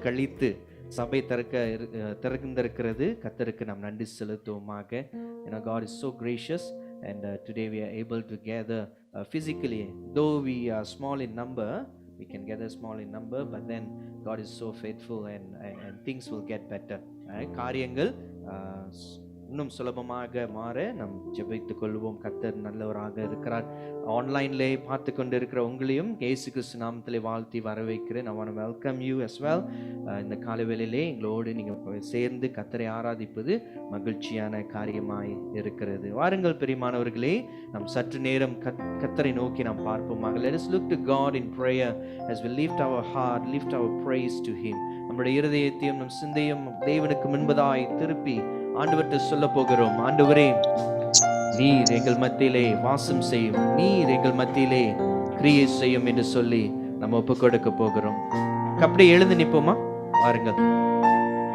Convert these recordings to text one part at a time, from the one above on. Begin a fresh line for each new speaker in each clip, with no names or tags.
கழித்து சபை திறந்திருக்கிறது. கர்த்தருக்கு நாம் நன்றி செலுத்துவோமாக. God is so gracious, and today we are able to gather physically. Though we are small in number, we can gather small in number, but then God is so faithful, and things will get better. காரியங்கள் இன்னும் சுலபமாக மாற நாம் ஜெபித்துக் கொள்வோம். கர்த்தர் நல்லவராக இருக்கிறார். ஆன்லைன்ல பார்த்து கொண்டு இருக்கிற உங்களையும் இயேசு கிறிஸ்து நாமத்திலே வாழ்த்தி வரவேற்கிறேன். I want to welcome you as well. இந்த காலைவேளையிலே எங்களோடு நீங்கள் சேர்ந்து கர்த்தரை ஆராதிப்பது மகிழ்ச்சியான காரியமாய் இருக்கிறது. வாருங்கள் பிரியமானவர்களே, நாம் சற்று நேரம் கர்த்தரை நோக்கி நாம் பார்ப்போமாக. Let us look to God in prayer as we lift our heart, lift our praise to Him. நம்முடைய இருதயத்தையும் நம் சிந்தையும் தேவனுக்கு முன்பதாய் திருப்பி ஆண்டவர்கிட்ட சொல்ல போகிறோம். ஆண்டவரே, நீர் எங்கள் மத்தியிலே வாசம் செய்யும், நீர் எங்கள் மத்தியிலே கிரியை செய்யும் என்று சொல்லி நம்ம ஒப்பு கொடுக்க போகிறோம். அப்படியே எழுந்து நிற்போமா? வாருங்கள்.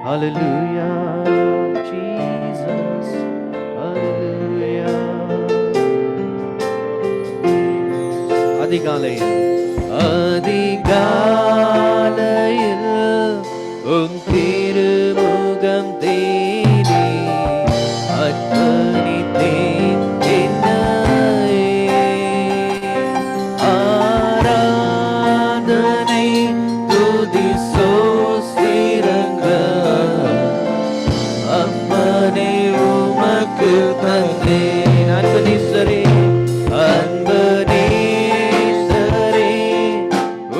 Hallelujah, Jesus, hallelujah. அதிகாலையில் உம் திருமுகம் தேடி அர்ப்பணித்தேன் என்னையே. ஆராதனை துதி ஸ்தோத்திரங்கள் அப்பனே உமக்கு தந்தேன். அன்பனீஸ்வரே, அன்பனீஸ்வரே,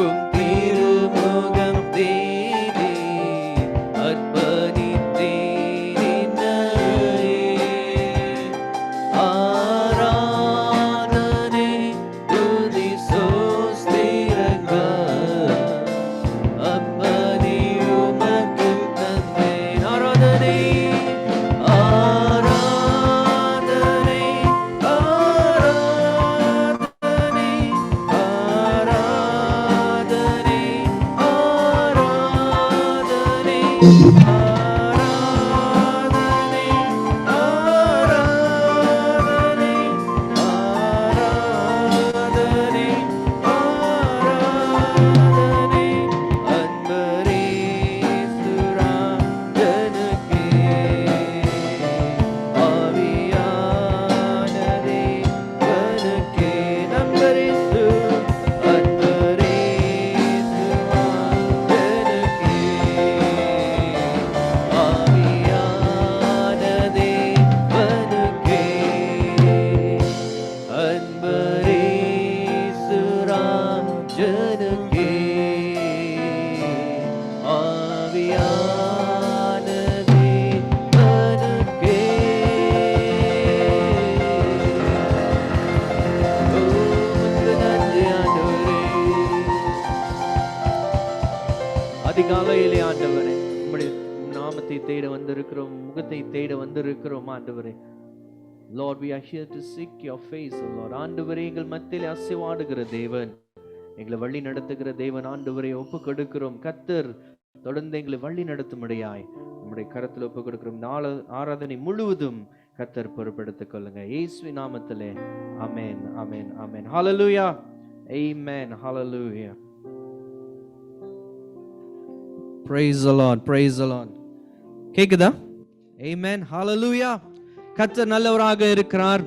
உம் திருமுகம் தேடி அர்ப்பணித்தேன் என்னையே. ஆராதனை துதி ஸ்தோத்திரங்கள் அப்பனே உமக்கு தந்தேன். ஆராதனை ஆராதனை ஆராதனை ஆராதனை ஆராதனை அதிகாலையிலே ஆண்டவரே, உம்முடைய நாமத்தை தேட வந்திருக்கிறோம், முகத்தை தேட வந்திருக்கிறோம் ஆண்டவரே. Lord, we are here to seek your face, oh Lord. ஆண்டவரே, எங்கள் மத்தியிலே அசைவாடுகிற தேவன், எங்களை வழி நடத்துகிற தேவன் ஆண்டவரை ஒப்பு கொடுக்கிறோம். கர்த்தர் தொடர்ந்து எங்களை வழி நடத்தும்படியாய் உம்முடைய கரத்தில் ஒப்பு கொடுக்கிறோம். நாள ஆராதனை முழுவதும் கர்த்தர் பொறுப்பெடுத்துக் கொள்ளுங்க. இயேசுவின் நாமத்திலே ஆமென், ஆமென், ஆமென். ஹalleluya, amen, hallelujah. Praise the Lord, praise the Lord. கேக்குதா? Amen, hallelujah. கர்த்தர் நல்லவராக இருக்கிறார்.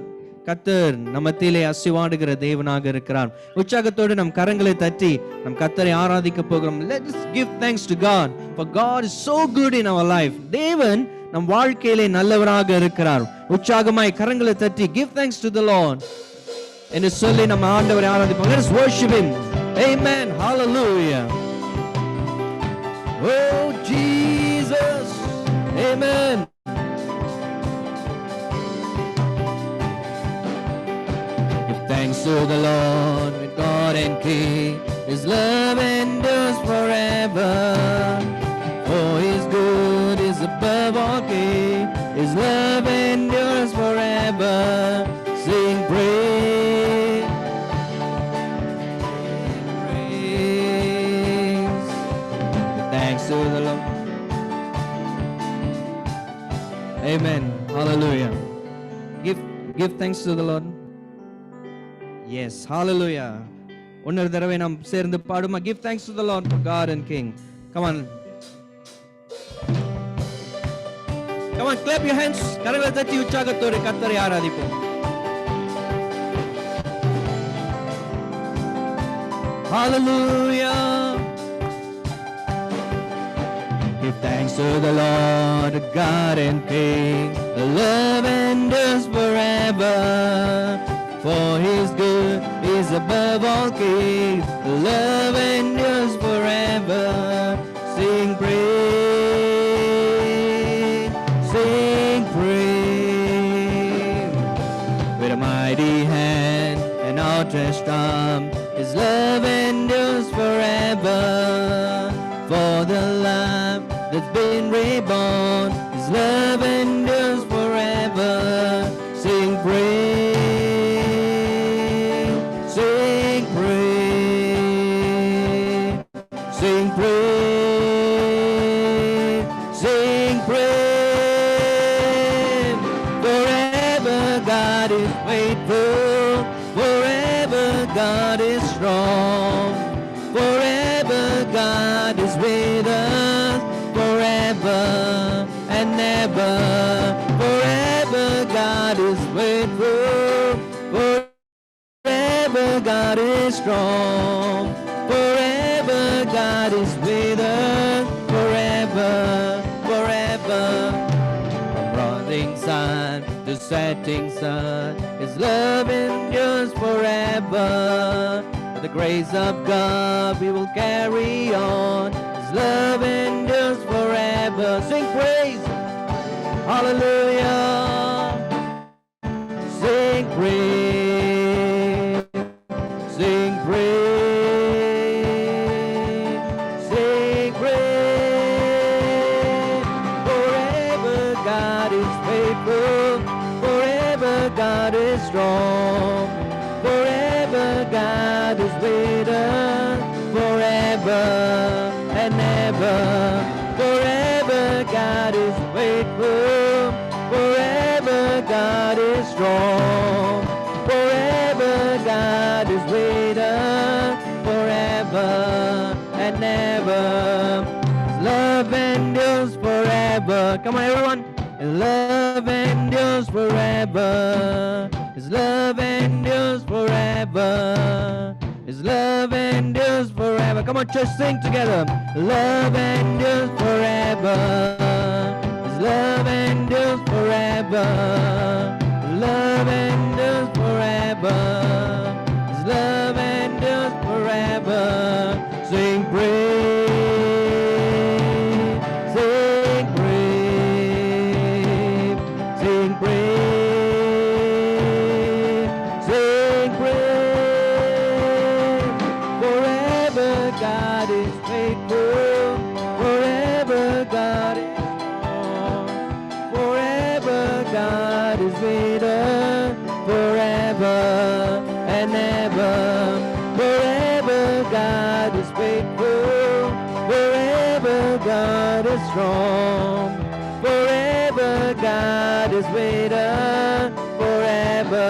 கர்த்தர் நம்மத்திலே அசைவாடுகிற தேவனாக இருக்கிறார். உற்சாகத்தோடு நம் கரங்களை தட்டி நம் கர்த்தரை ஆராதிக்க போகிறோம். Let us give thanks to God, for God is so good in our life. தேவன் நம் வாழ்க்கையிலே நல்லவராக இருக்கிறார். உற்சாகமாய் கரங்களை தட்டி give thanks to the Lord என்று சொல்லி நம்ம ஆண்டவரை ஆராதிப்போம். Let us worship him. Amen, hallelujah. Oh Jesus, amen. Give thanks to the Lord with God and King. His love endures forever. For his good is above all king. His love endures forever. Sing praise, praise. Give thanks to the Lord. Amen. Hallelujah. Give thanks to the Lord. Yes, hallelujah. ஒன்னொரு தடவை நாம் சேர்ந்து பாடுமா? Give thanks to the Lord for God and King. Come on. Come on, clap your hands. கரங்களை தட்டி உற்சாகத்தோடு கர்த்தரை ஆராதிப்போம். Hallelujah. Give thanks to the Lord, God and King. The love endures forever. For His good is above all kings. The love endures forever. Sing praise, sing praise. With a mighty hand and outstretched arm, His love endures forever. For the Lamb that's been reborn, His love endures forever. Sing praise, sing praise, sing praise, sing praise. Forever God is faithful, forever God is strong, forever God is with us, forever and ever. Forever God is faithful, forever God is strong, forever God is with us, forever, forever. From rising sun to setting sun, His love endures forever. By the grace of God we will carry on. His love endures forever. Sing praise, hallelujah. Sing praise, sing praise, sing praise. Forever God is faithful, forever God is strong, forever God is with us, forever and ever. Forever God is faithful, forever God is strong, forever God is with us, forever and ever. His love endures forever. Come on everyone. His love endures forever. His love endures forever. His love endures forever. Come on, church, sing together. Love endures forever. His love endures forever. Love endures forever. His love endures forever. Sing praise, sing praise, sing praise, sing praise. Forever God is faithful, forever God is strong, forever God is with us, forever and ever. Forever God is faithful, forever God is strong, forever God is with us, forever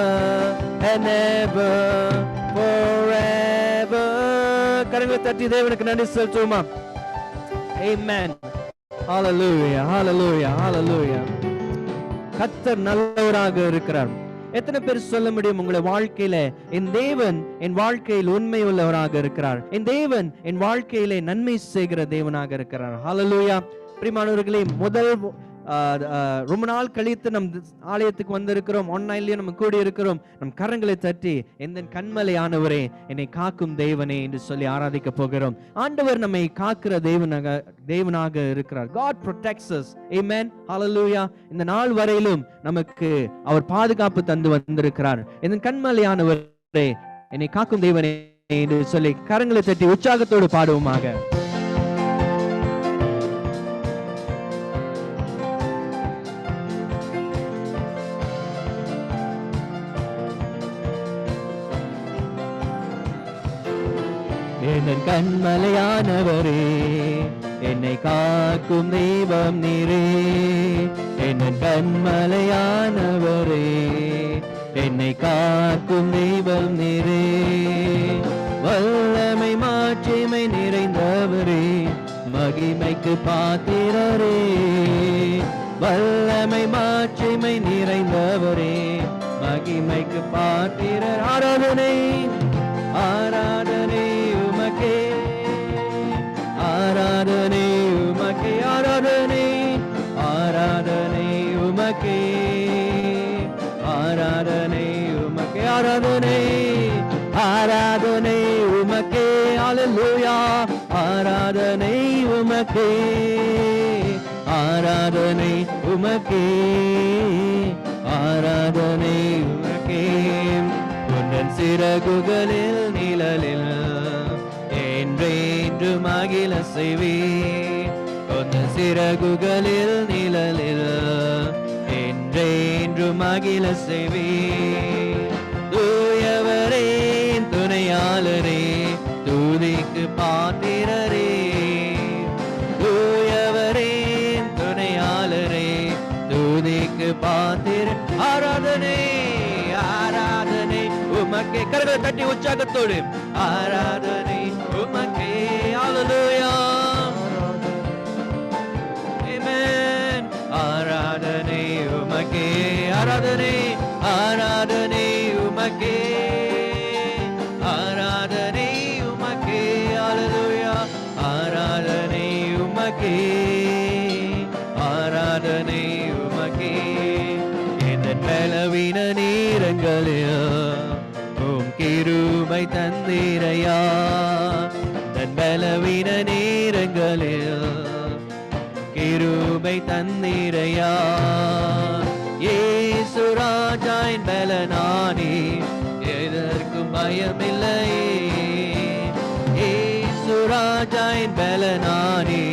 and ever, forever. கரங்களை தட்டி தேவனுக்கு நன்றி செலுத்துவோமா? Amen. Hallelujah, hallelujah, hallelujah. கர்த்தர் நல்லவராக இருக்கிறார். எத்தனை பேர் சொல்ல முடியும் உங்களுடைய வாழ்க்கையில என் தேவன் என் வாழ்க்கையில் உண்மை உள்ளவராக இருக்கிறார், என் தேவன் என் வாழ்க்கையிலே நன்மை செய்கிற தேவனாக இருக்கிறார். ஹல்லேலூயா. பிரியமானவர்களே, முதல் ரொம்ப நாள் கழித்து நம் ஆலயத்துக்கு வந்திருக்கிறோம், ஆன்லைன்லயும் நம்ம கூடி இருக்கிறோம். நம் கரங்களை தட்டி எந்த கண்மலையானவரே என்னை காக்கும் தேவனே என்று சொல்லி ஆராதிக்க போகிறோம். ஆண்டவர் நம்மை காக்கிற தேவனாக இருக்கிறார். God protects us. Amen. Hallelujah. இந்த நாள் வரையிலும் நமக்கு அவர் பாதுகாப்பு தந்து வந்திருக்கிறார். என் கண்மலையானவரே என்னை காக்கும் தேவனே என்று சொல்லி கரங்களை தட்டி உற்சாகத்தோடு பாடுவோமாக. என் கண்மலையானவரே என்னை காக்கும் தெய்வம் நீரே, என் கண்மலையானவரே என்னை காக்கும் தெய்வம் நீரே. வல்லமை மாட்சிமை நிறைந்தவரே, மகிமைக்கு பாத்திரரே, வல்லமை மாட்சிமை நிறைந்தவரே, மகிமைக்கு பாத்திரர். ஆராதனை ஆராதனை உமக்கே, ஆராதனை உமக்கே, ஆராதனை ஆராதனை உமக்கே, ஆராதனை உமக்கே, ஆராதனை ஆராதனை உமக்கே. அல்லேலூயா, ஆராதனை உமக்கே, ஆராதனை உமக்கே, ஆராதனை உமக்கே. உந்தன் சிறகுகளில் நிழலில் என்றென்று மகிழ செய்வேன். உந்தன் சிறகுகளில் நிழலில் என்றென்று மகிழ செய்வேன். தூயவரே துணையாளரே, துதிக்கு பாத்திரரே, தூயவரே துணையாளரே, துதிக்கு பாத்திர. ஆராதனை ஆராதனை உமக்கே. கரங்களை தட்டி உற்சாகத்தோடு ஆராதனை உமக்கே. அல்லேலூயா, ஆமென். ஆராதனை உமக்கே, ஆராதனை ஆராதனை உமக்கே, ஆராதனை உமக்கே. அல்லேலூயா, ஆராதனை உமக்கே, ஆராதனை உமக்கே. இந்த பலவீன நேரங்களில் உம் கிருபை தந்தீரையா, தன் பலவீன நேரங்களில் கிருபை தந்தீரையா. இயேசு ராஜாயின் பலனானே, எதற்கும் பயமில்லையே. இயேசு ராஜாயின் பலனானே,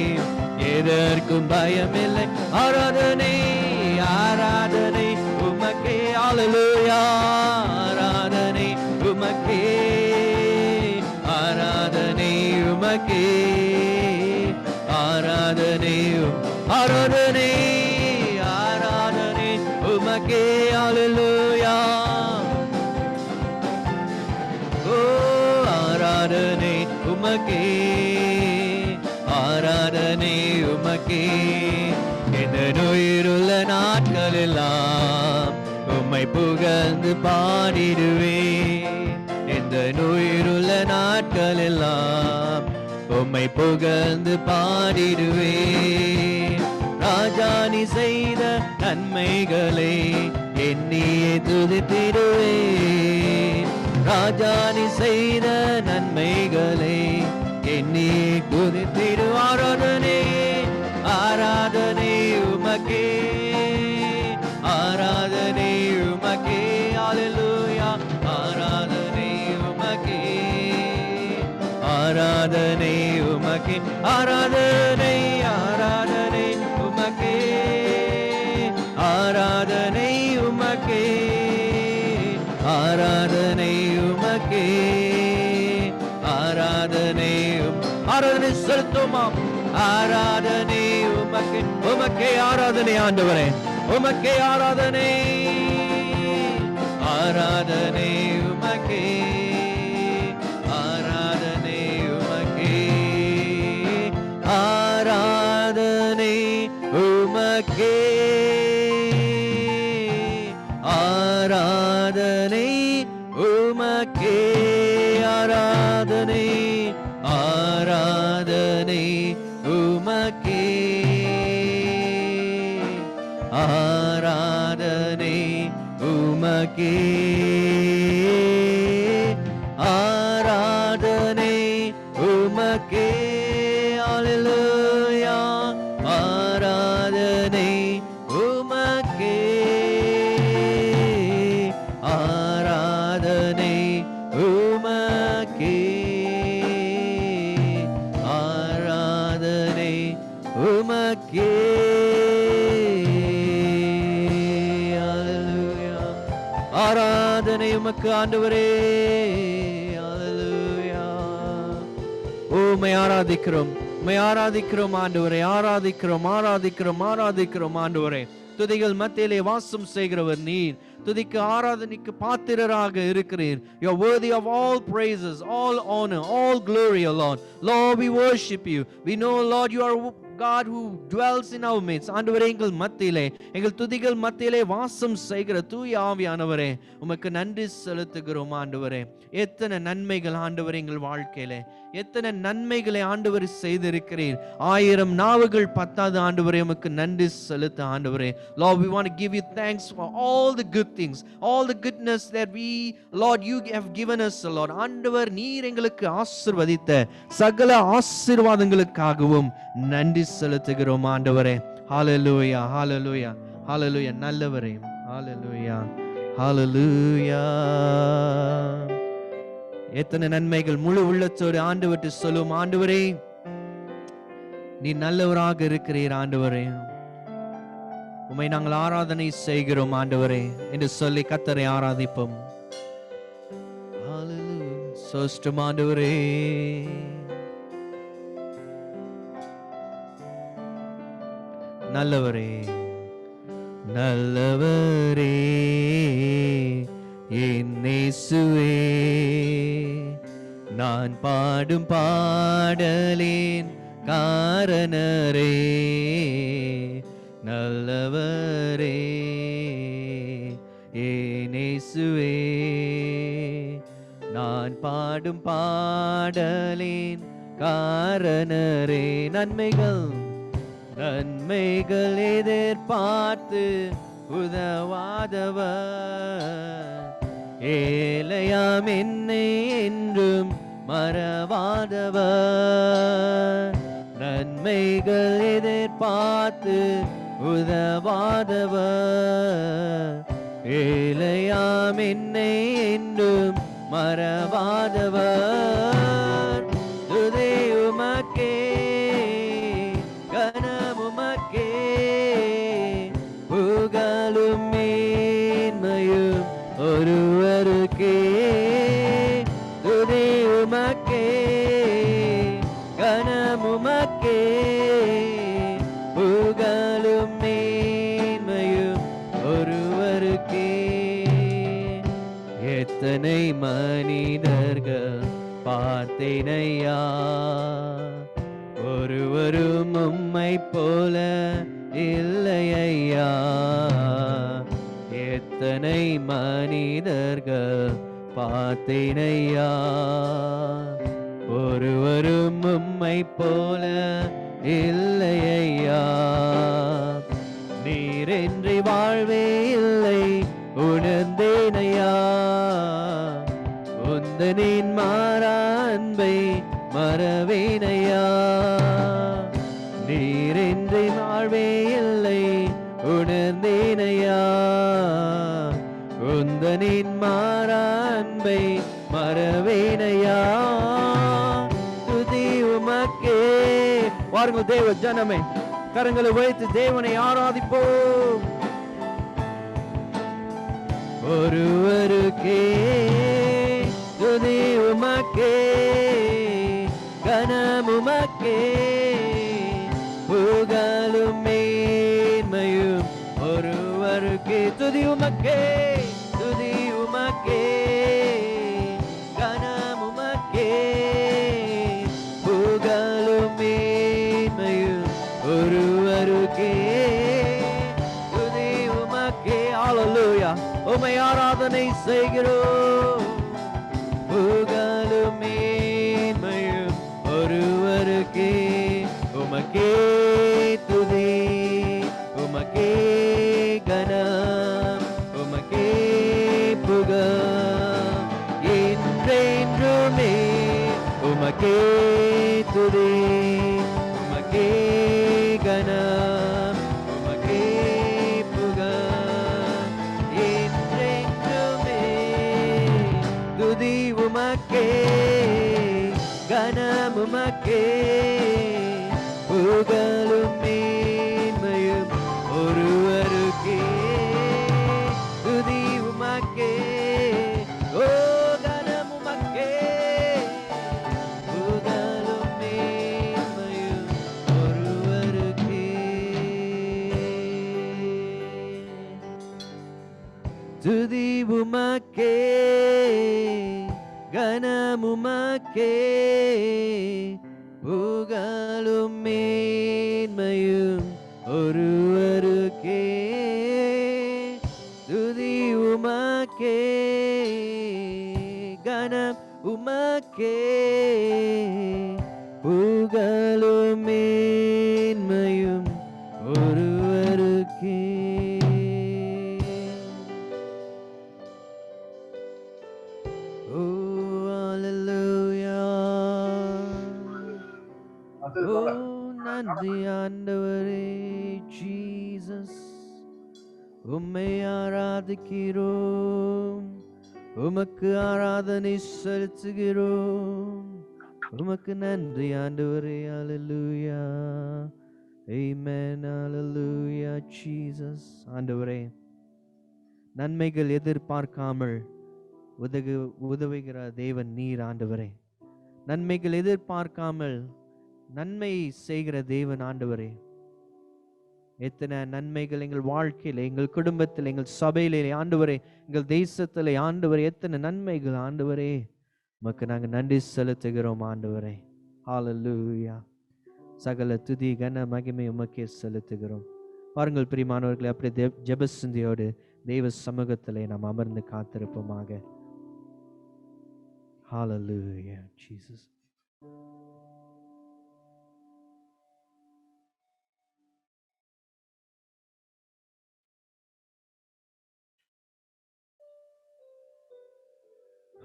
எதற்கும் பயமில்லை. ஆராதனை ஆராதனை உமக்கே. அல்லேலூயா, ஆராதனை உமக்கே, ஆராதனை உமக்கே, ஆராதனை ஆராதனை ஆராதனை உமக்கே. அல்லேலூயா, ஓ ஆராதனை உமக்கே, ஆராதனை உமக்கே. இந்த நோயிருள்ள நாட்களெல்லாம் உம்மை புகழ்ந்து பாடிடுவேன். இந்த நோயிருள்ள நாட்களெல்லாம் உம்மை புகழ்ந்து பாடிடுவேன். ராஜா நீ செய்த நன்மைகளை எண்ணியே துதித்திடுவேன். ராஜா நீ செய்த நன்மைகளை எண்ணியே துதித்திடு. ஆராதனை ஆராதனை உமக்கே, ஆராதனை உமக்கே. அல்லேலூயா, ஆராதனை உமக்கே, ஆராதனை உமக்கே, ஆராதனை ஆராதனை உமக்கே, ஆராதனை உமக்கே, ஆராதனை உமக்கே, ஆராதனை ஆராதனை செலுத்துமா. ஆராதனை உமக்கே, உமக்கே ஆராதனை ஆண்டவரே, உமக்கே ஆராதனை, ஆராதனை உமக்கே, ஆராதனை உமக்கே, ஆராதனை உமக்கே, ஆராதனை உமக்கே, ஆராதனை ஆராதனை உமக்கே, ஆராதனை உமக்கே, ஆராதனை உமக்கே. அல்லேலூயா, ஆராதனை உமக்கே, ஆராதனை உமக்கே, ஆராதனை உமக்கே. அல்லேலூயா, ஆராதனை உமக்கு ஆண்டவரே. அல்லேலூயா, உம்மை ஆராதிக்கிறோம், உம்மை ஆராதிக்கிறோம் ஆண்டவரே, ஆராதிக்கிறோம் ஆராதிக்கிறோம் ஆராதிக்கிறோம் ஆண்டவரே. துதிகள் மத்தியிலே வாசம் செய்கிறவர் நீர். துதிக்கு ஆராதனைக்கு பாத்திரராக இருக்கிறீர். You are worthy of all praises, all honor, all glory, O Lord. Lord, we worship you. We know, Lord, you are God who dwells in our midst. ஆண்டவரே, எங்கள் மத்தியிலே, எங்கள் துதிகள் மத்தியிலே வாசம் செய்கிற தூய ஆவியானவரே, உமக்கு நன்றி செலுத்துகிறோம் ஆண்டவரே. எத்தனை நன்மைகள் ஆண்டவரே எங்கள் வாழ்க்கையிலே, எத்தனை நன்மைகளை ஆண்டவர் செய்திருக்கிறீர். 1000 நாவுகள் பத்தாது ஆண்டவரே, உமக்கு நன்றி செலுத்த ஆண்டவரே. Lord, we want to give you thanks for all the good things, all the goodness that we, Lord, you have given us, Lord. ஆண்டவர் நீர் எங்களுக்கு ஆசீர்வதித்த சகல ஆசீர்வாதங்களுக்காகவும் நன்றி செலுத்துகிறோம் ஆண்டவரே. ஹalleluya, ஹalleluya, ஹalleluya. நல்லவரே, ஹalleluya, ஹalleluya. எத்தனை நன்மைகள். முழு உள்ளத்தோடு ஆண்டவர்கிட்ட சொல்லும், ஆண்டவரே நீ நல்லவராக இருக்கிறீர் ஆண்டவரே, உம்மை நாங்கள் ஆராதனை செய்கிறோம் ஆண்டவரே என்று சொல்லி கர்த்தரை ஆராதிப்போம். சோஸ்டம் ஆண்டவரே, நல்லவரே, நல்லவரே என் இயேசுவே, நான் பாடும் பாடலின் காரணரே, நல்லவரே என் இயேசுவே, நான் பாடும் பாடலின் காரணரே. நன்மைகள் நன்மைகள் எதிர்பார்த்து உதவாதவர், ஏழையாம் என்னை என்றும் மறவாதவர், நன்மைகள் எதிர்பார்த்து உதவாதவர், ஏழையாம் என்னை என்றும் மறவாதவர். துதி உமக்கே, கனம் உமக்கே, புகழும் மேன்மையும் ஒருவருக்கே. துதி உமக்கே, கனம் உமக்கே, புகழும் மேன்மையும் ஒருவருக்கே. எத்தனை மனிதர்கள் பார்த்தேனையா, ஒருவரும் உம்மை போல இல்லையா. எத்தனை மனிதர்கள் பார்த்தேனையா, ஒருவரும் உம்மை போல இல்லையா. நீரின்றி வாழ்வே இல்லை உணர்ந்தேனையா, உந்தனின் மாறா அன்பை மறவேனையா. நீரின்றி வாழ்வே இல்லை உணர்ந்தேனையா, உந்தனின் மாறா அன்பை மறவேனையா. துதி உமக்கே. வாருங்கள் தேவ ஜனமே, கரங்களை வைத்து தேவனை ஆராதிப்போம். ஒருவருக்கே துதி உமக்கே, கனம் உமக்கே, புகழும் மேன்மையும் ஒருவருக்கே. துதி உமக்கே, துதி உமக்கே, கனம் உமக்கே, புகழும் மேன்மையும் ஒருவருக்கே. துதி உமக்கே. ஹல்லேலூயா. உம்மை ஆராதனை செய்கிறோம். புகழும் மேன்மையும் ஒருவருக்கே. உமக்கே துதி, உமக்கே கனம், உமக்கே புகழ் என்றென்றுமே. உமக்கே துதி, உமக்கே கனம், உமக்கே புகழ் என்றென்றுமே. துதி உமக்கே, கனம் உமக்கே, புகழும் மேன்மையும் ஒருவருக்கே. துதி உமக்கே, ஓ கனம் உமக்கே, புகழும் மேன்மையும் ஒருவருக்கே. துதி உமக்கே, கனம் உமக்கே, புகழும் மேன்மையும் மேன்மையும் ஒருவருக்கே, துதி உமக்கே, கனம் உமக்கே, புகழும் மேன்மையும் ஒருவருக்கே. நன்றி ஆண்டவரே ஜீசஸ், உம்மை ஆராதிக்கிறோம், உமக்கு ஆராதனை செலுத்துகிறோம், உமக்கு நன்றி ஆண்டவரே. ஹல்லேலூயா, ஆமென், ஹல்லேலூயா ஜீசஸ். ஆண்டவரே, நன்மைகள் எதிர்பார்க்காமல் உதவுகிற தேவன் நீர் ஆண்டவரே. நன்மைகள் எதிர்பார்க்காமல் நன்மை செய்கிற தேவன் ஆண்டவரே. எத்தனை நன்மைகள் எங்கள் வாழ்க்கையில், எங்கள் குடும்பத்தில், எங்கள் சபையிலே ஆண்டவரே, எங்கள் தேசத்திலே ஆண்டவரே, எத்தனை நன்மைகள் ஆண்டவரே. உமக்கு நாங்கள் நன்றி செலுத்துகிறோம் ஆண்டவரே. ஹல்லேலூயா. சகல துதி கன மகிமை உமக்கே செலுத்துகிறோம். பாருங்கள் பிரியமானவர்களே, அப்படியே ஜெப சிந்தையோடு தெய்வ சமூகத்திலே நாம் அமர்ந்து காத்திருப்போமாக. ஹல்லேலூயா ஜீசஸ்.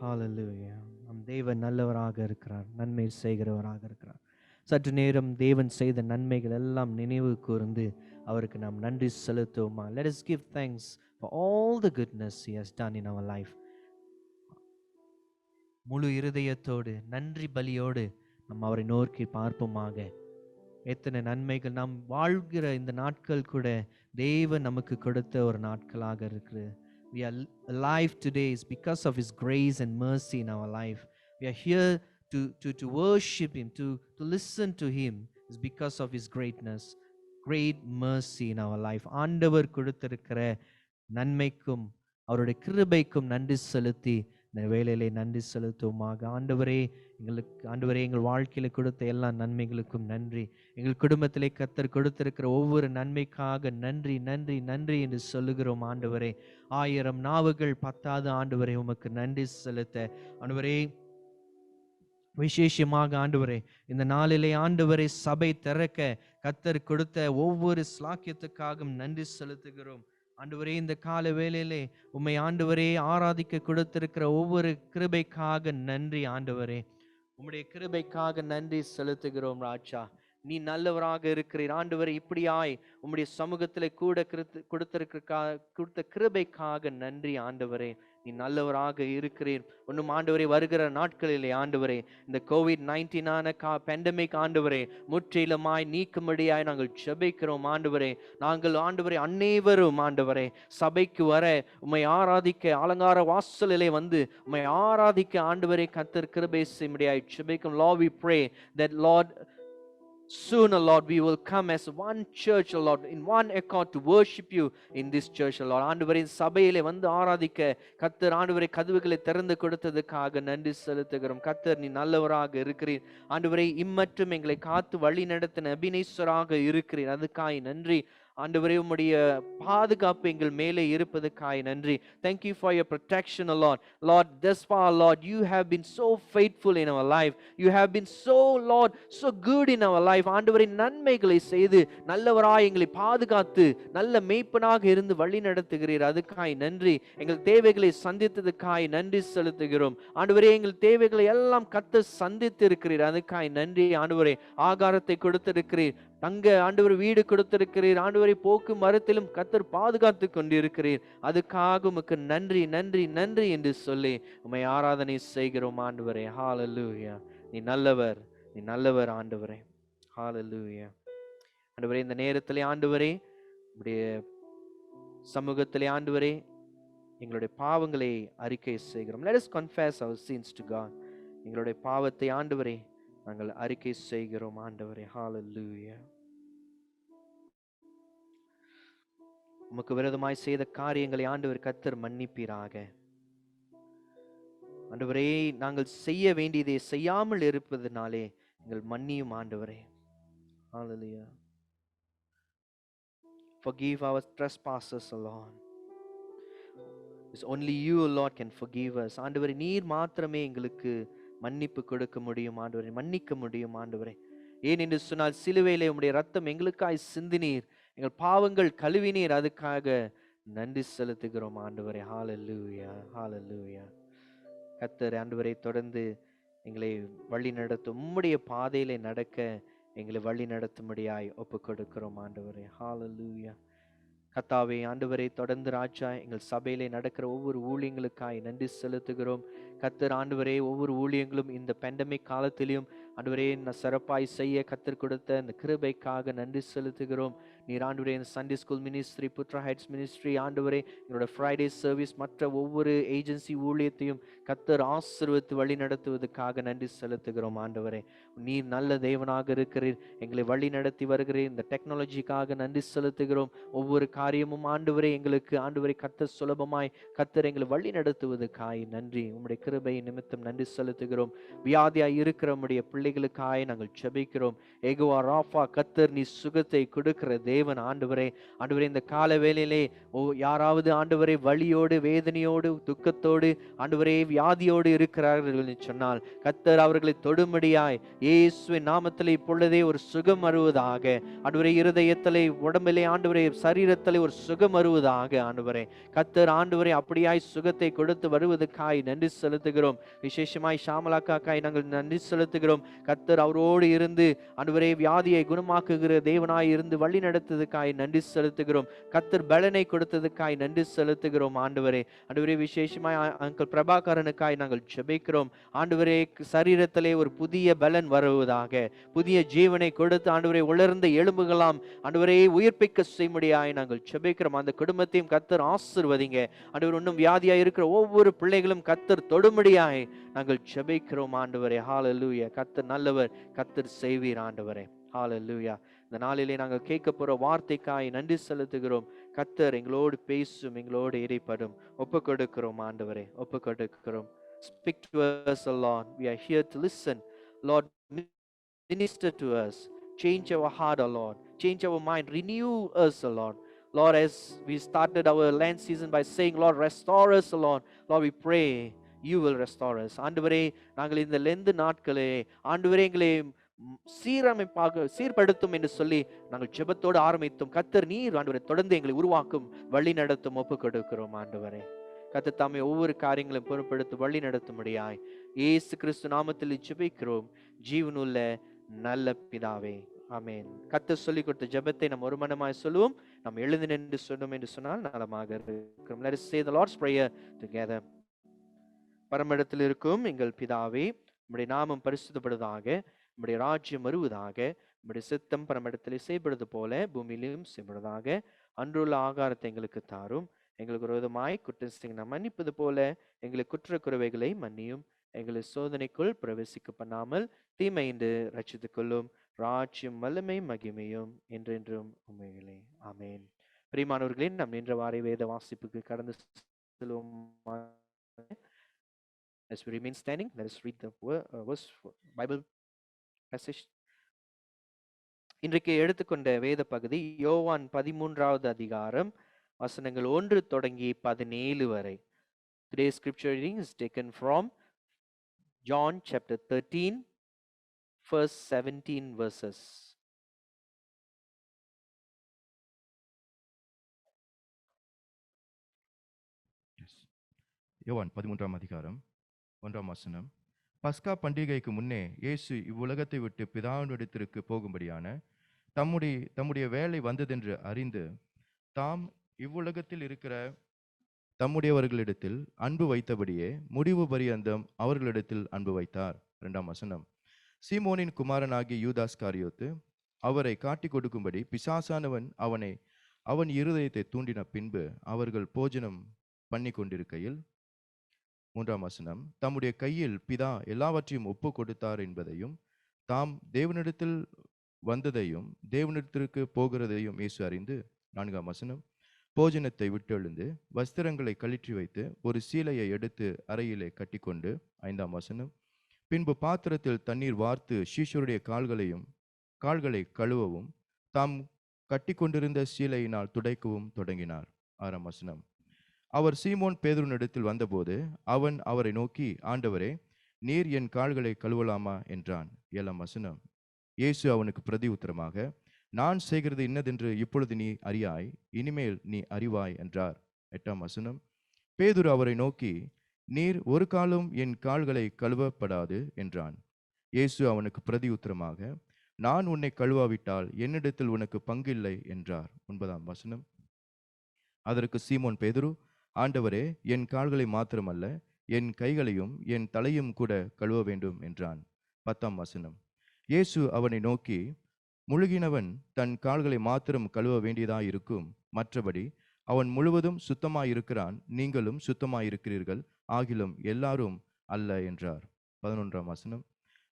ஹல்லேலூயா. நம் தேவன் நல்லவராக இருக்கிறார், நன்மை செய்கிறவராக இருக்கிறார். சற்று நேரம் தேவன் செய்த நன்மைகள் எல்லாம் நினைவு கூர்ந்து அவருக்கு நாம் நன்றி செலுத்துவோமா? Let us give thanks for all the goodness he has done in our life. முழு இருதயத்தோடு நன்றி பலியோடு நாம் அவரை நோக்கி பார்ப்போமாக. எத்தனை நன்மைகள் நாம் வாழ்கிற இந்த நாட்கள் கூட தேவன் நமக்கு கொடுத்த ஒரு நாட்களாக இருக்குது. We are alive today is because of his grace and mercy in our life. We are here to worship him, to listen to him is because of his greatness, great mercy in our life. ஆண்டவர் கொடுத்திருக்கிற நன்மைக்கும் அவருடைய கிருபைக்கும் நன்றி செலுத்தி இந்த வேளையிலே நன்றி செலுத்துவோமாக. ஆண்டவரே, எங்கள் வாழ்க்கையில கொடுத்த எல்லா நன்மைகளுக்கும் நன்றி. எங்கள் குடும்பத்திலே கர்த்தர் கொடுத்திருக்கிற ஒவ்வொரு நன்மைக்காக நன்றி நன்றி நன்றி என்று சொல்லுகிறோம் ஆண்டவரே. 1000 நாவுகள் பத்தாது ஆண்டவரே உமக்கு நன்றி செலுத்த. ஆண்டவரே, விசேஷமாக ஆண்டவரே, இந்த நாளிலே ஆண்டவரே சபை திறக்க கர்த்தர் கொடுத்த ஒவ்வொரு ஸ்லாக்கியத்துக்காகவும் நன்றி செலுத்துகிறோம் ஆண்டவரே. இந்த கால வேளையிலே உம்மை ஆண்டவரே ஆராதிக்க கொடுத்திருக்கிற ஒவ்வொரு கிருபைக்காக நன்றி ஆண்டவரே. உம்முடைய கிருபைக்காக நன்றி செலுத்துகிறோம் ராஜா. நீ நல்லவராக இருக்கிறீர் ஆண்டவரே. இப்படியாய் உம்முடைய சமூகத்திலே கூட கொடுத்த கிருபைக்காக நன்றி ஆண்டவரே. நீ நல்லவராக இருக்கிறீர். ஒன்றும் ஆண்டவரே, வருகிற நாட்களிலே ஆண்டவரே இந்த COVID-19 பேண்டமிக் ஆண்டவரே முற்றிலுமாய் நீக்கும்படியாய் நாங்கள் ஜெபிக்கிறோம் ஆண்டவரே. நாங்கள் ஆண்டவரே அனைவரும் ஆண்டவரே சபைக்கு வர உம்மை ஆராதிக்க அலங்கார வாசலிலே வந்து உம்மை ஆராதிக்க ஆண்டவரே கர்த்தர் கிருபை செய்யும்படியாய் ஜெபிக்கிறோம். Lord, we pray that Lord sooner, Lord, we will come as one church, Lord, in one accord to worship you in this church, Lord. ஆண்டவரே சபையிலே வந்து ஆராதிக்க கர்த்தர் ஆண்டவரே கதவுகளை திறந்து கொடுத்ததுக்காக நன்றி செலுத்துகிறோம். கர்த்தர் நீ நல்லவராக இருக்கிறீர் ஆண்டவரே. இம்மற்றும் எங்களை காத்து வழி நடத்தின எபினேசராக இருக்கிறீர், அதுக்காய் நன்றி ஆண்டவரே. உம்முடைய பாதுகாப்பு எங்கள் மேலே இருப்பதற்காய் நன்றி. Thank you for your protection, Lord. Lord, thus far, Lord, you have been so faithful in our life. You have been so, Lord, so good in our life. ஆண்டவரே, நன்மைகளை செய்து நல்லவராய் எங்களை பாதுகாத்து நல்ல மேய்ப்பனாக இருந்து வழி நடத்துகிறீர், அதுக்காய் நன்றி. எங்கள் தேவைகளை சந்தித்ததுக்காய் நன்றி செலுத்துகிறோம் ஆண்டவரே. எங்கள் தேவைகளை எல்லாம் கர்த்தர் சந்தித்து இருக்கிறீர், அதுக்காய் நன்றி ஆண்டவரே. ஆகாரத்தை கொடுத்திருக்கிறீர், தங்க ஆண்டவர் வீடு கொடுத்திருக்கிறீர் ஆண்டவரை. போக்கு மரத்திலும் கர்த்தர் பாதுகாத்து கொண்டிருக்கிறீர், அதுக்காக உமக்கு நன்றி நன்றி நன்றி என்று சொல்லி உம்மை ஆராதனை செய்கிறோம் ஆண்டவரே. ஹல்லேலூயா. நீ நல்லவர், நீ நல்லவர் ஆண்டவரே. ஹல்லேலூயா. ஆண்டவரே, இந்த நேரத்திலே ஆண்டவரே உம்முடைய சமூகத்திலே ஆண்டவரே எங்களுடைய பாவங்களை அறிக்கை செய்கிறோம். Let us confess our sins to God. எங்களுடைய பாவத்தை ஆண்டவரே நாங்கள் அறிக்கை செய்கிறோம் ஆண்டவரே. ஹல்லேலூயா. உமக்கு விரோதமாய் செய்த காரியங்களை ஆண்டவர் கர்த்தர் மன்னிப்பீராக. ஆண்டவரே, நாங்கள் செய்ய வேண்டியதை செய்யாமல் இருப்பதனாலே எங்கள் மன்னியும் ஆண்டவரே. ஹல்லேலூயா. forgive our trespasses, O Lord. It's only you, O Lord, can forgive us. ஆண்டவரே, நீர் மாத்திரமே எங்களுக்கு மன்னிப்பு கொடுக்க முடியும் ஆண்டவரே, மன்னிக்க முடியும் ஆண்டவரே. ஏன் என்று சொன்னால் சிலுவையிலே உம்முடைய ரத்தம் எங்களுக்காய் சிந்தினீர், எங்கள் பாவங்கள் கழுவினீர். அதுக்காக நன்றி செலுத்துகிறோம் ஆண்டவரே. ஹalleluya, ஹalleluya. கர்த்தர் ஆண்டவரை தொடர்ந்து எங்களை வழி நடத்தும், உம்முடைய பாதையிலே நடக்க எங்களை வழி நடத்தும்படியாய் ஒப்பு கொடுக்கிறோம் ஆண்டவரே. ஹalleluya. கர்த்தாவே, ஆண்டவரை தொடர்ந்து ராஜா எங்கள் சபையிலே நடக்கிற ஒவ்வொரு ஊழியங்களுக்காய் நன்றி செலுத்துகிறோம். கர்த்தர் ஆண்டவரே, ஒவ்வொரு ஊழியங்களும் இந்த பேண்டமிக் காலத்திலும் ஆண்டவரே சிறப்பாய் செய்ய கர்த்தர் கொடுத்த இந்த கிருபைக்காக நன்றி செலுத்துகிறோம். நீர் ஆண்டவரே இந்த Sunday school ministry, Putra Heights ministry, ஆண்டவரே எங்களோட ஃப்ரைடே சர்வீஸ், மற்ற ஒவ்வொரு ஏஜென்சி ஊழியத்தையும் கர்த்தர் ஆசீர்வதித்து வழி நடத்துவதற்காக நன்றி செலுத்துகிறோம் ஆண்டவரே. நீர் நல்ல தேவனாக இருக்கிறீர், எங்களை வழி நடத்தி வருகிறீர். இந்த டெக்னாலஜிக்காக நன்றி செலுத்துகிறோம். ஒவ்வொரு காரியமும் ஆண்டவரே எங்களுக்கு ஆண்டவரை கர்த்தர் சுலபமாய் கர்த்தர் எங்களை வழி நடத்துவதற்காய் நன்றி. உம்முடைய கிருபை நிமித்தம் நன்றி செலுத்துகிறோம். வியாதியாய் இருக்கிற உம்முடைய பிள்ளைகளுக்காய் நாங்கள் ஜெபிக்கிறோம். யெகோவா ராஃபா, கர்த்தர் நீ சுகத்தை கொடுக்கிற தேவன் ஆண்டவரே. ஆண்டவரே, இந்த கால வேளையிலே யாராவது ஆண்டவரே வலியோடு, வேதனையோடு, துக்கத்தோடு, ஆண்டவரே வியாதியோடு இருக்கிறார்கள் என்று சொன்னால் கர்த்தர் அவர்களை தொடும்படியாய் இயேசுவின் நாமத்திலே இப்பொழுதே ஒரு சுகம் வருவதாக. ஆண்டவரே, இருதயத்திலே, உடம்பிலே, ஆண்டவரே சரீரத்திலே ஒரு சுகம் வருவதாக. ஆண்டவரே கர்த்தர் ஆண்டவரே அப்படியாய் சுகத்தை கொடுத்து வருவதற்காய் நன்றி செலுத்துகிறோம். விசேஷமாய் ஷாமலாக்காய் நாங்கள் நன்றி செலுத்துகிறோம். கர்த்தர் அவரோடு இருந்து ஆண்டவரே வியாதியை குணமாக்குகிற தேவனாய் இருந்து வழி நடத்ததுக்காய் நன்றி செலுத்துகிறோம். கர்த்தர் பலனை கொடுத்ததுக்காய் நன்றி செலுத்துகிறோம் ஆண்டவரே. ஆண்டவரே, விசேஷமாய் அங்கிள் பிரபாகரனுக்காய் நாங்கள் ஜெபிக்கிறோம். ஆண்டவரே, சரீரத்திலே ஒரு புதிய பலன் வருவதாக, புதிய ஜீவனை கொடுத்து ஆண்டவரே உலர்ந்த எலும்புகளாம் ஆண்டவரே உயிர்ப்பிக்க செய்யும்படியாய் நாங்கள் ஜெபிக்கிறோம். அந்த குடும்பத்தையும் கர்த்தர் ஆசீர்வதிங்க. ஆண்டவர், இன்னும் வியாதியாய் இருக்கிற ஒவ்வொரு பிள்ளைகளும் கர்த்தர் தொடும்படியாய் நாங்கள் ஜெபிக்கிறோம் ஆண்டவரே. ஹalleluya. கர்த்தர் நல்லவர், கர்த்தர் செய்வீர் ஆண்டவரே. ஹalleluya. இந்த நாளிலே நாங்கள் கேட்க போற வார்த்தைக்காய் நன்றி செலுத்துகிறோம். கர்த்தர் எங்களோடு பேசும், எங்களோடு இடைப்படும். ஒப்பு கொடுக்கிறோம் ஆண்டவரே, ஒப்பு கொடுக்கிறோம். Speak to us, O Lord. We are here to listen. Lord, minister to us. Change our heart, O Lord. Change our mind. Renew us, O Lord. Lord, as we started our land season by saying, Lord, restore us, O Lord. Lord, we pray you will restore us. ஆண்டவரே, நாங்கள் இந்த Lent நாட்களே ஆண்டவரே எங்களை சீர்படுத்தும் என்று சொல்லி நாங்கள் ஜெபத்தோடு ஆரம்பித்தோம். கர்த்தர் நீர் ஆண்டவரை தொடர்ந்து எங்களை உருவாக்கும், வழி நடத்தும். ஒப்பு கொடுக்கிறோம் ஆண்டவரே. கர்த்தர் தாமே ஒவ்வொரு காரியங்களும் பொறுப்படுத்தி வழி நடத்தும்படியாய் இயேசு கிறிஸ்து நாமத்தில் ஜெபிக்கிறோம் ஜீவனுள்ள நல்ல பிதாவே, ஆமென். கர்த்தர் சொல்லிக் கொடுத்த ஜெபத்தை நாம் ஒரு மனமாய் சொல்லுவோம். நாம் எழுந்து நின்று சொன்னோம் என்று சொன்னால் நலமாக இருக்கிறோம். Let us say the Lord's prayer together. பரமஇடத்தில் இருக்கும் எங்கள் பிதாவே, உம்முடைய நாமம் பரிசுத்தப்படுவதாக, உம்முடைய ராஜ்யம் வருவதாக, உம்முடைய சித்தம் பரமஇடத்திலே செய்யப்படுவது போல பூமியிலும் செய்யப்படுவதாக. அன்றுள்ள ஆகாரத்தை எங்களுக்கு தாரும். எங்களுக்கு விரோதமாய் குற்றம் செய்ய மன்னிப்பது போல எங்களை குற்றக்குறைவைகளை மன்னியும். எங்களை சோதனைக்குள் பிரவேசிக்க பண்ணாமல் தீமையின்றி ரட்சித்துக் கொள்ளும். ராஜ்யம் வல்லமை மகிமையும் என்றென்றும் உண்மைகளே, ஆமென். பிரியமானவர்களே, நாம் நின்ற வார வேத வாசிப்புக்கு கடந்து செல்வோம். As we remain standing, let us read the verse Bible passage. இன்றைக்கு எடுத்துக்கொண்ட வேத பகுதி யோவான் 13வது அதிகாரம் வசனங்கள் 1 தொடங்கி 17 வரை. Today's scripture reading is taken from John chapter 13 verse 17 verses.
யோவான் 13ஆம் அதிகாரம் 1ஆம் வசனம். பஸ்கா பண்டிகைக்கு முன்னே இயேசு இவ்வுலகத்தை விட்டு பிதாவினிடத்திற்கு போகும்படியான தம்முடைய வேலை வந்ததென்று அறிந்து தாம் இவ்வுலகத்தில் இருக்கிற தம்முடையவர்களிடத்தில் அன்பு வைத்தபடியே முடிவு பரியந்தம் அவர்களிடத்தில் அன்பு வைத்தார். 2ஆம் வசனம். சீமோனின் குமாரனாகிய யூதாஸ் காரியோத்து அவரை காட்டிக் கொடுக்கும்படி பிசாசானவன் அவன் இருதயத்தை தூண்டின பின்பு அவர்கள் போஜனம் பண்ணி கொண்டிருக்கையில் 3ஆம் வசனம். தம்முடைய கையில் பிதா எல்லாவற்றையும் ஒப்பு கொடுத்தார் என்பதையும் தாம் தேவனிடத்தில் வந்ததையும் தேவனிடத்திற்கு போகிறதையும் இயேசு அறிந்து 4ஆம் வசனம். போஜனத்தை விட்டெழுந்து வஸ்திரங்களை கழற்றி வைத்து ஒரு சீலையை எடுத்து அறையிலே கட்டிக்கொண்டு 5ஆம் வசனம். பின்பு பாத்திரத்தில் தண்ணீர் வார்த்து சீஷருடைய கால்களை கழுவவும் தாம் கட்டிக்கொண்டிருந்த சீலையினால் துடைக்கவும் தொடங்கினார். 6ஆம் வசனம். அவர் சீமோன் பேதுருவினிடத்தில் வந்தபோது அவன் அவரை நோக்கி, ஆண்டவரே, நீர் என் கால்களை கழுவலாமா என்றான். 7ஆம் வசனம். இயேசு அவனுக்கு பிரதி உத்தரமாக, நான் செய்கிறது இன்னதென்று இப்பொழுது நீ அறியாய், இனிமேல் நீ அறிவாய் என்றார். 8ஆம் வசனம். பேதுரு அவரை நோக்கி, நீர் ஒரு காலும் என் கால்களை கழுவப்படாது என்றான். இயேசு அவனுக்கு பிரதி உத்தரமாக, நான் உன்னை கழுவாவிட்டால் என்னிடத்தில் உனக்கு பங்கில்லை என்றார். 9ஆம் வசனம். அதற்கு சீமோன் பேதுரு, ஆண்டவரே, என் கால்களை மாத்திரமல்ல, என் கைகளையும் என் தலையும் கூட கழுவ வேண்டும் என்றான். 10ஆம் வசனம். இயேசு அவனை நோக்கி, முழுகினவன் தன் கால்களை மாத்திரம் கழுவ வேண்டியதாயிருக்கும், மற்றபடி அவன் முழுவதும் சுத்தமாயிருக்கிறான், நீங்களும் சுத்தமாயிருக்கிறீர்கள், ஆகிலும் எல்லாரும் அல்ல என்றார். 11ஆம் வசனம்.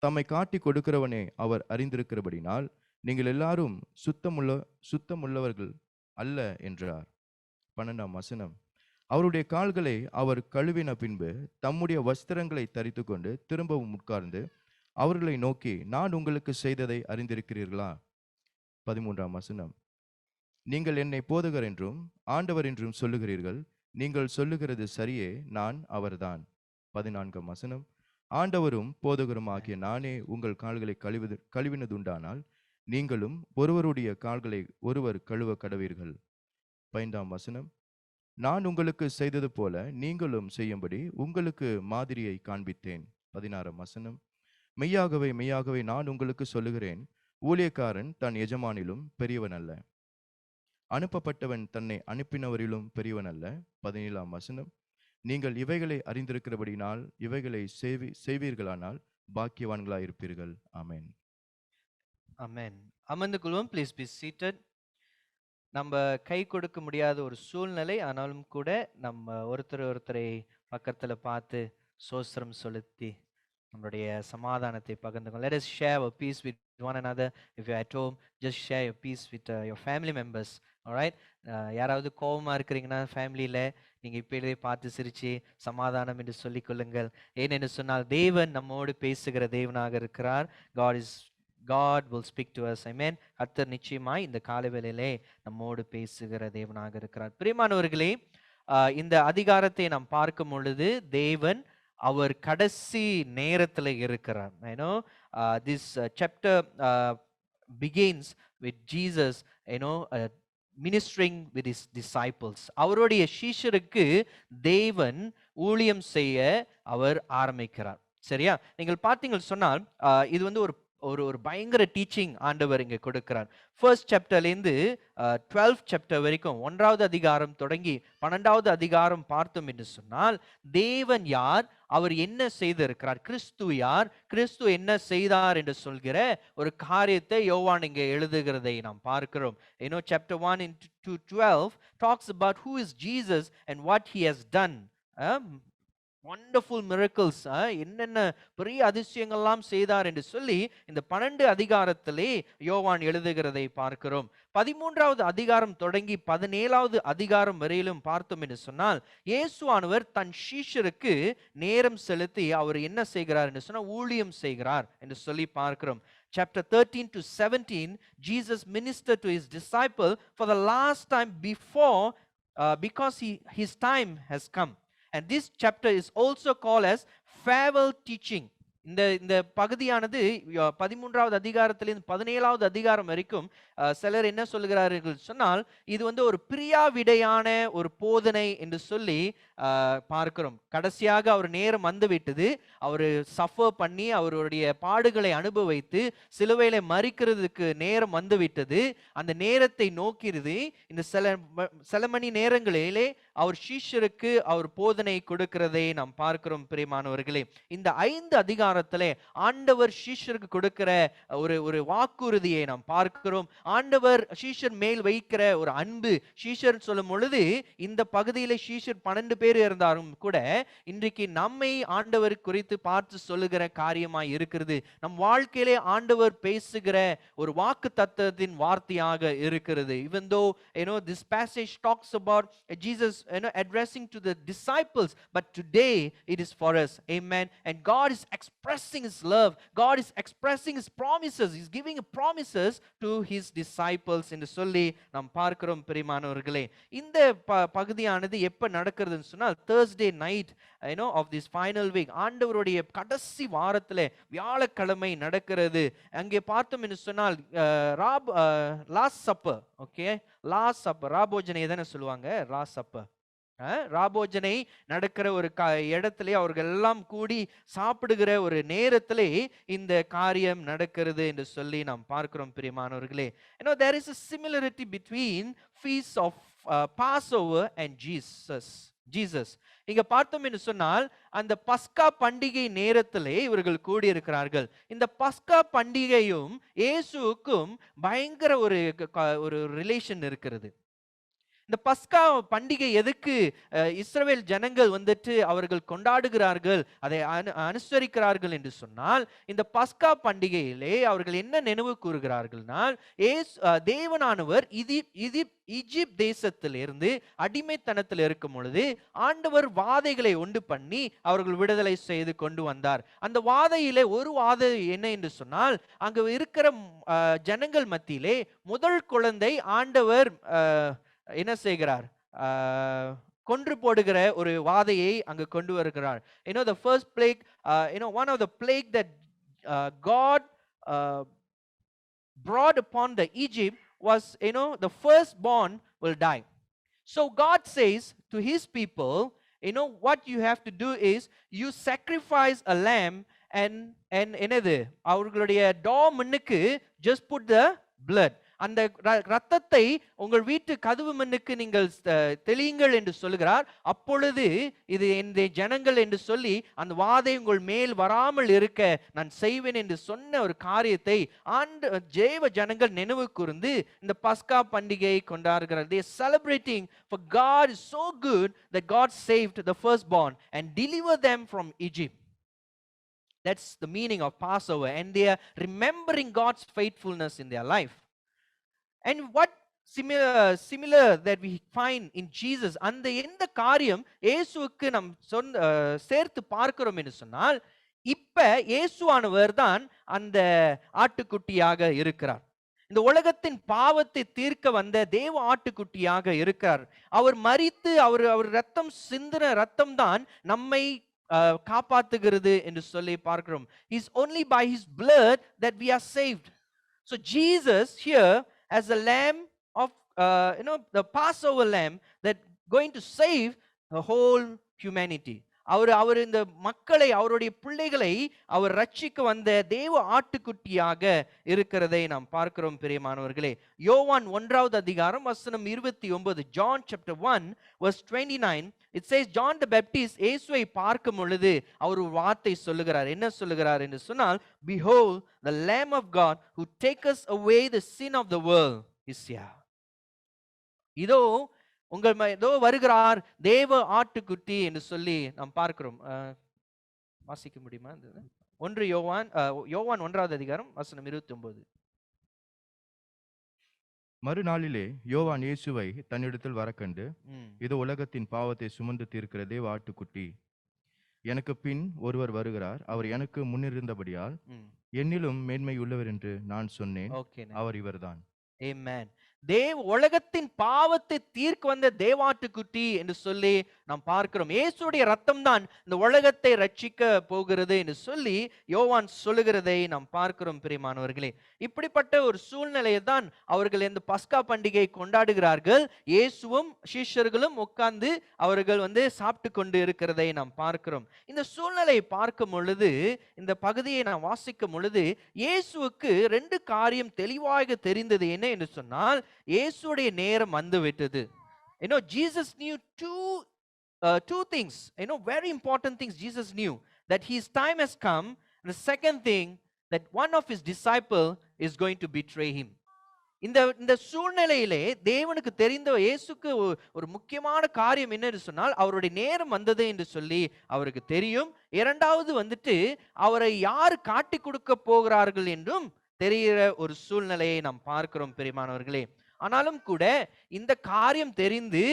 தம்மை காட்டி கொடுக்கிறவனே அவர் அறிந்திருக்கிறபடினால் நீங்கள் எல்லாரும் சுத்தமுள்ளவர்கள் அல்ல என்றார். 12ஆம் வசனம். அவருடைய கால்களை அவர் கழுவின பின்பு தம்முடைய வஸ்திரங்களை தரித்து கொண்டு திரும்பவும் உட்கார்ந்து அவர்களை நோக்கி, நான் உங்களுக்கு செய்ததை அறிந்திருக்கிறீர்களா? 13ஆம் வசனம். நீங்கள் என்னை போதகர் என்றும் ஆண்டவர் என்றும் சொல்லுகிறீர்கள், நீங்கள் சொல்லுகிறது சரியே, நான் அவர்தான். 14ஆம் வசனம். ஆண்டவரும் போதகரும் ஆகிய நானே உங்கள் கால்களை கழுவினதுண்டானால் நீங்களும் ஒருவருடைய கால்களை ஒருவர் கழுவ கடவீர்கள். 15ஆம் வசனம். நான் உங்களுக்கு செய்தது போல நீங்களும் செய்யும்படி உங்களுக்கு மாதிரியை காண்பித்தேன். 16ஆம் வசனம். மெய்யாகவே மெய்யாகவே நான் உங்களுக்கு சொல்லுகிறேன், ஊழியக்காரன் தன் எஜமானிலும் பெரியவன் அல்ல, அனுப்பப்பட்டவன் தன்னை அனுப்பினவரிலும் பெரியவன் அல்ல. 17ஆம் வசனம். நீங்கள் இவைகளை அறிந்திருக்கிறபடினால் இவைகளை செய்வீர்களானால் பாக்கியவான்களாயிருப்பீர்கள். ஆமென்.
Amen. அமர்ந்து கொள்வோம். Please be seated. நம்ம கை கொடுக்க முடியாத ஒரு சூழ்நிலை, ஆனாலும் கூட நம்ம ஒருத்தரை பக்கத்துல பார்த்து சோஸ்திரம் செலுத்தி நம்மளுடைய சமாதானத்தை பகிர்ந்துக்கொள்ள. Let us share our peace with one another. If you're at home, just share your peace with your family members. All right? யாராவது கோபமா இருக்கிறீங்கன்னா ஃபேமிலியில நீங்க இப்படியே பார்த்து சிரிச்சு சமாதானம் என்று சொல்லிக் கொள்ளுங்கள். ஏனென்று சொன்னால் தேவன் நம்மோடு பேசுகிற தேவனாக இருக்கிறார். God will speak to us. Amen. கர்த்தர் நிச்சயமாய் இந்த காலவேளையிலே நம்மோடு பேசுகிற தேவனாக இருக்கிறார். பிரியமானவர்களே, இந்த அதிகாரத்தை நாம் பார்க்கும் பொழுது தேவன் அவர் கடைசி நேரத்தில் இருக்கிறார். This chapter begins with Jesus, ministering with his disciples. அவருடைய சீஷருக்கு தேவன் ஊழியம் செய்ய அவர் ஆரம்பிக்கிறார். சரியா? நீங்கள் பார்த்தீங்கன்னு சொன்னால் இது வந்து ஒரு பயங்கர டீச்சிங் ஆண்டவர் இங்க கொடுக்கிறார். ஃபர்ஸ்ட் சாப்டர்லேருந்து 12th சாப்டர் வரைக்கும் 1வது அதிகாரம் தொடங்கி 12வது அதிகாரம் பார்த்தோம் என்று சொன்னால் தேவன் யார், அவர் என்ன செய்திருக்கிறார், கிறிஸ்து யார், கிறிஸ்து என்ன செய்தார் என்று சொல்கிற ஒரு காரியத்தை யோவான் இங்கே எழுதுகிறதை நாம் பார்க்கிறோம். chapter 1 to 12 talks about who is Jesus and what he has done. wonderful miracles, என்னென்ன பெரிய அதிசயங்கள்லாம் செய்தார் என்று சொல்லி இந்த 12 அதிகாரத்திலே யோவான் எழுதுகிறதை பார்க்கிறோம். 13வது அதிகாரம் தொடங்கி 17வது அதிகாரம் வரையிலும் பார்த்தோம் என்று சொன்னால் இயேசுவானவர் தன் சீஷருக்கு நேரம் செலுத்தி அவர் என்ன செய்கிறார் என்று சொன்னால் ஊழியம் செய்கிறார் என்று சொல்லி பார்க்கிறோம். Chapter 13 to 17, Jesus ministered to his disciple for the last time because his time has come. And this chapter is also called as farewell teaching. இந்த பகுதியானது 13வது அதிகாரத்திலிருந்து 17வது அதிகாரம் வரைக்கும் சிலர் என்ன சொல்லுகிறார்கள் சொன்னால் இது வந்து ஒரு பிரியாவிடையான ஒரு போதனை என்று சொல்லி பார்க்கிறோம். கடைசியாக அவர் நேரம் வந்துவிட்டது, அவர் சஃபர் பண்ணி அவருடைய பாடுகளை அனுபவித்து சிலுவையில மரிக்கிறதுக்கு நேரம் வந்துவிட்டது. அந்த நேரத்தை நோக்கிறது இந்த சில மணி நேரங்களிலே அவர் சீஷருக்கு அவர் போதனை கொடுக்கிறதை நாம் பார்க்கிறோம். பிரியமானவர்களே, இந்த 5 அதிகாரத்திலே ஆண்டவர் சீஷருக்கு கொடுக்கிற ஒரு வாக்குறுதியை நாம் பார்க்கிறோம். ஆண்டவர் சீஷர் மேல் வைக்கிற ஒரு அன்பு. சீஷர் சொல்லும் பொழுது இந்த பகுதியிலே சீஷர் 12 பேர் இருந்தாலும் கூட இன்றைக்கு நம்மை ஆண்டவர் குறித்து பார்த்து சொல்லுகிற காரியமாய் இருக்கிறது. நம் வாழ்க்கையிலே ஆண்டவர் பேசுகிற ஒரு வாக்கு தத்தத்தின் வார்த்தையாக இருக்கிறது. Even though this passage talks about Jesus addressing to the disciples, but today it is for us. Amen. And God is expressing his love, God is expressing his promises, he's giving promises to his disciples என்று சொல்லி நாம் பார்க்கிறோம் பிரியமானவர்களே. இந்த பகுதியானது எப்ப நடக்கிறதுன்னு சொன்னால் Thursday night of this final week, ஆண்டவருடைய கடைசி வாரத்திலே வியாழக்கிழமை நடக்கிறது. அங்கே பார்த்தோம் என்று சொன்னால் last supper. Okay, last supper, ராபோஜனை தானே சொல்லுவாங்க, லாஸ்ட் சப்பர். ராபோஜனை நடக்கிற ஒரு இடத்திலே அவர்கள் எல்லாம் கூடி சாப்பிடுகிற ஒரு நேரத்திலே இந்த காரியம் நடக்கிறது என்று சொல்லி நாம் பார்க்கிறோம் பிரியமானவர்களே. there is a similarity between feast of Passover and Jesus. இங்க பார்த்தோம் என்று சொன்னால் அந்த பஸ்கா பண்டிகை நேரத்திலே இவர்கள் கூடியிருக்கிறார்கள். இந்த பஸ்கா பண்டிகையும் இயேசுவுக்கும் பயங்கர ஒரு ரிலேஷன் இருக்கிறது. இந்த பஸ்கா பண்டிகை எதுக்கு இஸ்ரவேல் ஜனங்கள் வந்துட்டு அவர்கள் கொண்டாடுகிறார்கள், அதை அனுசரிக்கிறார்கள் என்று சொன்னால், இந்த பஸ்கா பண்டிகையிலே அவர்கள் என்ன நினைவு கூறுகிறார்கள்னால், தேவனானவர் ஈஜிப்ட் தேசத்திலிருந்து அடிமைத்தனத்தில் இருக்கும் பொழுது ஆண்டவர் வாதைகளை உண்டு பண்ணி அவர்கள் விடுதலை செய்து கொண்டு வந்தார். அந்த வாதையிலே ஒரு வாதை என்ன என்று சொன்னால், அங்கு இருக்கிற ஜனங்கள் மத்தியிலே முதல் குழந்தை ஆண்டவர் என்ன செய்கிறார், கொன்று போடுகிற ஒரு வாதையை அங்கு கொண்டு வருகிறார். the first plague, one of the plague that God brought upon the Egypt was, the firstborn will die. So God says to his people, what you have to do is you sacrifice a lamb and என்னது அவர்களுடைய door முன்னுக்கு just put the blood, அந்த இரத்தத்தை உங்கள் வீட்டு கதவு முன்னுக்கு நீங்கள் தெளியுங்கள் என்று சொல்லுகிறார். அப்பொழுது இது இந்த ஜனங்கள் என்று சொல்லி அந்த வாதை உங்கள் மேல் வராமல் இருக்க நான் செய்வேன் என்று சொன்ன ஒரு காரியத்தை தேவ ஜனங்கள் நினைவு கூர்ந்து இந்த பஸ்கா பண்டிகையை கொண்டாடுகிறார். They are celebrating, for God is so good that God saved the firstborn and delivered them from Egypt. That's the meaning of Passover, and they are remembering God's faithfulness in their life. And what similar that we find in Jesus, அந்த எந்த காரியம் இயேசுவுக்கு நாம் சேர்த்து பார்க்கிறோம் என்று சொன்னால், இப்ப இயேசுவானவர் தான் அந்த ஆட்டுக்குட்டியாக இருக்கிறார். இந்த உலகத்தின் பாவத்தை தீர்க்க வந்த தேவ ஆட்டுக்குட்டியாக இருக்கிறார். அவர் மரித்து அவர் ரத்தம் சிந்தின ரத்தம் தான் நம்மை காப்பாத்துகிறது என்று சொல்லி பார்க்கிறோம். It's only by his blood that we are saved. So Jesus here as a lamb of the Passover lamb that going to save the whole humanity. அவர் இந்த மக்களை, அவருடைய பிள்ளைகளை அவர் ரட்சிக்க வந்த தேவ ஆட்டுக்குட்டியாக இருக்கிறதை நாம் பார்க்கிறோம் பிரியமானவர்களே. யோவான் 1வது அதிகாரம் வசனம் 29, John chapter 1 verse 29, it says John the Baptist இயேசுவை பார்க்கும் பொழுது அவர் ஒரு வார்த்தை சொல்லுகிறார். என்ன சொல்லுகிறார் என்று சொன்னால், behold the lamb of God who taketh away the sin of the world is here. இதோ இதோ வருகிறார் தேவ ஆட்டுக்குட்டி என்று சொல்லி நாம் பார்க்கிறோம். வாசிக்க முடியுமா? 1 யோவான் 1வது அதிகாரம் வசனம் 29.
மறுநாளிலே யோவான் இயேசுவை தன்னிடத்தில் வரக்கண்டு, இது உலகத்தின் பாவத்தை சுமந்து தீர்க்கிற தேவ ஆட்டுக்குட்டி, எனக்கு பின் ஒருவர் வருகிறார், அவர் எனக்கு முன்னிருந்தபடியால் என்னிலும் மேன்மை உள்ளவர் என்று நான் சொன்னேன், அவர் இவர்தான்.
Amen. உலகத்தின் பாவத்தை தீர்க்க வந்த தேவாட்டுக்குட்டி என்று சொல்லி நாம் பார்க்கிறோம். இயேசுடைய ரத்தம் தான் இந்த உலகத்தை ரட்சிக்க போகிறது என்று சொல்லி யோவான் சொல்லுகிறதை நாம் பார்க்கிறோம் பிரியமானவர்களே. இப்படிப்பட்ட ஒரு சூழ்நிலையை தான் அவர்கள் இந்த பஸ்கா பண்டிகை கொண்டாடுகிறார்கள். இயேசுவும் சீஷர்களும் உட்கார்ந்து அவர்கள் சாப்பிட்டு கொண்டு இருக்கிறதை நாம் பார்க்கிறோம். இந்த சூழ்நிலையை பார்க்கும் பொழுது, இந்த பகுதியை நாம் வாசிக்கும் பொழுது, இயேசுவுக்கு 2 காரியம் தெளிவாக தெரிந்தது. என்ன என்று சொன்னால், இயேசுடைய நேரம் வந்து விட்டது. Jesus knew two things, very important things. Jesus knew that his time has come, and the second thing, that one of his disciples is going to betray him. இந்த சூழ்நிலையிலே தேவனுக்கு தெரிந்த இயேசுக்கு ஒரு முக்கியமான காரியம் என்னன்னு சொன்னால், அவருடைய நேரம் வந்தது என்று சொல்லி அவருக்கு தெரியும். இரண்டாவது அவரை யார் காட்டி கொடுக்க போகிறார்கள் என்றும் தெரிகிற ஒரு சூழ்நிலையை நாம் பார்க்கிறோம் பிரியமானவர்களே. ஆனாலும் கூட இந்த காரியம் தெரிந்து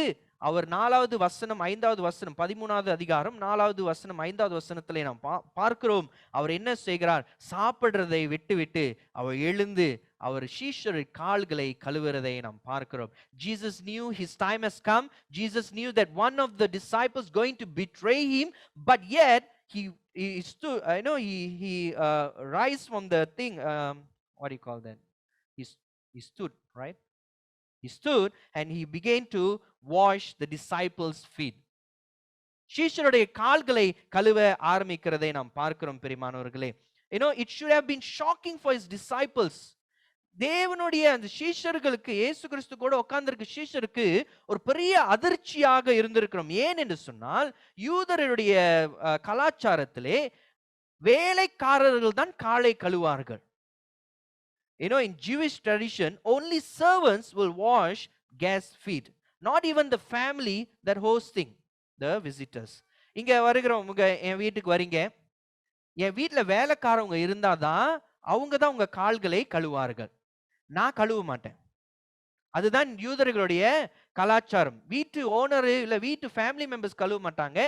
அவர் 4வது வசனம் 5வது வசனம் 13வது அதிகாரம் 4வது வசனம் 5வது வசனத்திலே நாம் பார்க்கிறோம். அவர் என்ன செய்கிறார்? சாப்பிடுறதை விட்டுவிட்டு அவர் எழுந்து அவர் சீஷரின் கால்களை கழுவுறதை நாம் பார்க்கிறோம். Jesus knew his time has come. Jesus knew that one of the disciples going to betray him, but yet he stood, he rise from the thing, what do you call that? He stood, right? He stood and he began to wash the disciples' feet. சீஷருடைய கால்களை கழுவ ஆரம்பிக்கிறதை நாம் பார்க்கிறோம் பிரியமானவர்களே. It should have been shocking for his disciples. தேவனுடைய அந்த சீஷர்களுக்கு, இயேசு கிறிஸ்து கூட உட்கார்ந்திருக்க சீஷருக்கு ஒரு பெரிய அதிர்ச்சியாக இருந்திருக்கிறோம். ஏன் என்று சொன்னால், யூதருடைய கலாச்சாரத்திலே வேலைக்காரர்கள் தான் காலை கழுவார்கள். In Jewish tradition, only servants will wash guests' feet, not even the family that hosting the visitors. இங்க வருகிறவங்க என் வீட்டுக்கு வரீங்க, என் வீட்டுல வேலைக்காரவங்க இருந்தாதான் அவங்க தான் உங்க கால்களை கழுவார்கள். நான் கழுவ மாட்டேன். அதுதான் யூதர்களுடைய கலாச்சாரம். வீட்டு ஓனரு இல்ல வீட்டு ஃபேமிலி மெம்பர்ஸ் கழுவ மாட்டாங்க,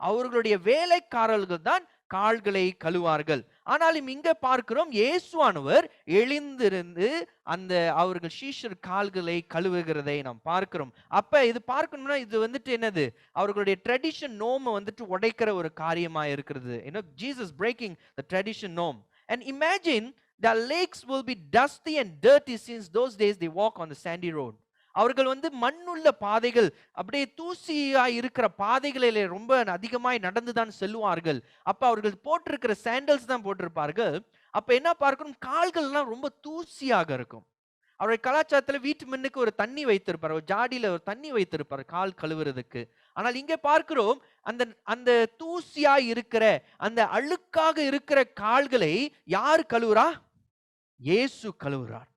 அவர்களுடைய வேலைக்காரர்கள் தான் கால்களை கழுவார்கள். ஆனாலும் இங்க பார்க்கிறோம், இயேசுவானவர் எழுந்திருந்து அந்த அவர்கள் சீஷர் கால்களை கழுவுகிறதை நாம் பார்க்கிறோம். அப்ப இது பார்க்கணும்னா இது வந்துட்டு என்னது? அவர்களுடைய ட்ரெடிஷன் நோம் வந்துட்டு உடைக்கிற ஒரு காரியமா இருக்கிறது. Jesus breaking the tradition norm. And imagine their legs will be dusty and dirty, since those days they walk on the sandy road. அவர்கள் மண்ணுள்ள பாதைகள், அப்படியே தூசியா இருக்கிற பாதைகளிலே ரொம்ப அதிகமாய் நடந்துதான் செல்வார்கள். அப்ப அவர்கள் போட்டிருக்கிற சாண்டல்ஸ் தான் போட்டிருப்பார்கள். அப்ப என்ன பார்க்கணும்? கால்கள் எல்லாம் ரொம்ப தூசியாக இருக்கும். அவருடைய கலாச்சாரத்துல வீட்டு முன்னுக்கு ஒரு தண்ணி வைத்திருப்பார், ஒரு ஜாடியில ஒரு தண்ணி வைத்திருப்பார் கால் கழுவுறதுக்கு. ஆனால் இங்க பார்க்கிறோம், அந்த தூசியா இருக்கிற அந்த அழுக்காக இருக்கிற கால்களை யார் கழுவுறா? இயேசு கழுவுறார்.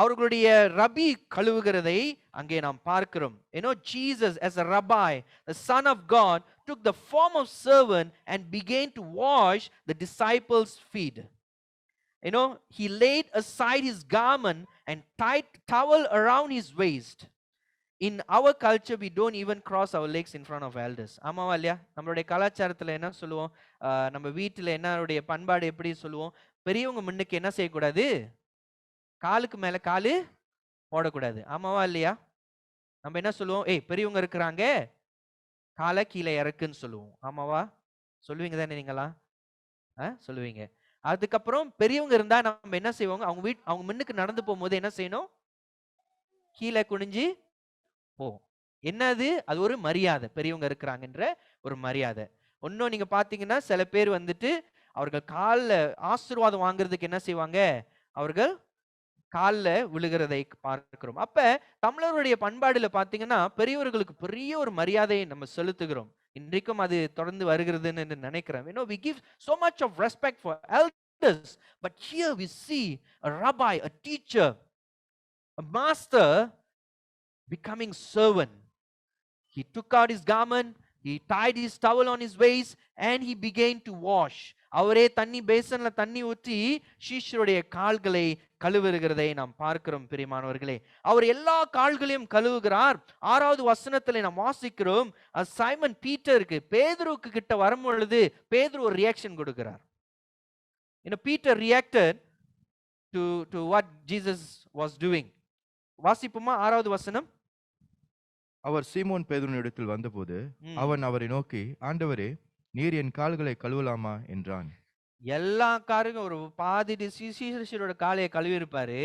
அவர்களுடைய ரபி கழுவுகிறதை அங்கே நாம் பார்க்கிறோம். Jesus as a rabbi, the son of God, took the form of servant and began to wash the disciples' feet. He laid aside his garment and tied towel around his waist. In our culture, we don't even cross our legs in front of elders. ஆமாவா இல்லையா? நம்மளுடைய கலாச்சாரத்துல என்ன சொல்லுவோம்? நம்ம வீட்டுல என்னுடைய பண்பாடு எப்படி சொல்லுவோம்? பெரியவங்க முன்னுக்கு என்ன செய்யக்கூடாது? காலுக்கு மேல காலு போடக்கூடாது. ஆமாவா இல்லையா? நம்ம என்ன சொல்லுவோம்? பெரியவங்க இருக்கிறாங்க, காலை கீழே இறக்குன்னு சொல்லுவோம். ஆமாவா? சொல்லுவீங்க தானே நீங்களா? சொல்லுவீங்க. அதுக்கப்புறம் பெரியவங்க இருந்தா நம்ம என்ன செய்வோங்க? அவங்க முன்னுக்கு நடந்து போகும்போது என்ன செய்யணும்? கீழே குனிஞ்சு போ. என்னது? அது ஒரு மரியாதை, பெரியவங்க இருக்கிறாங்கன்ற ஒரு மரியாதை. இன்னும் நீங்க பாத்தீங்கன்னா சில பேர் வந்துட்டு அவர்கள் காலில் ஆசீர்வாதம் வாங்குறதுக்கு என்ன செய்வாங்க? அவர்கள் காலில் விழுகிறதை பார்க்கிறோம். அப்ப தமிழருடைய பண்பாடுல பாத்தீங்கன்னா பெரியவர்களுக்கு பெரிய ஒரு மரியாதையை நம்ம செலுத்துகிறோம். இன்றைக்கும் அது தொடர்ந்து வருகிறதுன்னு நினைக்கிறேன். We give so much of respect for elders, but here we see a rabbi, a teacher, a master becoming servant. He took out his garment, he tied his towel on his waist, and he began to wash. அவரே தண்ணி பேசன்ல தண்ணி ஊற்றி சீஷருடைய கால்களை கழுவுகிறதை நாம் பார்க்கிறோம் பிரியமானவர்களே. அவர் எல்லா கால்களையும் கழுவுகிறார். 6வது வசனத்திலே நாம் வாசிக்கிறோம், சைமன் பீட்டருக்கு, பேதுருக்கு கிட்ட வரும் பொழுது பேதுரு ஒரு ரியாக்ஷன் கொடுக்கிறார். Peter reacted to what Jesus was doing. வாசிப்போமா 6வது வசனம்?
அவர் சீமோன் பேதுருவினிடத்தில் வந்தபோது அவன் அவரை நோக்கி, ஆண்டவரே, நீர் என் கால்களை கழுவலாமா என்றான்.
எல்லா காருக்கும் ஒரு பாதி சீஷரோட காலையை கழுவி இருப்பாரு.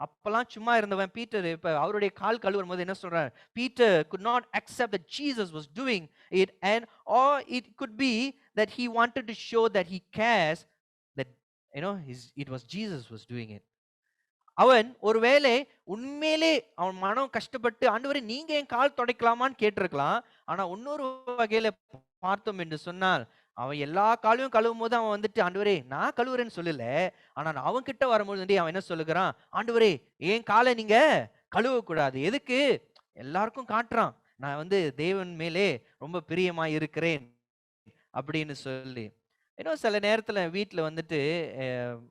அப்பெல்லாம் சும்மா இருந்தவன் பீட்டர் இப்ப அவருடைய கால் கழுவும் போது என்ன சொல்றாரு? Peter could not accept that Jesus was doing it, and or it could be that he wanted to show that he cares, that it was Jesus was doing it. அவன் ஒருவேளை உண்மையிலே அவன் மனம் கஷ்டப்பட்டு, ஆண்டவரே நீங்க என் கால் துடைக்கலாமான்னு கேட்டிருக்கலாம். ஆனா இன்னொரு வகையில பார்த்தோம் என்று சொன்னால், அவன் எல்லா காலையும் கழுவும் போது அவன் வந்துட்டு, ஆண்டவரே நான் கழுவுறேன்னு சொல்லல. ஆனா அவன் கிட்ட வரும்போது அவன் என்ன சொல்லுகிறான்? ஆண்டவரே என் காலை நீங்க கழுவக்கூடாது. எதுக்கு? எல்லாருக்கும் காட்டுறான், நான் தேவன் மேலே ரொம்ப பிரியமா இருக்கிறேன் அப்படின்னு சொல்லி. சில நேரத்துல வீட்டுல வந்துட்டு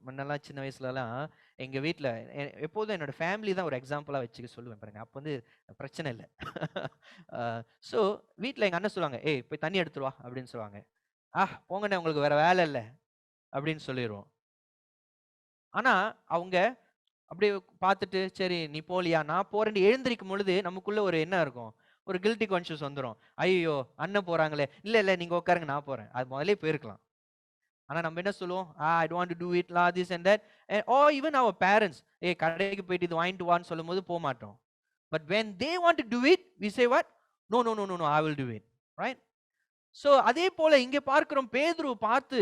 முன்னெல்லாம் சின்ன வயசுலலாம் எங்க வீட்ல எப்போதும் என்னோட ஃபேமிலி தான் ஒரு எக்ஸாம்பிளா வச்சுக்க சொல்லுவேன் பாருங்க. அப்ப பிரச்சனை இல்ல. ஸோ வீட்ல எங்க அண்ணன் சொல்லுவாங்க, "ஏய் போய் தண்ணி எடுத்துட்டு வா" அப்படின்னு சொல்லுவாங்க. போங்கண்ணே உங்களுக்கு வேற வேலை இல்ல அப்படின்னு சொல்லிருவோம். ஆனா அவங்க அப்படியே பார்த்துட்டு, சரி நீ போலியா? நான் போறேன்னு எழுந்திரிக்கும் பொழுது, நமக்குள்ள ஒரு என்ன இருக்கும்? ஒரு கில்ட்டி கான்ஷியஸ் வந்துரும். ஐய்யயோ! அண்ணன் போறாங்களே! இல்ல, இல்ல நீங்க உட்காருங்க நான் போறேன். அது முதல்லயே போயிருக்கலாம். ஆனா நம்ம என்ன சொல்லுவோம்? I don't want to do it லா this and that. Or even our parents, ஏய் கடைக்கு போயிட்டு இது வாங்கிட்டு வான்னு சொல்லும்போது போமாட்டோம். But when they want to do it, we say what? No, no, no, no, no, I will do it. Right? So அதே போல இங்க பார்க்கிறோம் பேதுரு பார்த்து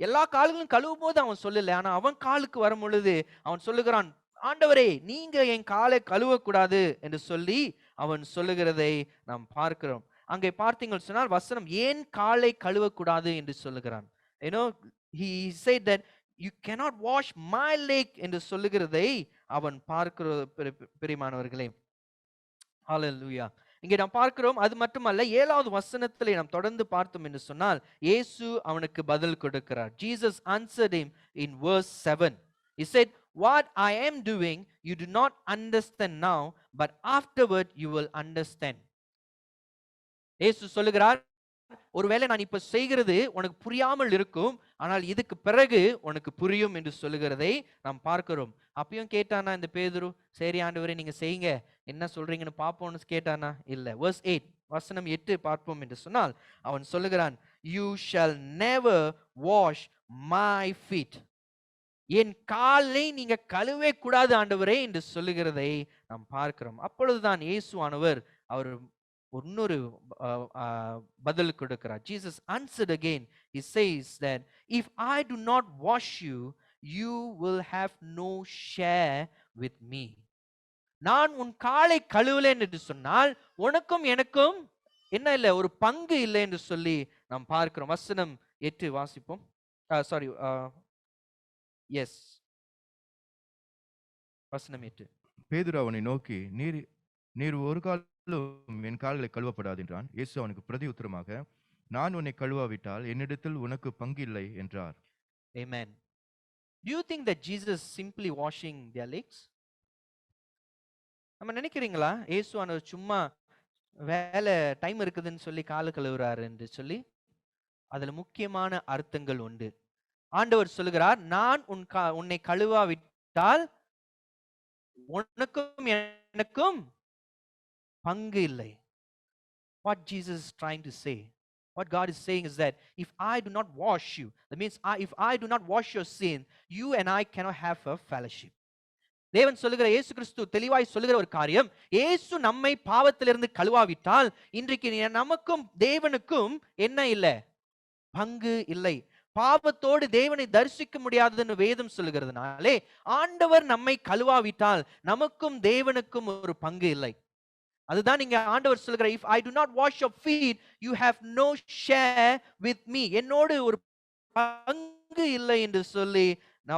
எல்லா கால்களும் கழுவும்போது அவன் சொல்லல. ஆனா அவன் காலுக்கு வரும்பொழுது அவன் சொல்லுகிறான், ஆண்டவரே நீங்க என் காலை கழுவக்கூடாது என்று சொல்லி அவன் சொல்லுகிறதை நாம் பார்க்கிறோம். அங்கே பார்த்தீங்கள் சொன்னால் வசனம் ஏன் காலை கழுவக்கூடாது என்று சொல்லுகிறான். you know he said that you cannot wash my leg என்று சொல்லுகிறதை அவன் பார்க்கிற பிரியமானவர்களே. ஹalleluya. இங்கே நாம் பார்க்கிறோம். அது மட்டுமல்ல 7வது வசனத்திலே நாம் தொடர்ந்து பார்த்தோம் என்று சொன்னால் இயேசு அவனுக்கு பதில் கொடுக்கிறார். Jesus answered him in verse 7. He said, "What I am doing you do not understand now, but afterward you will understand." இயேசு சொல்லுகிறார், ஒருவேளை நான் இப்ப செய்கிறது உனக்கு புரியாமல் இருக்கும், ஆனால் இதுக்கு பிறகு உனக்கு புரியும் என்று சொல்லுகிறதை நாம் பார்க்கிறோம். அப்பயும் கேட்டானா இந்த பேதுரு, சரி ஆண்டவரே நீங்க செய்யுங்க, என்ன சொல்றீங்கன்னு பார்ப்போம்னு கேட்டானா? இல்ல. verse 8 வசனம் 8 பார்ப்போம் என்று சொன்னால் அவன் சொல்லுகிறான், you shall never wash my feet. என் காலை நீங்க கழுவே கூடாது ஆண்டவரே என்று சொல்லுகிறதை நாம் பார்க்கிறோம். அப்பொழுதுதான் இயேசுவானவர் அவர் இன்னொரு பதில் கொடுக்கிறார். Jesus answered again. He says that if I do not wash you, you will have no share with me. நான் உன் காலை கழுவலேன் என்று சொன்னால் உனக்கும் எனக்கும் என்ன இல்லை, ஒரு பங்கு இல்லை என்று சொல்லி நாம் பார்க்கிறோம். வசனம் 8 வாசிப்போம். சாரி, எஸ், வசனம் 8.
பேதுரு அவனை நோக்கி, நீர் நீர் ஒரு காலும் என் கால்களை கழுவப்படாது என்றான். இயேசு அவனுக்கு பிரதி உத்தரமாக, நான் உன்னை கழுவாவிட்டால் என்னிடத்தில் உனக்கு பங்கு இல்லை என்றார்.
Amen. Do you think that Jesus simply washing their legs? நம்ம நினைக்கிறீங்களா இயேசுவானவர் சும்மா வேலை டைம் இருக்குதுன்னு சொல்லி காலு கழுவுறாரு என்று சொல்லி? அதுல முக்கியமான அர்த்தங்கள் உண்டு. ஆண்டவர் சொல்லுகிறார், நான் உன்னை கழுவாவிட்டால் உனக்கும் எனக்கும் பங்கு இல்லை. What Jesus is trying to say, what God is saying is that if I do not wash you, that means if I do not wash your sin, you and I cannot have a fellowship. தேவன் சொல்லுகிற, இயேசு கிறிஸ்து தெளிவாய் சொல்லுகிற ஒரு காரியம், இயேசு நம்மை பாவத்திலிருந்து கழுவாவிட்டால் இன்றைக்கு நமக்கும் தேவனுக்கும் என்ன இல்லை, பங்கு இல்லை. பாவத்தோடு தேவனை தரிசிக்க முடியாதுன்னு வேதம் சொல்லுகிறதுனாலே ஆண்டவர் நம்மை கழுவாவிட்டால் நமக்கும் தேவனுக்கும் ஒரு பங்கு இல்லை. அதுதான் இங்க ஆண்டவர் சொல்லுகிற, if I do not wash your feet you have no share with me. என்னோடு ஒரு பங்கு இல்லை என்று சொல்லி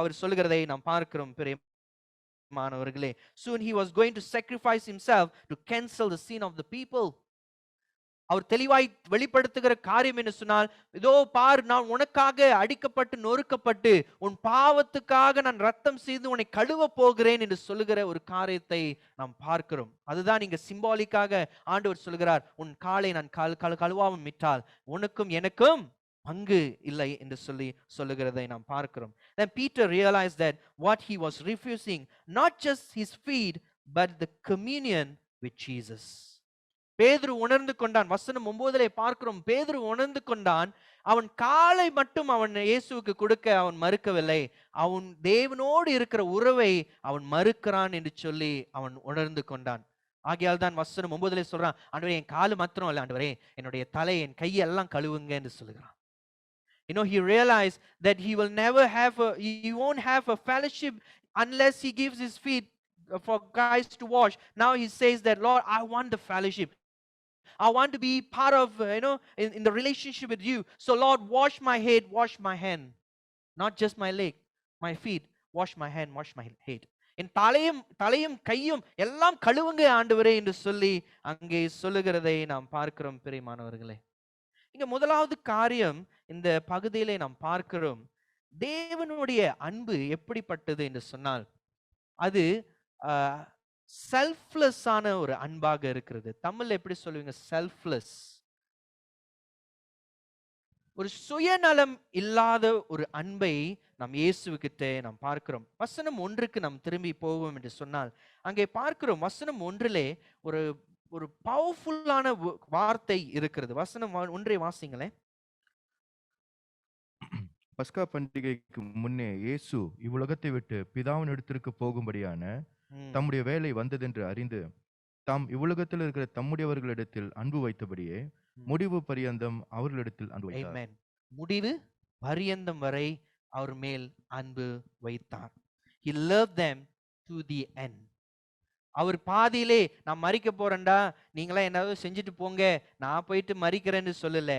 அவர் சொல்லுகிறதை நாம் பார்க்கிறோம் பிரியமானவர்களே. soon he was going to sacrifice himself to cancel the sin of the people. அவர் தெளிவாய் வெளிப்படுத்துகிற காரியம் என்று சொன்னால், இதோ பார், நான் உனக்காக அடிக்கப்பட்டு நொறுக்கப்பட்டு உன் பாவத்துக்காக நான் ரத்தம் செய்து உன்னை கழுவ போகிறேன் என்று சொல்லுகிற ஒரு காரியத்தை நாம் பார்க்கிறோம். அதுதான் இங்க சிம்பாலிக்காக ஆண்டவர் சொல்கிறார், உன் காலை நான் கழுவாமல் விட்டால் உனக்கும் எனக்கும் பங்கு இல்லை என்று சொல்லி சொல்லுகிறதை நாம் பார்க்கிறோம். Then Peter realized that what he was refusing, not just his feet but the communion with Jesus. பேதுரு உணர்ந்து கொண்டான். வசனம் 9 பார்க்கிறோம், பேதுரு உணர்ந்து கொண்டான். அவன் காலை மட்டும் அவன் இயேசுவுக்கு கொடுக்க அவன் மறுக்கவில்லை, அவன் தேவனோடு இருக்கிற உறவை அவன் மறுக்கிறான் என்று சொல்லி அவன் உணர்ந்து கொண்டான். ஆகையால் தான் வசனம் 9 சொல்றான், ஆண்டவரே என் காலு மாத்திரம் இல்லை ஆண்டவரே, என்னுடைய தலை என் கையெல்லாம் கழுவுங்க என்று சொல்லுகிறான். You know, he realized that he won't have a fellowship unless he gives his feet for guys to wash. Now he says that, Lord, I want the fellowship. I want to be part of, in the relationship with you. So Lord, wash my head, wash my hand. Not just my leg, my feet. Wash my hand, wash my head. என் தலையும் கையும் எல்லாம் கழுவுங்க ஆண்டவரே என்று சொல்லி அங்கே சொல்லுகிறதை நாம் பார்க்கிறோம் பிரியமானவர்களே. இங்க முதலாவது காரியம் இந்த பகுதியிலே நாம் பார்க்கிறோம், தேவனுடைய அன்பு எப்படிப்பட்டது என்று சொன்னால், அது செல்ஃப்லெஸ்ஸான ஒரு அன்பாக இருக்கிறது. தமிழ்ல எப்படி சொல்லுவீங்க? செல்ஃப்லெஸ். ஒரு சுயநலம் இல்லாத ஒரு அன்பை நாம் இயேசுவுக்கிட்ட நாம் பார்க்கிறோம். வசனம் 1க்கு நாம் திரும்பி போவோம் என்று சொன்னால், அங்கே பார்க்கிறோம் வசனம் 1லே ஒரு ஒரு பவர்ஃபுல்லான வார்த்தை இருக்கிறது. வசனம் 1ஐ வாசிங்களேன்.
பஸ்கா பண்டிகைக்கு முன்னே இயேசு இவ்வுலகத்தை விட்டு பிதாவின் இடத்திற்கு போகும்படியான
ம்.
தம்முடைய வேலை வந்ததென்று அறிந்து தாம் இவ்வுலகத்தில் இருக்கிற தம்முடையவர்களிடத்தில் அன்பு வைத்தபடியே முடிவு பரியந்தம் அவர்களிடத்தில் அன்பு வைத்தார்.
ஆமென். முடிவு பரியந்தம் வரை அவர் மேல் அன்பு வைத்தார். He loved them to the end. அவர் பாதியிலே நான் மரிக்க போறேன்டா, நீங்களாம் என்னதோ செஞ்சுட்டு போங்க, நான் போயிட்டு மரிக்கிறேன்னு சொல்லல.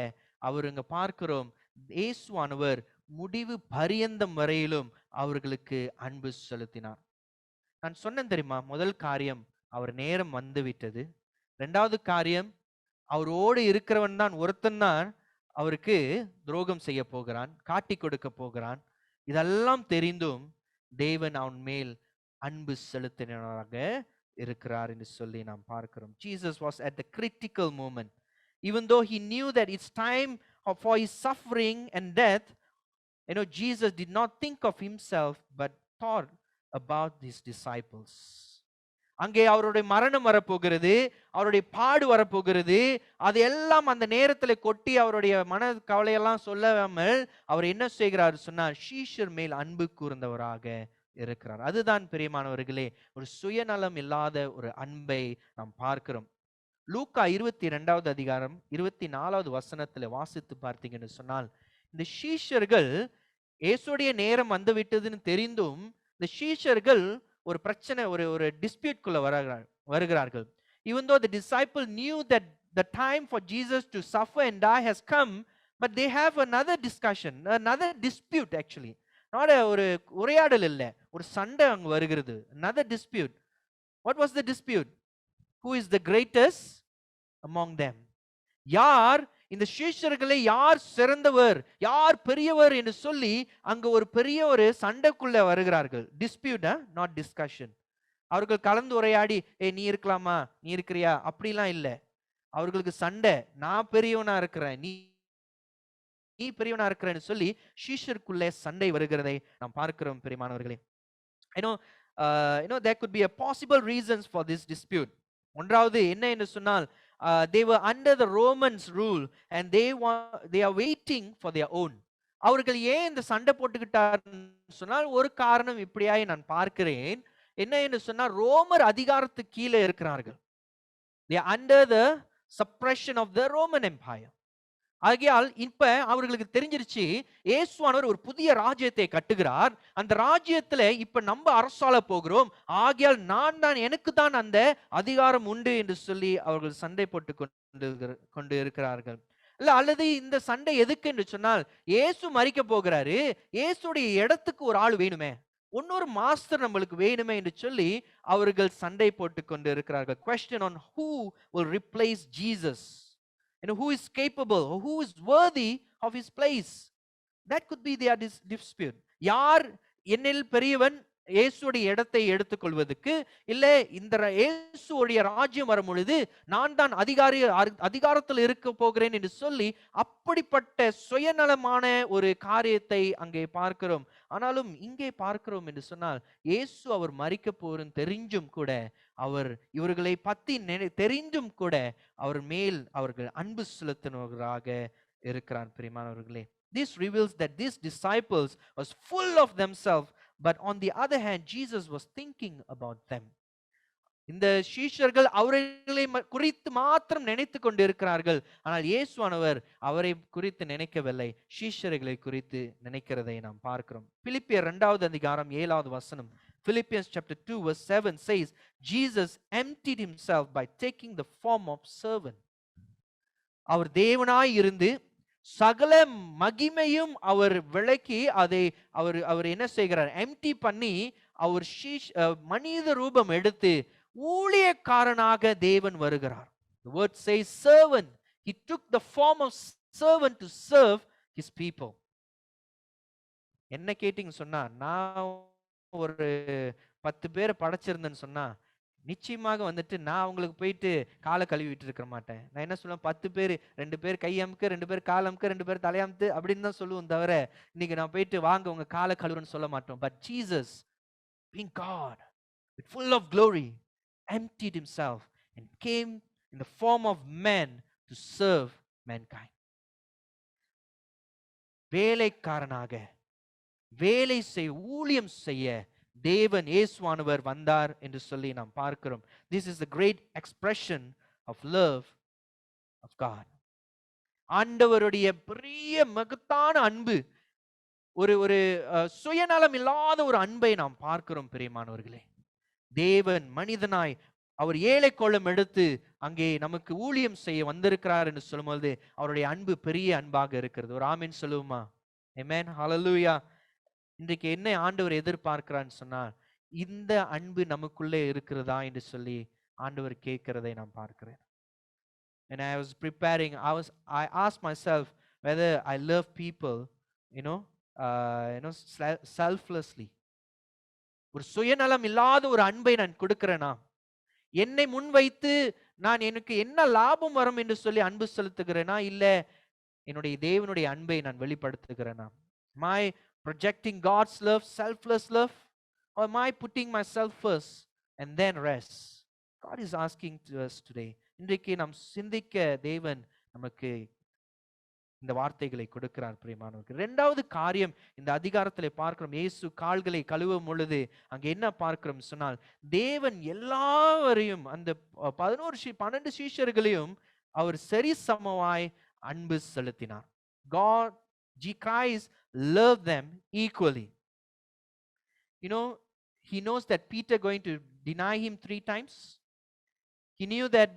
அவர் இங்க பார்க்கிறோம், இயேசுவானவர் முடிவு பரியந்தம் வரையிலும் அவர்களுக்கு அன்பு செலுத்தினார். நான் சொன்னேன் தெரியுமா? முதல் காரியம், அவர் நேரம் வந்து விட்டது. 2வது காரியம், அவரோடு இருக்கிறவன் தான் ஒருத்தன் தான் அவருக்கு துரோகம் செய்ய போகிறான், காட்டி கொடுக்க போகிறான். இதெல்லாம் தெரிந்தும் தேவன் அவன் மேல் அன்பு செலுத்தினராக இருக்கிறார் என்று சொல்லி நாம் பார்க்கிறோம். Jesus was at the critical moment. Even though he knew that it's time for his suffering and death, Jesus did not think of himself but thought about his disciples. அங்கே அவருடைய மரணம் வரப்போகிறது, அவருடைய பாடு வரப்போகிறது. அது எல்லாம் அந்த நேரத்தில் கொட்டி அவருடைய மன கவலையெல்லாம் சொல்லாமல் அவர் என்ன செய்கிறார் சொன்னார், சீஷர் மேல் அன்பு கூர்ந்தவராக இருக்கிறார். அதுதான் பிரியமானவர்களே, ஒரு சுயநலம் இல்லாத ஒரு அன்பை நாம் பார்க்கிறோம். லூக்கா 22வது அதிகாரம் 24வது வசனத்துல வாசித்து பார்த்தீங்கன்னு சொன்னால், இந்த சீஷர்கள் இயேசுடைய நேரம் வந்து விட்டதுன்னு தெரிந்தும் இந்த சீஷர்கள் ஒரு பிரச்சனை, ஒரு டிஸ்பியூட்குள்ள வருகிறார்கள். Even though the disciple knew that the time for Jesus to suffer and die has come, but they have another discussion, another dispute actually. Not ஒரு உரையாடல் இல்ல, ஒரு சண்டை அங்க வருகிறது. Another dispute. What was the dispute? Who is the greatest among them? யார் இந்த சீஷர்களை யார் சிறந்தவர், யார் பெரியவர் என்று சொல்லி அங்க ஒரு பெரிய ஒரு சண்டைக்குள்ள வருகிறார்கள். Dispute, not discussion. அவர்கள் கலந்து உரையாடி, நீ இருக்கலாமா, நீ இருக்கிறியா, அப்படிலாம் இல்லை. அவர்களுக்கு சண்டை, நான் பெரியவனா இருக்கிறேன், நீ பெரியவனா இருக்கிறேன்னு சொல்லி சீஷருக்குள்ளே சண்டை வருகிறதை நாம் பார்க்கிறோம் பிரியமானவர்களே. There could be a possible reasons for this dispute. ஒன்றாவது என்ன என்று சொன்னால், they were under the Romans rule and they are waiting for their own. அவர்கள் ஏன் இந்த சண்டை போட்டுக்கிட்டார்னு சொன்னால், ஒரு காரணம் இப்படியாய் நான் பார்க்கிறேன். என்ன என்று சொன்னால், ரோமர் அதிகாரத்துக்கு கீழே இருக்கிறார்கள். they are under the suppression of the Roman Empire. ஆகையால் இப்ப அவர்களுக்கு தெரிஞ்சிருச்சு, இயேசுவானவர் ஒரு புதிய ராஜ்யத்தை கட்டுகிறார், அந்த ராஜ்யத்துல இப்ப நம்ம அரசாள போகிறோம், ஆகையால் எனக்கு தான் அந்த அதிகாரம் உண்டு என்று சொல்லி அவர்கள் சண்டை போட்டு கொண்டு இருக்கிறார்கள். இல்ல, அல்லது இந்த சண்டை எதுக்கு என்று சொன்னால், இயேசு மரிக்க போகிறாரு, இயேசுடைய இடத்துக்கு ஒரு ஆள் வேணுமே, இன்னொரு மாஸ்டர் நம்மளுக்கு வேணுமே என்று சொல்லி அவர்கள் சண்டை போட்டு கொண்டு இருக்கிறார்கள். Question on who will replace Jesus. Who is capable or who is worthy of his place. That could be their dispute. யார் என்னில் பெரியவன் இயேசுடைய இடத்தை எடுத்துக்கொள்வதற்கு, இல்ல இந்த இயேசுடைய ராஜ்யம் வரும் பொழுது நான் தான் அதிகாரத்தில் இருக்க போகிறேன் என்று சொல்லி அப்படிப்பட்ட சுயநலமான ஒரு காரியத்தை அங்கே பார்க்கிறோம். ஆனாலும் இங்கே பார்க்கிறோம் என்று சொன்னால், இயேசு அவர் மரிக்க போறன்னு தெரிஞ்சும் கூட, அவர் இவர்களை பத்தி தெரிந்தும் கூட அவர் மேல் அவர்கள் அன்பு செலுத்தினவர்களாக இருக்கிறார் பிரியமானவர்களே. This reveals that these disciples was full of themselves, but on the other hand Jesus was thinking about them. இந்த சீஷர்கள் அவர்களை குறித்து மாத்திரம் நினைத்து கொண்டு இருக்கிறார்கள், ஆனால் இயேசுவானவர் அவரை குறித்து நினைக்கவில்லை, சீஷர்களை குறித்து நினைக்கிறதை நாம் பார்க்கிறோம். பிலிப்பியர் 2வது அதிகாரம் 7வது வசனம், Philippians chapter 2 verse 7 says, Jesus emptied himself by taking the form of servant. அவர் தேவனாய் இருந்து சகல மகிமையும் அவர் விளக்கி அதை அவர் என்ன செய்கிறார், எம்டி பண்ணி அவர் மனித ரூபம் எடுத்து ஊழியக்காரனாக தேவன் வருகிறார். The word says servant. He took the form of servant to serve his people. என்ன கேட்டிங்க சொன்னா, நான் ஒரு 10 பேரை படைச்சிருந்தேன்னு சொன்னா நிச்சயமாக வந்துட்டு நான் அவங்களுக்கு போயிட்டு காலை கழுவிட்டு இருக்க மாட்டேன். நான் என்ன சொல்லுவேன், 10 பேர் 2 பேர் கை அமுக்கு, 2 பேர் கால் அமுக்கு, 2 பேர் தலையமுத்து அப்படின்னு தான் சொல்லுவோம் தவிர இன்னைக்கு நான் போயிட்டு வாங்க உங்க காலை கழுவுன்னு சொல்ல மாட்டோம். But Jesus being God with full of glory emptied himself and came in the form of man to serve mankind. வேலைக்காரனாக வேலை செய்ய ஊழியம் செய்ய தேவன் இயேசுவானவர் வந்தார் என்று சொல்லி நாம் பார்க்கிறோம். This is the great expression of love of God. ஆண்டவருடைய பெரிய மகத்தான அன்பு, ஒரு ஒரு சுயநலம் இல்லாத ஒரு அன்பை நாம் பார்க்கிறோம் பிரியமானவர்களே. தேவன் மனிதனாய் அவர் ஏழை கோலம் எடுத்து அங்கே நமக்கு ஊழியம் செய்ய வந்திருக்கிறார் என்று சொல்லும்போது அவருடைய அன்பு பெரிய அன்பாக இருக்கிறது. ஒரு ஆமென் சொல்லுவோமா? ஆமென், ஹல்லேலூயா. இன்றைக்கு என்ன ஆண்டவர் எதிர்பார்க்கிறான்னு சொன்னால் இந்த அன்பு நமக்குள்ளே இருக்கிறதா என்று சொல்லி ஆண்டவர் கேட்கிறதை நான் பார்க்கிறேன். When I was preparing, I asked myself whether I love people, selflessly. ஒரு சுயநலம் இல்லாத ஒரு அன்பை நான் கொடுக்கிறேனா, என்னை முன்வைத்து நான் எனக்கு என்ன லாபம் வரும் என்று சொல்லி அன்பு செலுத்துகிறேனா, இல்ல என்னுடைய தேவனுடைய அன்பை நான் வெளிப்படுத்துகிறேனா? My projecting God's love, selfless love, or am I putting myself first and then rest? God is asking to us today. இன்றைக்கு நாம் சிந்திக்க தேவன் நமக்கு இந்த வார்த்தைகளை கொடுக்கிறார் பிரியமானவர்கள். இரண்டாவது காரியம் இந்த அதிகாரத்தில் பார்க்கிறோம், இயேசு கால்களை கழுவும் பொழுது அங்க என்ன பார்க்கிறோம் சொன்னால் தேவன் எல்லாவரையும் அந்த 12 சீஷர்களையும் அவர் சரி சமமாய் அன்பு செலுத்தினார். God, Christ loved them equally. He knows that Peter going to deny him 3 times. He knew that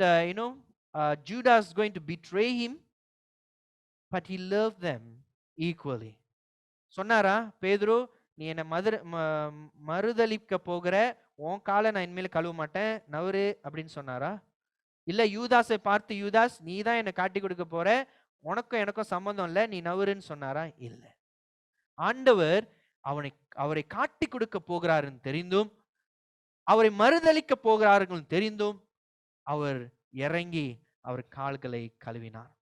Judas is going to betray him, but he loved them equally. சொன்னாரா, பேதுரு நீ என்னை மறுதலிக்க போகிற, உன் காலை நான் இனிமேல் கழுவ மாட்டேன், நவரு அப்படின்னு சொன்னாரா? இல்ல யூதாஸை பார்த்து, யூதாஸ் நீ தான் என்னை காட்டி கொடுக்க போற, உனக்கும் எனக்கும் சம்பந்தம் இல்லை, நீ நவருன்னு சொன்னாரா? இல்லை. ஆண்டவர் அவரை காட்டி கொடுக்க போகிறாருன்னு தெரிந்தும் அவரை மறுதலிக்க போகிறார்கள் தெரிந்தும் அவர் இறங்கி அவர் கால்களை கழுவினார்.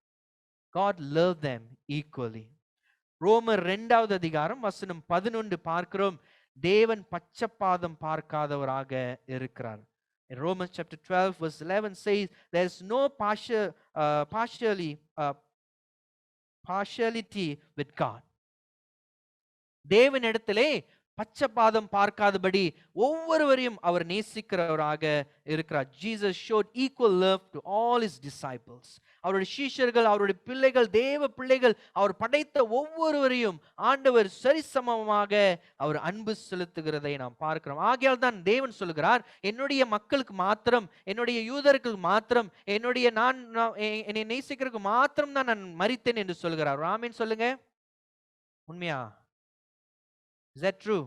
God loved them equally. ரோமர் 2வது அதிகாரம் வசனம் 11 பார்க்கிறோம், தேவன் பட்சபாதம் பார்க்காதவராக இருக்கிறார். In Romans chapter 12 verse 11 says there is no partiality with God. தேவனிடத்திலே பட்சபாதம் பார்க்காதபடி ஒவ்வொருவரையும் அவர் நேசிக்கிறவராக இருக்கிறார். Jesus showed equal love to all his disciples. அவருடைய சீஷர்கள், அவருடைய பிள்ளைகள், தேவ பிள்ளைகள், அவர் படைத்த ஒவ்வொருவரையும் ஆண்டவர் சரிசமமாக அவர் அன்பு செலுத்துகிறதை நாம் பார்க்கிறோம். ஆகையால் தான் தேவன் சொல்கிறார், என்னுடைய மக்களுக்கு மாத்திரம், என்னுடைய யூதருக்கு மாத்திரம், என்னை நேசிக்கிறதுக்கு மாத்திரம் தான் நான் மரித்தேன் என்று சொல்கிறார். ஆமென் சொல்லுங்க. உண்மையா? Is that true?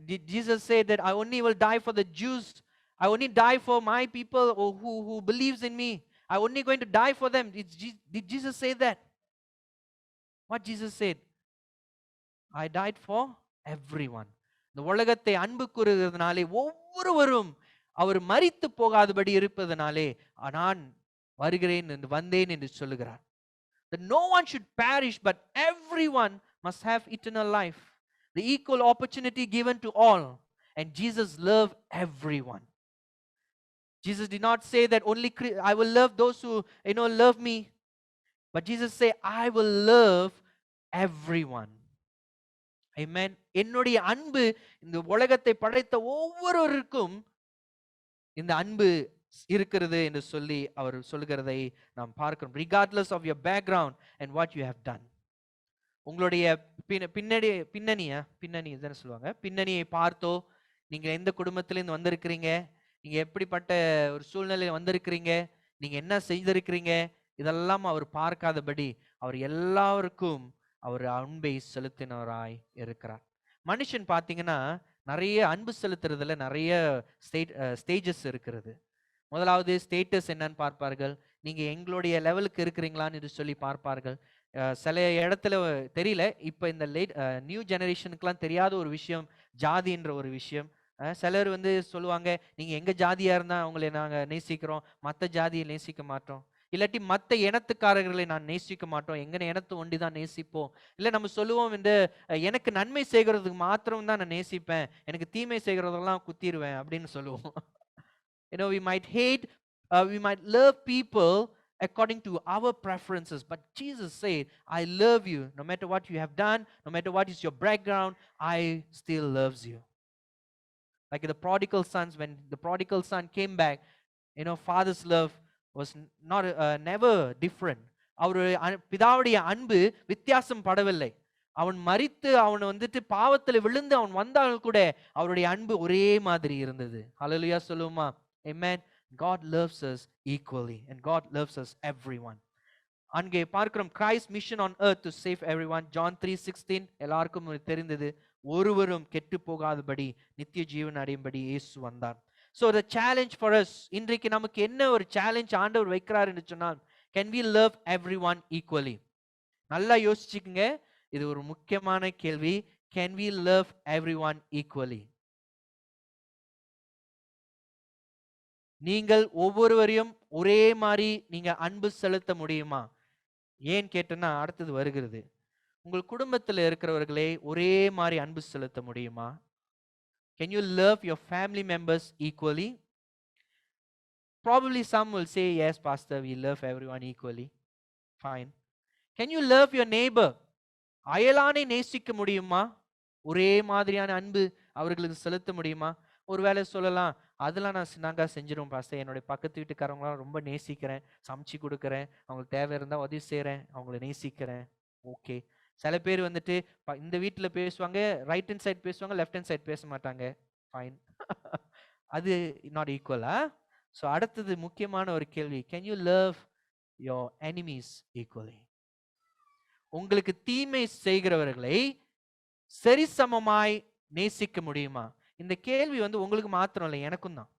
Did Jesus say that I only will die for the Jews? I only die for my people who believes in me. I only going to die for them. Did Jesus say that? What Jesus said? I died for everyone. இந்த உலகத்தை அன்பு கூறுகிறதுனாலே ஒவ்வொருவரும் அவர் மரித்து போகாதபடி இருப்பதனாலே நான் வருகிறேன் என்று வந்தேன் என்று சொல்லுகிறார். That no one should perish but everyone must have eternal life. The equal opportunity given to all. And Jesus loved everyone. Jesus did not say that only I will love those who love me. But Jesus said, I will love everyone. Amen. என்னுடைய அன்பு இந்த உலகத்தை படைத்த ஒவ்வொருவருக்கும் இந்த அன்பு இருக்கிறது என்று சொல்லி அவர் சொல்கிறதை நாம் பார்க்கிறோம். Regardless of your background and what you have done. உங்களுடைய பின்னணியை பார்த்தோ, நீங்க எந்த குடும்பத்திலிருந்து வந்திருக்கிறீங்க, நீங்க எப்படிப்பட்ட ஒரு சூழ்நிலையில் வந்திருக்கிறீங்க, நீங்க என்ன செய்திருக்கிறீங்க, இதெல்லாம் அவர் பார்க்காதபடி அவர் எல்லாருக்கும் அவர் அன்பை செலுத்தினவராய் இருக்கிறார். மனுஷன் பார்த்தீங்கன்னா நிறைய அன்பு செலுத்துறதுல நிறைய ஸ்டேஜஸ் இருக்கிறது. முதலாவது ஸ்டேட்டஸ் என்னன்னு பார்ப்பார்கள். நீங்க எங்களுடைய லெவலுக்கு இருக்கிறீங்களான்னு சொல்லி பார்ப்பார்கள். சில இடத்துல தெரியல, இப்போ இந்த நியூ ஜெனரேஷனுக்குலாம் தெரியாத ஒரு விஷயம், ஜாதின்ற ஒரு விஷயம். சிலர் வந்து சொல்லுவாங்க, நீங்க எங்க ஜாதியா இருந்தா அவங்களை நாங்க நேசிக்கிறோம், மத்த ஜாதியை நேசிக்க மாட்டோம். இல்லாட்டி மத்த இனத்துக்காரர்களை நான் நேசிக்க மாட்டோம், எங்க இனத்து ஒண்டி தான் நேசிப்போம். இல்ல நம்ம சொல்லுவோம் இந்த எனக்கு நன்மை செய்கிறதுக்கு மாத்திரம் தான் நான் நேசிப்பேன், எனக்கு தீமை செய்கிறதெல்லாம் குத்திடுவேன் அப்படின்னு சொல்லுவோம். We might hate, we might love people according to our preferences. But Jesus said, I love you. No matter what you have done, no matter what is your background, I still loves you. Like the prodigal sons, when the prodigal son came back, father's love was not never different. அவருடைய பிதாவுடைய அன்பு வித்தியாசம் படவில்லை. அவன் மரித்து அவன் வந்துட்டு பாவத்தில் விழுந்து அவன் வந்தாலும் கூட அவருடைய அன்பு ஒரே மாதிரி இருந்தது. ஹல்லேலூயா சொல்லுமா? Amen. God loves us equally and God loves us everyone. அங்கே பார்க்கிறோம் Christ mission on earth to save everyone. John 3:16 எல்லாருக்கும் தெரிந்தது. ஒருவரும் கெட்டு போகாதபடி நித்திய ஜீவன் அடையும்படி இயேசு வந்தார். So the challenge for us, இன்றைக்கு நமக்கு என்ன ஒரு சேலஞ்ச் ஆண்டவர் வைக்கிறார் என்று சொன்னால், can we love everyone equally? நல்லா யோசிச்சுக்குங்க, இது ஒரு முக்கியமான கேள்வி. Can we love everyone equally? நீங்கள் ஒவ்வொருவரையும் ஒரே மாதிரி நீங்க அன்பு செலுத்த முடியுமா? ஏன் கேட்டேன்னா அடுத்தது வருகிறது. உங்கள் குடும்பத்தில் இருக்கிறவர்களே ஒரே மாதிரி அன்பு செலுத்த முடியுமா? Can you love your family members equally? Probably some will say, yes, Pastor, we love everyone equally. Fine. Can you love your neighbor? அயலானை நேசிக்க முடியுமா? ஒரே மாதிரியான அன்பு அவர்களுக்கு செலுத்த முடியுமா? ஒருவேளை சொல்லலாம், அதெல்லாம் நான் நாங்க செஞ்சிருவோம் பாஸ்டர், என்னுடைய பக்கத்து வீட்டுக்காரங்களாம் ரொம்ப நேசிக்கிறேன், சமைச்சு கொடுக்குறேன், அவங்களுக்கு தேவை இருந்தால் உதவி செய்கிறேன், அவங்கள நேசிக்கிறேன். ஓகே. சில பேர் வந்துட்டு இந்த வீட்டில் பேசுவாங்க, ரைட் ஹேண்ட் சைட் பேசுவாங்க, லெஃப்ட் ஹேண்ட் சைட் பேச மாட்டாங்க. ஃபைன். அது நாட் ஈக்குவலா? ஸோ அடுத்தது முக்கியமான ஒரு கேள்வி, can you love your enemies equally? உங்களுக்கு தீமை செய்கிறவர்களை சரிசமமாய் நேசிக்க முடியுமா? இந்த கேள்வி வந்து உங்களுக்கு மாத்திரம் இல்லை, எனக்கும் தான்.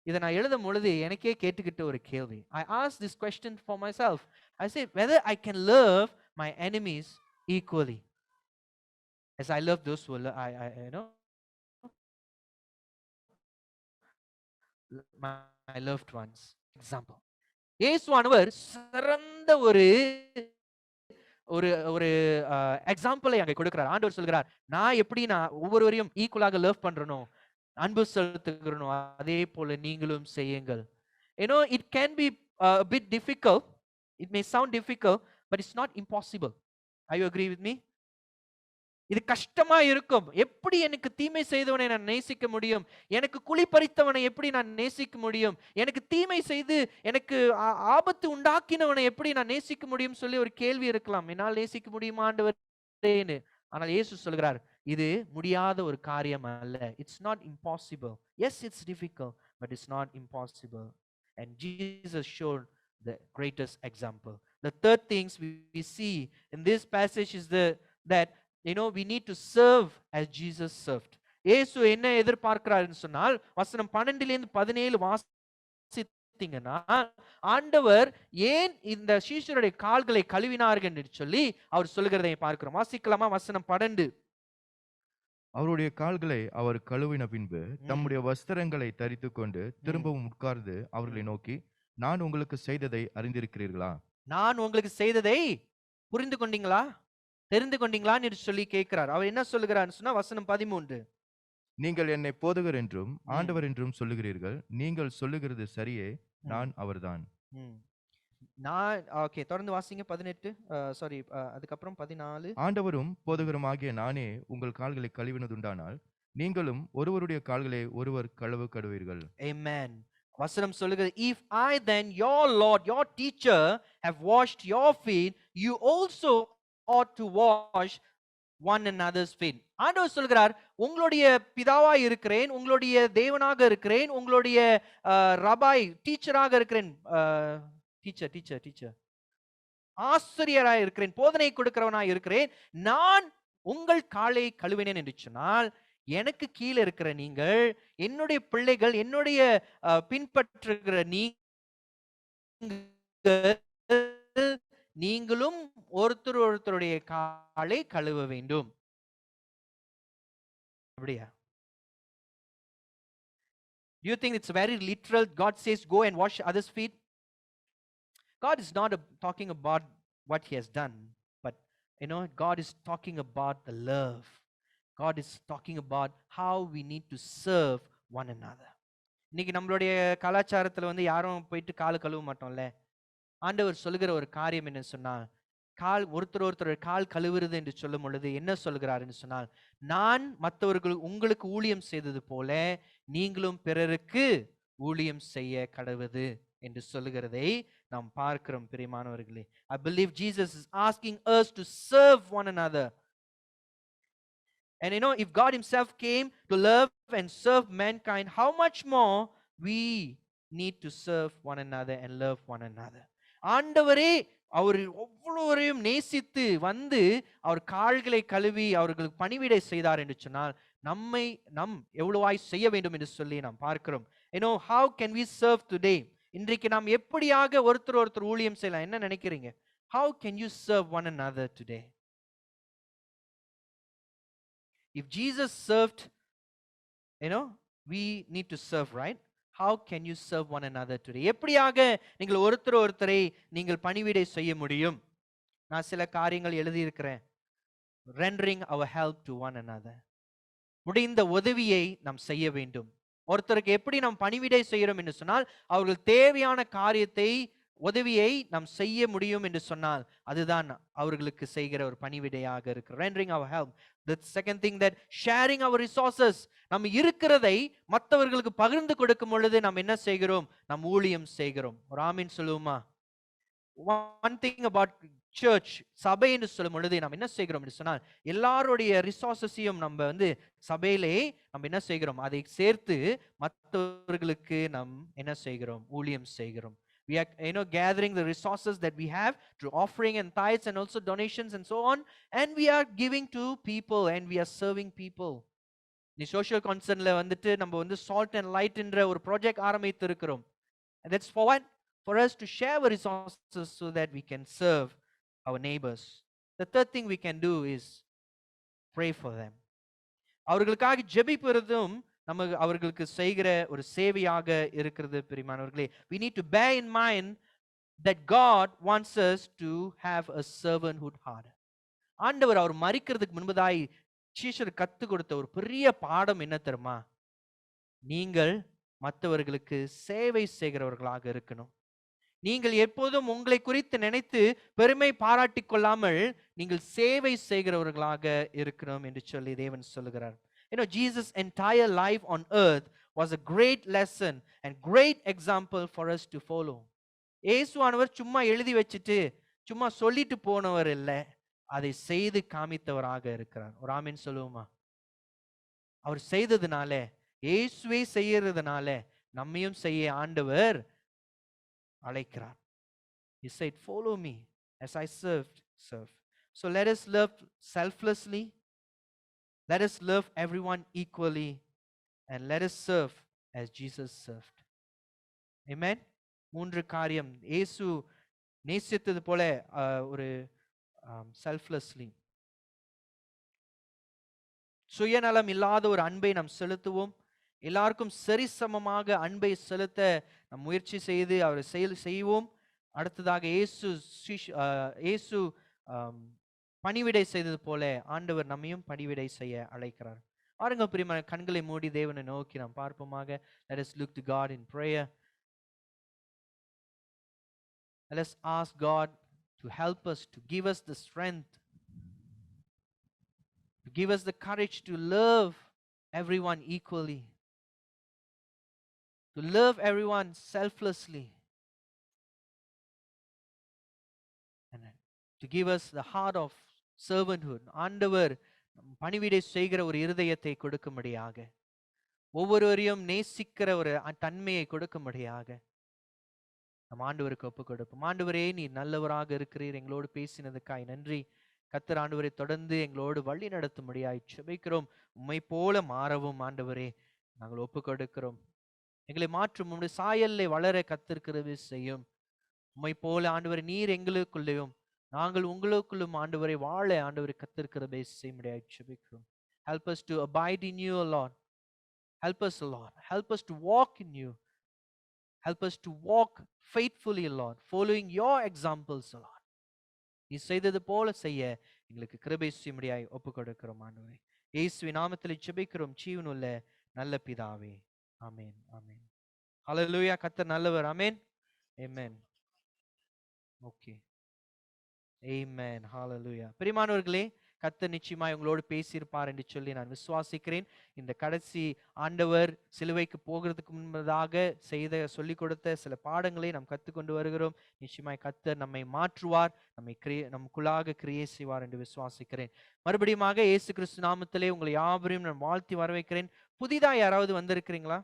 இதை நான் எழுதும் பொழுது எனக்கே கேட்டுக்கிட்ட ஒரு கேள்வி. I asked this question for myself. I said whether I can love my enemies equally as I love those who my loved ones. Example. இயேசுவானவர் சிறந்த ஒரு ஒரு ஒரு எக்ஸாம்பிளை அங்கே கொடுக்கிறார். ஆண்டவர் சொல்கிறார், நான் எப்படி நான் ஒவ்வொருவரையும் ஈக்குவலாக லவ் பண்றனோ, அன்பு செலுத்துகிறனோ, அதே போல நீங்களும் செய்யுங்கள். It can be a bit difficult. It may sound difficult, but it's not impossible. Are you agree with me? இது கஷ்டமா இருக்கும். எப்படி எனக்கு தீமை செய்தவனை நான் நேசிக்க முடியும்? எனக்கு குழி பறித்தவனை எப்படி நான் நேசிக்க முடியும்? எனக்கு தீமை செய்து எனக்கு ஆபத்து உண்டாக்கினவனை எப்படி நான் நேசிக்க முடியும் சொல்லி ஒரு கேள்வி இருக்கலாம். என்னால் நேசிக்க முடியுமா ஆண்டவரேன்னு. ஆனால் இயேசு சொல்கிறார், இது முடியாத ஒரு காரியம் அல்ல. It's not impossible. Yes, it's difficult, but it's not impossible. And Jesus showed the greatest example. The third things we see in this passage is that we need to serve as Jesus served. இயேசு என்ன எதிர்பார்க்கிறார்னு சொன்னால், வசனம் 12 17 வாசித்தீங்கன்னா, ஆண்டவர் ஏன் இந்த சீஷருடைய கால்களை கழுவினார்கள் என்று சொல்லி அவர் சொல்லுகிறதை பார்க்கிறோம். வாசிக்கலாமா? வசனம் 12.
அவருடைய கால்களை அவர் கழுவின பின்பு தம்முடைய வஸ்திரங்களை தரித்து கொண்டு திரும்பவும் உட்கார்ந்து அவர்களை நோக்கி, நான் உங்களுக்கு செய்ததை அறிந்திருக்கிறீர்களா? நான் உங்களுக்கு செய்ததை புரிந்து கொண்டீங்களா, தெரிந்து கொண்டீங்களான்னு சொல்லி கேட்கிறார். அவர் என்ன சொல்லுகிறார் சொன்னா, வசனம் 13. நீங்கள் என்னை போதகர் என்றும் ஆண்டவர் என்றும் சொல்லுகிறீர்கள், நீங்கள் சொல்லுகிறது சரியே, நான் அவர்தான். ஓகே, தொடர்ந்து வாசிங்க. 18 சாரி, அதுக்கப்புறம் 14. ஆண்டவரும் போதகருமாகிய நானே உங்கள் கால்களை கழுவினதுண்டானால் நீங்களும் ஒருவருடைய கால்களை ஒருவர் கழுவுவீர்கள். ஆமென். வசனம் சொல்லுகிறது, if I then your Lord, your teacher have washed your feet, you also ought to wash one another's feet. ஆண்டவர் சொல்கிறார், உங்களுடைய பிதாவாய் இருக்கிறேன், உங்களுடைய தேவனாக இருக்கிறேன், உங்களுடைய ரபாய் டீச்சராக இருக்கிறேன், டீச்சர் ஆசிரியராக இருக்கிறேன், போதனை கொடுக்கிறவனாக இருக்கிறேன், நான் உங்கள் காலை கழுவினேன் என்று சொன்னால், எனக்கு கீழே இருக்கிற நீங்கள், என்னுடைய பிள்ளைகள், என்னுடைய பின்பற்றுகிற நீங்களும் ஒருத்தருடைய காலை கழுவ வேண்டும்.
அப்படியா? Do you think it's very literal? God says, go and wash others' feet. God is not talking about what he has done, but God is talking about the love. God is talking about how we need to serve one another. இன்னைக்கு நம்மளுடைய கலாச்சாரத்துல யாரும் போயிட்டு கால் கழுவ மாட்டோம்ல. ஆண்டவர் சொல்லுகிற ஒரு காரியம் என்ன சொன்னால், ஒருத்தர் கால் கழுவுறது என்று சொல்லும் பொழுது என்ன சொல்கிறார் என்று சொன்னால், நான் உங்களுக்கு ஊழியம் செய்தது போல நீங்களும் பிறருக்கு ஊழியம் செய்ய கடவுது என்று சொல்லுகிறதை நாம் பார்க்கிறோம் பிரியமானவர்களே. I believe Jesus is asking us to serve one another. And if God himself came to love and serve mankind, how much more we need to serve one another and love one another. ஆண்டவரே அவர் ஒவ்வொருவரையும் நேசித்து அவர் கால்களை கழுவி அவர்களுக்கு பணிவிடை செய்தார் என்று சொன்னால் நம் எவ்வளவாய் செய்ய வேண்டும் என்று சொல்லி நாம் பார்க்கிறோம். how can we serve today? இன்றைக்கு நாம் எப்படியாக ஒருத்தர் ஊழியம் செய்யலாம்? என்ன நினைக்கிறீங்க? How can you serve one another today? If Jesus served, we need to serve, right? How can you serve one another today? எப்படியாக நீங்கள் ஒருத்தரை நீங்கள் பணிவிடை செய்ய முடியும்? நான் சில காரியங்கள் எழுதி இருக்கிறேன். rendering our help to one another. முடிந்த உதவியை நாம் செய்ய வேண்டும். ஒருத்தருக்கு எப்படி நாம் பணிவிடை செய்கிறோம் என்று சொன்னால், அவர்கள் தேவையான காரியத்தை உதவியை நாம் செய்ய முடியும் என்று சொன்னால் அதுதான் அவர்களுக்கு செய்கிற ஒரு பணிவிடையாக இருக்கு. rendering our help. The second thing, that sharing our resources. நம்ம இருக்கிறதை மற்றவர்களுக்கு பகிர்ந்து கொடுக்கும் பொழுது நாம் என்ன செய்கிறோம்? நாம் ஊழியம் செய்கிறோம். ஒரு ஆமீன் சொல்லுவோமா? One thing about church, சபை என்று சொல்லும் பொழுது நாம் என்ன செய்கிறோம் என்று சொன்னால், எல்லாருடைய ரிசோர்ஸஸையும் நம்ம சபையிலே நம்ம என்ன செய்கிறோம்? அதை சேர்த்து மற்றவர்களுக்கு நாம் என்ன செய்கிறோம்? ஊழியம் செய்கிறோம். We are gathering the resources that we have through offering and tithes and also donations and so on, and we are giving to people and we are serving people. இந்த social concernல நம்ம salt and light என்ற ஒரு project ஆரம்பித்து இருக்கிறோம். And that's for what? For us to share our resources so that we can serve our neighbors. The third thing we can do is pray for them. அவர்களுக்காக ஜெபிப்பதும் நம்ம அவர்களுக்கு செய்கிற ஒரு சேவையாக இருக்கிறது பிரியமானவர்களே. We need to bear in mind that God wants us to have a servanthood heart. ஆண்டவர் அவர் மரிக்கிறதுக்கு முன்பதாய் சீஷர் கத்து கொடுத்த ஒரு பெரிய பாடம் என்ன தெரியுமா? நீங்கள் மற்றவர்களுக்கு சேவை செய்கிறவர்களாக இருக்கணும். நீங்கள் எப்போதும் உங்களை குறித்து நினைத்து பெருமை பாராட்டிக் கொள்ளாமல் நீங்கள் சேவை செய்கிறவர்களாக இருக்கணும் என்று சொல்லி தேவன் சொல்லுகிறார். Jesus' entire life on earth was a great lesson and great example for us to follow. இயேசுவானவர் சும்மா எழுதி வச்சிட்டு சும்மா சொல்லிட்டு போனவர் இல்லை, அதை செய்து காமித்தவராக இருக்கிறார். ஒரு ஆமீன் சொல்லுவோமா? அவர் செய்ததுனால, இயேசுவே செய்யறதுனால நம்மையும் செய்ய ஆண்டவர் அழைக்கிறார். He said, follow me as I serve. So let us love selflessly. Let us love everyone equally, and let us serve as Jesus served. Amen. மூன்று காரியம் இயேசு நேசித்தது போல ஒரு selflessly, சுயநலம் இல்லாத ஒரு அன்பை நாம் செலுத்துவோம். எல்லாருக்கும் சரிசமமாக அன்பை செலுத்த நாம் முயற்சி செய்து அவரை செய்வோம். அடுத்ததாக இயேசு பணிவிடை செய்தது போல ஆண்டவர் நம்மையும் பணிவிடை செய்ய அழைக்கிறார். பாருங்க பிரியமான, கண்களை மூடி தேவனை நோக்கி நாம் பார்ப்போமாக. Let us look to God in prayer. Let us ask God to help us, to give us the strength, to give us the courage to love everyone equally, to love everyone selflessly, and to give us the heart of servanthood. ஆண்டவர் பணிவிடை செய்கிற ஒரு இருதயத்தை கொடுக்கும்படியாக, ஒவ்வொருவரையும் நேசிக்கிற ஒரு தன்மையை கொடுக்கும்படியாக நம் ஆண்டவருக்கு ஒப்பு கொடுப்போம். ஆண்டவரே, நீர் நல்லவராக இருக்கிறீர். எங்களோடு பேசினதுக்காய் நன்றி. கர்த்தர் ஆண்டவரை தொடர்ந்து எங்களோடு வழி நடத்தும்படியாய் ஜெபிக்கிறோம். உம்மை போல மாறவும் ஆண்டவரே நாங்கள் ஒப்பு கொடுக்கிறோம். எங்களை மாற்றும் உம்முடைய சாயல்லை வளர கத்திருக்கிறது செய்யும். உம்மை போல ஆண்டவரை நீர் எங்களுக்குள்ளேயும் நாங்கள் உங்களுக்குள்ளும் ஆண்டவரை வாழ ஆண்டவரை கத்திருக்கிறதை செய்ய முடியாது ஜெபிக்கிறோம். Help us to abide in you, O Lord. Help us, O Lord. Help us to walk in you. Help us to walk faithfully, Lord, following your examples, O Lord. நீ செய்தது போல செய்ய எங்களுக்கு கிருபை செய்யும்படியாய் ஒப்பு கொடுக்கிறோம் ஆண்டவரே. இயேசுவின் நாமத்தில் ஜெபிக்கிறோம் ஜீவனுள்ள நல்ல பிதாவே. ஆமென், ஆமென். ஹalleluya. கர்த்தர் நல்லவர். ஆமென், ஆமென். ஓகே, ஆமென், ஹalleluya. பிரியமானவர்களே, கர்த்தர் நிச்சயமாய் உங்களோடு பேசியிருப்பார் என்று சொல்லி நான் விசுவாசிக்கிறேன். இந்த கடைசி ஆண்டவர் சிலுவைக்கு போகிறதுக்கு முன்பதாக சொல்லிக் கொடுத்த சில பாடங்களை நாம் கற்றுக்கொண்டு வருகிறோம். நிச்சயமாய் கர்த்தர் நம்மை மாற்றுவார், நமக்குள்ளாக கிரியை செய்வார் என்று விசுவாசிக்கிறேன். மறுபடியுமாக இயேசு கிறிஸ்து நாமத்திலே உங்களை யாவரையும் நான் வாழ்த்தி வரவேற்கிறேன். புதிதா யாராவது வந்திருக்கிறீங்களா?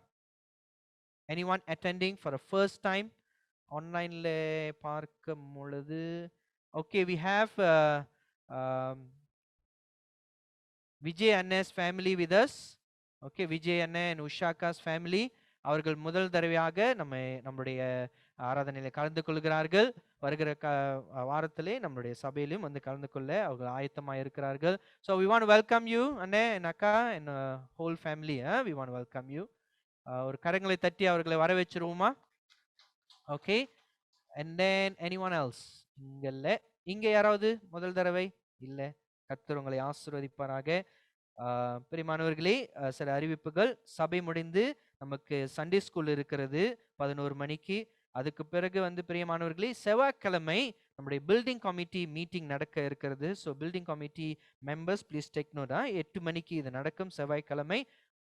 anyone attending for a first time? ஆன்லைன்ல பார்க்கும் பொழுது okay, we have Vijay Anna's family with us. Okay, Vijay Anna and Ushaka's family. அவர்கள் முதல் தடவையாக நம்முடைய ஆராதனையில் கலந்து கொள்கிறார்கள். வருகிற வாரத்திலே நம்முடைய சபையிலும் வந்து கலந்து கொள்ள அவர்கள் ஆயத்தமாக இருக்கிறார்கள். So we want to welcome you, Anna and Akka and whole family. We want to welcome you. ஒரு கரங்களை தட்டி அவர்களை வரவேற்றுருவோமா? Okay, and then anyone else? இங்க யாராவது முதல் தடவை? இல்ல. கர்த்தர் உங்களை ஆசீர்வதிப்பாராக. பிரியமானவர்களே, சில அறிவிப்புகள். சபை முடிந்து நமக்கு சண்டே ஸ்கூல் இருக்கிறது 11 மணிக்கு. அதுக்கு பிறகு வந்து பிரியமானவர்களே, செவ்வாய்க்கிழமை நம்முடைய பில்டிங் கமிட்டி மீட்டிங் நடக்க இருக்கிறது. So building committee members please take note. 8 மணிக்கு இது நடக்கும் செவ்வாய்க்கிழமை.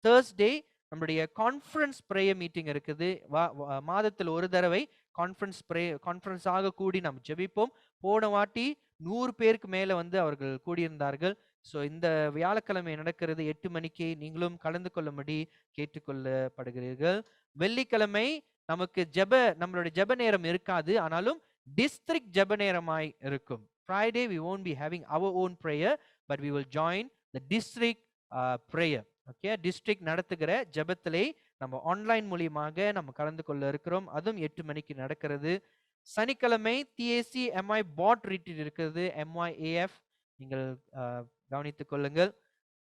தேர்ஸ்டே நம்முடைய கான்ஃபரன்ஸ் ப்ரேயர் மீட்டிங் இருக்குது. மாதத்தில் ஒரு தடவை கான்ஃபரன்ஸாக கூடி நாம் ஜெபிப்போம். போன வாட்டி 100 பேருக்கு மேலே வந்து அவர்கள் கூடியிருந்தார்கள். ஸோ இந்த வியாழக்கிழமை நடக்கிறது 8 மணிக்கு. நீங்களும் கலந்து கொள்ளும்படி கேட்டுக்கொள்ளப்படுகிறீர்கள். வெள்ளிக்கிழமை நமக்கு நம்மளுடைய ஜெப நேரம் இருக்காது, ஆனாலும் டிஸ்ட்ரிக்ட் ஜெப நேரமாய் இருக்கும். Friday we won't be having our own prayer, but we will join the district prayer. Okay, district நடத்துகிற ஜெபத்திலே நம்ம ஆன்லைன் மூலியமாக நம்ம கலந்து கொள்ள இருக்கிறோம். அதுவும் 8 மணிக்கு நடக்கிறது. சனிக்கிழமை TAC MI பாட் ரிட்ரீட் இருக்கிறது, MYAF. நீங்கள் கவனித்துக் கொள்ளுங்கள்.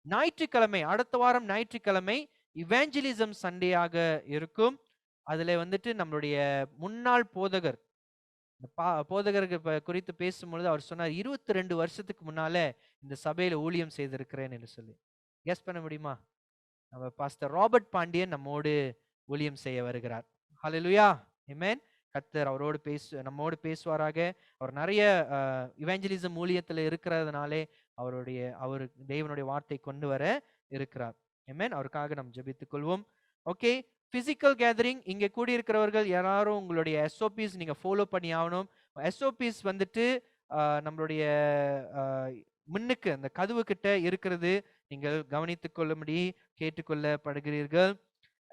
ஞாயிற்றுக்கிழமை, அடுத்த வாரம் ஞாயிற்றுக்கிழமை இவாஞ்சலிசம் சண்டேயாக இருக்கும். அதுல வந்துட்டு நம்மளுடைய முன்னாள் போதகர் குறித்து பேசும்பொழுது அவர் சொன்னார், 22 வருஷத்துக்கு முன்னால இந்த சபையில ஊழியம் செய்திருக்கிறேன் என்று சொல்லி. கெஸ் பண்ண முடியுமா? நம்ம பாஸ்டர் ராபர்ட் பாண்டியன் நம்மோடு ஊழியம் செய்ய வருகிறார். ஹல்லேலூயா, ஆமென். கர்த்தர் நம்மோடு பேசுவாராக. அவர் நிறைய இவாஞ்சலிசம் ஊழியத்தில் இருக்கிறதுனாலே அவர் தேவனுடைய வார்த்தை கொண்டு வர இருக்கிறார். ஆமென். அவருக்காக நாம் ஜெபித்துக் கொள்வோம். Okay, physical gathering. இங்கே கூடியிருக்கிறவர்கள் யாரும் உங்களுடைய SOPs நீங்க ஃபாலோ பண்ணி ஆகணும். SOPs வந்துட்டு நம்மளுடைய முன்னுக்கு அந்த கதவு கிட்ட இருக்கிறது. நீங்கள் கவனித்துக் கொள்ளும்படி கேட்டுக்கொள்ளப்படுகிறீர்கள்.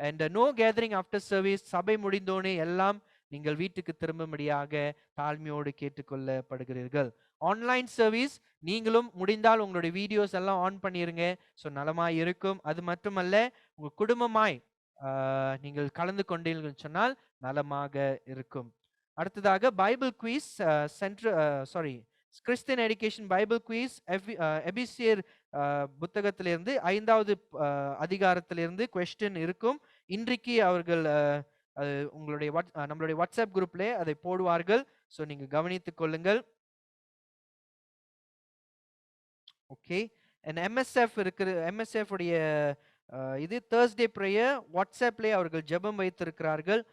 And no gathering after service. சபை முடிந்தோனே எல்லாம் நீங்கள் வீட்டுக்கு திரும்பும்படியாக தாழ்மையோடு கேட்டுக்கொள்ளப்படுகிறீர்கள். ஆன்லைன் சர்வீஸ் நீங்களும் முடிந்தால் உங்களுடைய வீடியோஸ் எல்லாம் ஆன் பண்ணிருங்க. ஸோ நலமாய் இருக்கும். அது மட்டுமல்ல, உங்கள் குடும்பமாய் நீங்கள் கலந்து கொண்டீர்கள் சொன்னால் நலமாக இருக்கும். அடுத்ததாக Bible quiz Christian education Bible quiz எபிசியர் புத்தகத்திலிருந்து 5வது அதிகாரத்திலிருந்து கொஸ்டின் இருக்கும். இன்றைக்கு அவர்கள் நம்மளுடைய வாட்ஸ்அப் குரூப்ல அதை போடுவார்கள். ஸோ நீங்க கவனித்துக் கொள்ளுங்கள். ஓகே, MSF உடைய இது தேர்ஸ்டே ப்ரேயர் வாட்ஸ்அப்லேயே அவர்கள் ஜெபம் வைத்திருக்கிறார்கள்.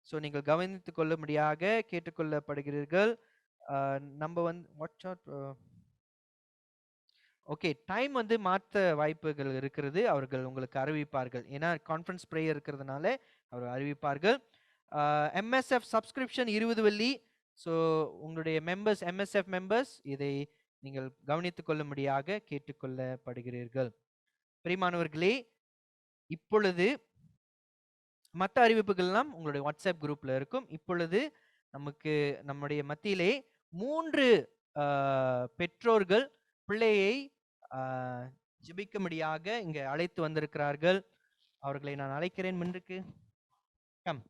ஸோ நீங்கள் கவனித்துக் கொள்ளும்படியாக கேட்டுக்கொள்ளப்படுகிறீர்கள். நம்ம வந்து ஓகே, டைம் வந்து மாற்ற வாய்ப்புகள் இருக்கிறது. அவர்கள் உங்களுக்கு அறிவிப்பார்கள். ஏன்னா கான்ஃபரன்ஸ் ப்ரேயர் இருக்கிறதுனால அவர் அறிவிப்பார்கள். MSF சப்ஸ்கிரிப்ஷன் 20 வெள்ளி. ஸோ உங்களுடைய MSF மெம்பர்ஸ் இதை நீங்கள் கவனித்துக் கொள்ளும்படியாக கேட்டுக்கொள்ளப்படுகிறீர்கள். பிரியமானவர்களே, இப்பொழுது மற்ற அறிவிப்புகள்லாம் உங்களுடைய வாட்ஸ்அப் குரூப்ல இருக்கும். இப்பொழுது நம்முடைய மத்தியிலே 3 பெற்றோர்கள் பிள்ளையை ஜெபிக்கும்படியாக இங்க அழைத்து வந்திருக்கிறார்கள். அவர்களை நான் அழைக்கிறேன். முன்னுக்கு கம்,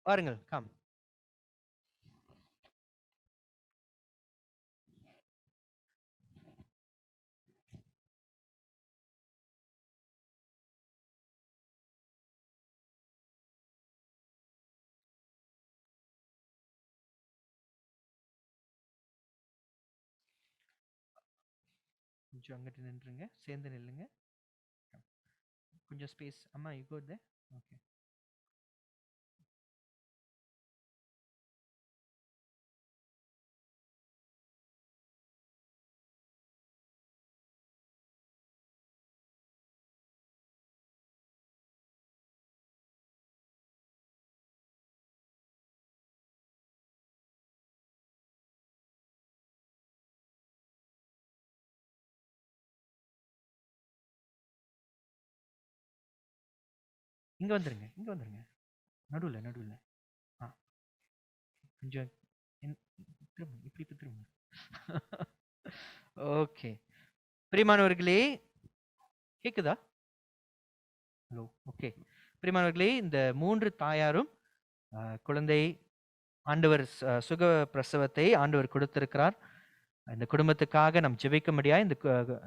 வாருங்கள், கம். கொஞ்சம் அங்கிட்டு நின்றுங்க, சேர்ந்து நில்லுங்க. கொஞ்சம் ஸ்பேஸ். அம்மா யூ கோ தேர். ஓகே. இங்க வந்துருங்க, இங்க வந்துருங்க. நடுவுல நடுவுல. ஆ கொஞ்சம் திரும்ப இப்படி இப்படி திரும்ப. ஓகே. பிரியமானவர்களே, கேக்குதா? ஹலோ. ஓகே. பிரியமானவர்களே, இந்த 3 தாயாரும் குழந்தை ஆண்டவர் சுக பிரசவத்தை ஆண்டவர் கொடுத்திருக்கிறார். இந்த குடும்பத்துக்காக நாம் ஜெபிக்கும்படியாய்,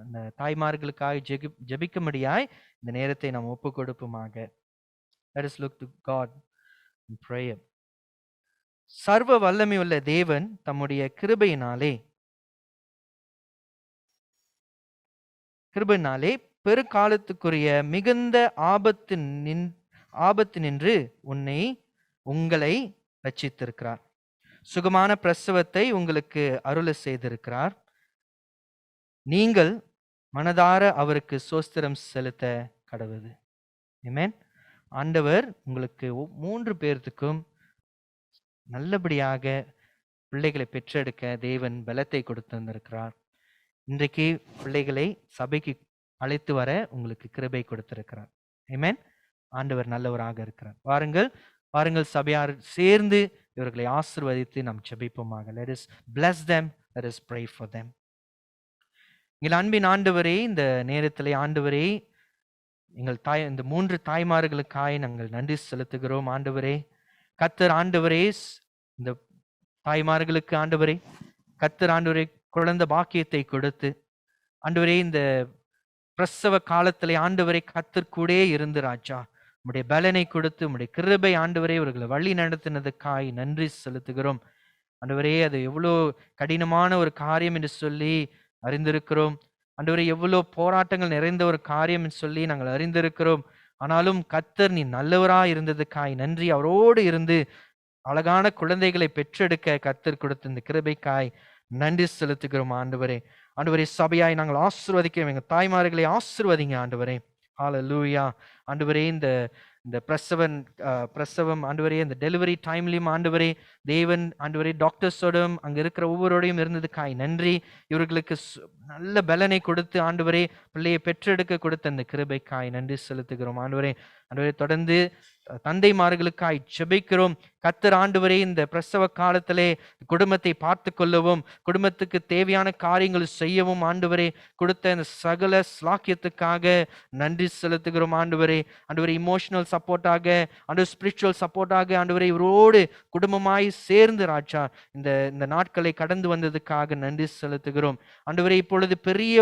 இந்த தாய்மார்களுக்காக ஜெபிக்கும்படியாய் இந்த நேரத்தை நாம் ஒப்பு கொடுப்போமாக. Let us look to God in prayer. சர்வ வல்லமையுள்ள தேவன் தம்முடைய கிருபையினாலே பெருகாலத்துக்குரிய மிகுந்த ஆபத்து நின்று உங்களை ரட்சித்திருக்கிறார். சுகமான பிரசவத்தை உங்களுக்கு அருள செய்திருக்கிறார். நீங்கள் மனதார அவருக்கு ஸ்தோத்திரம் செலுத்த கடவுது. ஆமென். ஆண்டவர் உங்களுக்கு 3 பேர்த்துக்கும் நல்லபடியாக பிள்ளைகளை பெற்றெடுக்க தேவன் பலத்தை கொடுத்து வந்திருக்கிறார். இன்றைக்கு பிள்ளைகளை சபைக்கு அழைத்து வர உங்களுக்கு கிருபை கொடுத்திருக்கிறார். ஆமென். ஆண்டவர் நல்லவராக இருக்கிறார். வாருங்கள் சபையார் சேர்ந்து இவர்களை ஆசீர்வதித்து நாம் ஜெபிப்போமாக. Let us bless them. Let us pray for them. எங்கள் அன்பின் ஆண்டவரே, இந்த நேரத்திலே ஆண்டவரே, இந்த 3 தாய்மார்களுக்காய் நாங்கள் நன்றி செலுத்துகிறோம். ஆண்டவரே, கர்த்தர் ஆண்டவரே, இந்த தாய்மார்களுக்கு ஆண்டவரே, கர்த்தர் ஆண்டவரே குழந்தை பாக்கியத்தை கொடுத்து ஆண்டவரே, இந்த பிரசவ காலத்திலே ஆண்டவரே கர்த்தர் கூட இருந்து ராஜா உம்முடைய பலனை கொடுத்து உம்முடைய கிருபை ஆண்டவரே இவர்களை வழி நடத்தினதுக்காய் நன்றி செலுத்துகிறோம். ஆண்டவரே, அது எவ்வளோ கடினமான ஒரு காரியம் என்று சொல்லி அறிந்திருக்கிறோம். ஆண்டவரே, எவ்வளோ போராட்டங்கள் நிறைந்த ஒரு காரியம் என்று சொல்லி நாங்கள் அறிந்திருக்கிறோம். ஆனாலும் கர்த்தர் நீ நல்லவராய் இருந்ததுக்காய் நன்றி. அவரோடு இருந்து அழகான குழந்தைகளை பெற்றெடுக்க கர்த்தர் கொடுத்த இந்த கிருபைக்காய் நன்றி செலுத்துகிறோம். ஆண்டவரே, சபையாய் நாங்கள் ஆசீர்வதிக்கிறோம். எங்கள் தாய்மார்களை ஆசீர்வதிங்க ஆண்டவரே. ஹல்லேலூயா. ஆண்டவரே, இந்த பிரசவம் ஆண்டவரே, இந்த டெலிவரி டைம்லையும் ஆண்டவரே தேவன் ஆண்டவரே டாக்டர்ஸோடும் அங்க இருக்கிற ஒவ்வொருடையும் இருந்ததுக்காய் நன்றி. இவர்களுக்கு நல்ல பலனை கொடுத்து ஆண்டவரே பிள்ளையை பெற்றெடுக்க கொடுத்த அந்த கிருபைக்காய் நன்றி செலுத்துகிறோம். ஆண்டவரே, தொடர்ந்து தந்தைமார்களுக்காய் ஜெபிக்கிறோம். கர்த்தர் ஆண்டவரே, இந்த பிரசவ காலத்திலே குடும்பத்தை பார்த்து கொள்ளவும் குடும்பத்துக்கு தேவையான காரியங்கள் செய்யவும் ஆண்டவரே கொடுத்த இந்த சகல ஸ்லாக்கியத்துக்காக நன்றி செலுத்துகிறோம். ஆண்டவரே, இமோஷனல் சப்போர்ட்டாக, ஸ்பிரிச்சுவல் சப்போர்ட்டாக ஆண்டவரே இவரோடு குடும்பமாய் சேர்ந்து ராஜா இந்த நாட்களை கடந்து வந்ததுக்காக நன்றி செலுத்துகிறோம். ஆண்டவரே, இப்பொழுது பெரிய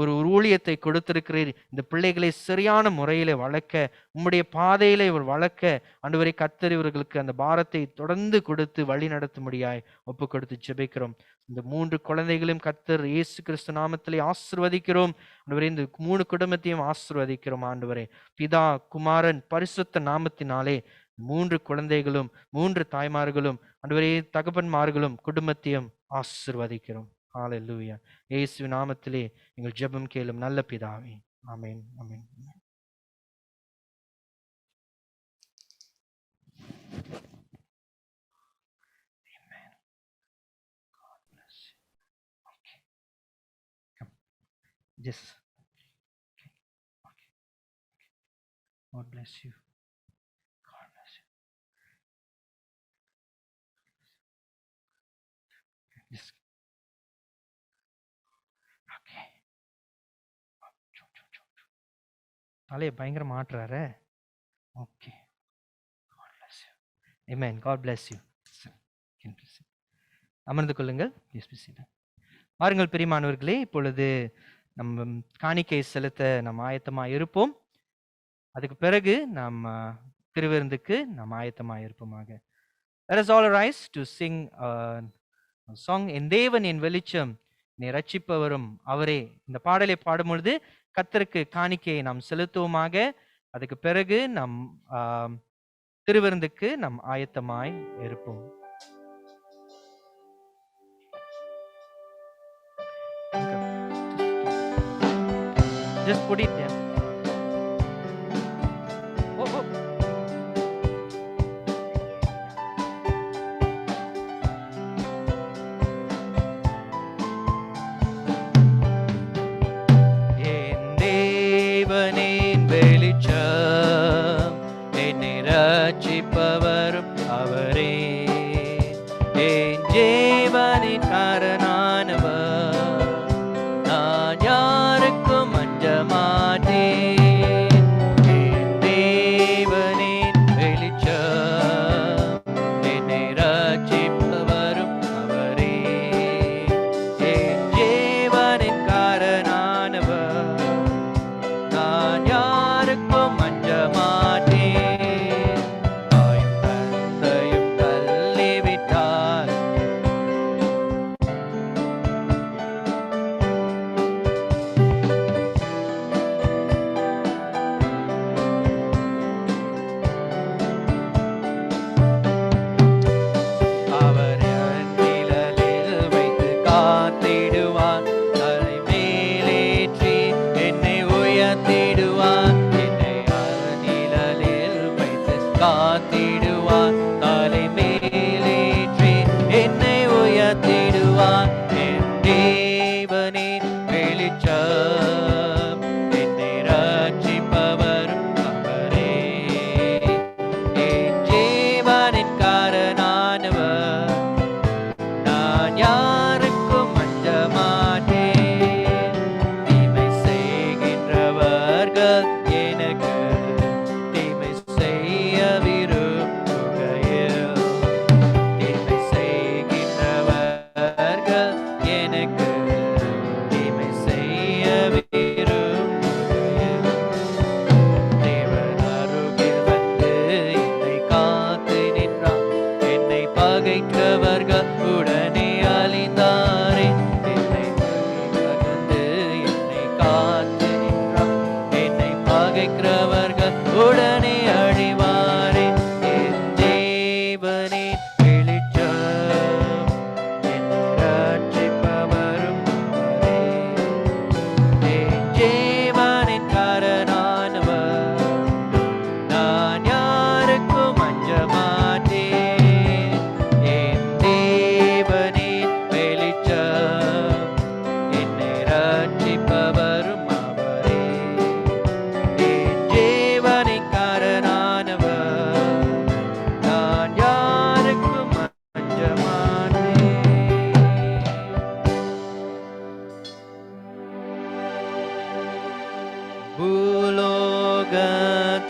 ஒரு ஊழியத்தை கொடுத்திருக்கிறீர். இந்த பிள்ளைகளை சரியான முறையில வளர்க்க, உம்முடைய பாதையில இவர் வளர்க்க ஆண்டவரே கர்த்தர் இவர்களுக்கு அந்த பாரத்தை தொடர்ந்து கொடுத்து வழி நடத்தும்படியாய் ஒப்பு கொடுத்து ஜெபிக்கிறோம். இந்த 3 குழந்தைகளையும் கர்த்தர் இயேசு கிறிஸ்து நாமத்திலே ஆசீர்வதிக்கிறோம். ஆண்டவரே, இந்த 3 குடும்பத்தையும் ஆசீர்வதிக்கிறோம். ஆண்டவரே, பிதா, குமாரன், பரிசுத்த நாமத்தினாலே 3 குழந்தைகளும் 3 தாய்மார்களும் ஆண்டவரே தகப்பன்மார்களும் குடும்பத்தையும் ஆசீர்வதிக்கிறோம். ஹல்லேலூயா. இயேசு நாமத்திலே எங்கள் ஜெபம் கேளும் நல்ல பிதாவே. ஆமென். ஆமென். Yes. Okay. God bless you. God bless you. Yes. Okay. தலையை பயங்கர மாட்டுறாரு. Okay. God bless you. Amen. God bless you. அமர்ந்து கொள்ளுங்கள். Yes, please sit down. வாருங்கள் பிரியமானவர்களே, இப்பொழுது நம்ம காணிக்கை செலுத்த நாம் ஆயத்தமாக இருப்போம். அதுக்கு பிறகு நாம் திருவிருந்துக்கு நாம் ஆயத்தமாக இருப்போமாக. Let us all rise to sing a song. என் தேவன் என் வெளிச்சம் நீ ரட்சிப்பவரும் அவரே. இந்த பாடலை பாடும் பொழுது கர்த்தருக்கு காணிக்கையை நாம் செலுத்துவோமாக. அதுக்கு பிறகு நம் திருவிருந்துக்கு நாம் ஆயத்தமாய் இருப்போம். Just put it there. Oh, oh. என் தேவனின் வெளிச்சம், என்னை ரட்சிப்பவரும் அவரே. என் ஜீவனின் காரணானவர், நான் யாருக்கும் அஞ்ச மாட்டேன். என் தேவனின் வெளிச்சம், என்னை ரட்சிப்பவரும் அவரே. என் ஜீவனின் காரணானவர், நான் யாருக்கும் அஞ்ச மாட்டேன். தாயும் தந்தையும் தள்ளிவிட்டார், அவர் என் நிழலில் வைத்து காத்திடுவார். தலை மேலேற்றி என்னை உயர்த்திடுவார். என்னை அவர் நிழலில் வைத்து காத்திடுவார். தலை மேலேற்றி என்னை உயர்த்திடுவார். என் தேவனின் வெளிச்சம், என்னை ரட்சிப்பவரும் அவரே. என் ஜீவனின் காரணானவர், நான் யாருக்கும் அஞ்ச மாட்டேன். தீமை செய்கின்றவர்கள் எனக்கு தீமை செய்ய விரும்புகையில், தீமை செய்கின்றவர்கள் எனக்கு தீமை செய்ய விரும்புகையில், தேவன் அருகில் வந்து என்னை காத்து நின்றார். என்னை பகைத்தவர்கள் உடனே அழிந்தாரே. என்னை பகைத்து என்னை காத்து நின்றார். என்னை பகைக்கிறவர்கள் உடனே அழிவாரே. என் தேவனின் வெளிச்சம், என்னை ரட்சிப்பவரும் அவரே. என் ஜீவனின் காரணானவர், நான் யாருக்கும் அஞ்ச மாட்டேன். என் தேவனின் வெளிச்சம், என்னை ரட்சிப்பவரும் அவரே. என் ஜீவனின் காரணானவர், நான் யாருக்கும் அஞ்ச மாட்டேன்.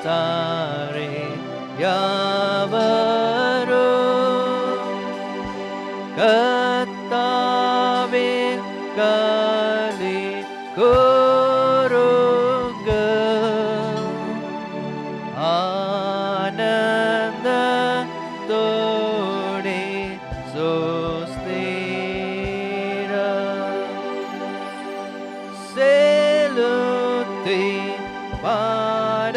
பூலோகத்தாரே யாவரும் கர்த்தாவில் களி கூருங்கள். ஆனந்தத்தோடே ஸ்தோத்திரம் செலுத்தி பாட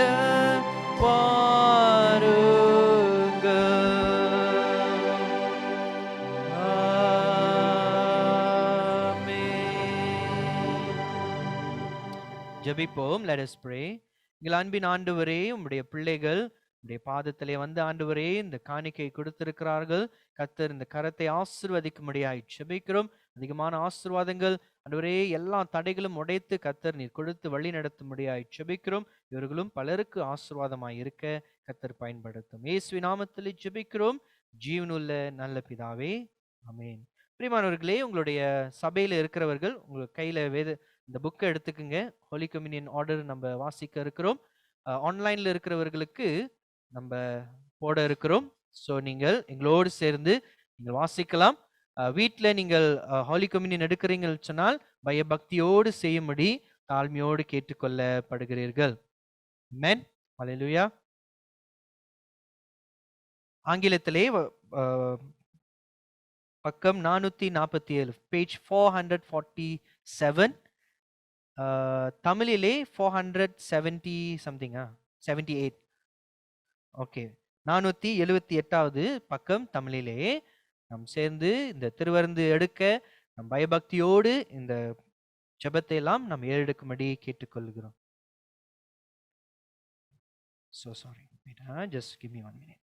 ஜெபிப்போம். Let us pray. எங்கள் அன்பின் ஆண்டவரே, உம்முடைய பிள்ளைகள் உம்முடைய பாதத்திலே வந்து ஆண்டவரே இந்த காணிக்கை கொடுத்திருக்கிறார்கள். கர்த்தர் இந்த கரத்தை ஆசீர்வதிக்கும்படியாய் ஜெபிக்கிறோம். அதிகமான ஆசீர்வாதங்கள் ஆண்டவரே, எல்லா தடைகளும் உடைத்து கர்த்தர் நீர் கொடுத்து வழி நடத்தும்படியாய் ஜெபிக்கிறோம். இவர்களும் பலருக்கு ஆசீர்வாதமாய் இருக்க கர்த்தர் பயன்படுத்தும். இயேசுவின் நாமத்தில் ஜெபிக்கிறோம் ஜீவனுள்ள நல்ல பிதாவே, ஆமென். பிரியமானவர்களே, உங்களுடைய சபையில இருக்கிறவர்கள் உங்களுக்கு கையில இந்த புக்கை எடுத்துக்குங்க. ஹோலி கம்யூனியன் ஆர்டர் நம்ம வாசிக்க இருக்கிறோம். ஆன்லைன்ல இருக்கிறவர்களுக்கு நம்ம போட இருக்கிறோம். ஸோ நீங்கள் எங்களோடு சேர்ந்து நீங்கள் வாசிக்கலாம். வீட்டில் நீங்கள் ஹோலி கம்யூனியன் எடுக்கிறீங்கன்னு சொன்னால் பயபக்தியோடு செய்யும்படி தாழ்மையோடு கேட்டுக்கொள்ளப்படுகிறீர்கள். ஆமென். ஹல்லேலூயா. ஆங்கிலத்திலே பக்கம் 447, பேஜ் 447. தமிழிலே 470 சம்திங்கா, 78. ஓகே, 478வது பக்கம் தமிழிலே. நாம் சேர்ந்து இந்த திருவருந்து எடுக்க நம் பயபக்தியோடு இந்த ஜெபத்தை எல்லாம் நாம் ஏறெடுக்கும்படி கேட்டுக்கொள்கிறோம். So sorry. Wait, just give me 1 minute.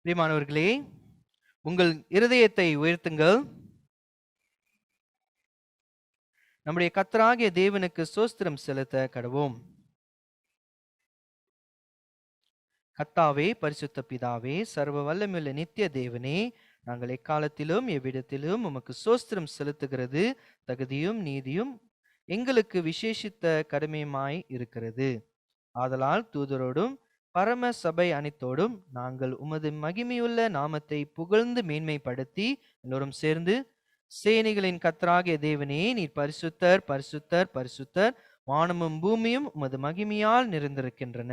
பிரியமானவர்களே, உங்கள் இருதயத்தை உயர்த்துங்கள். நம்முடைய கர்த்தராகிய தேவனுக்கு ஸ்தோத்திரம் செலுத்த கடவோம். கர்த்தாவே, பரிசுத்த பிதாவே, சர்வ வல்லமையுள்ள நித்திய தேவனே, நாங்கள் எக்காலத்திலும் எவ்விடத்திலும் உமக்கு ஸ்தோத்திரம் செலுத்துகிறது தகுதியும் நீதியும் எங்களுக்கு விசேஷித்த கடமையுமாய் இருக்கிறது. ஆதலால் தூதரோடும் பரம சபை அனைத்தோடும் நாங்கள் உமது மகிமையுள்ள நாமத்தை புகழ்ந்து மேன்மைப்படுத்தி எல்லோரும் சேர்ந்து, சேனைகளின் கர்த்தராகிய தேவனே, நீர் பரிசுத்தர் பரிசுத்தர் பரிசுத்தர், வானமும் பூமியும் உமது மகிமையால் நிறைந்திருக்கின்றன.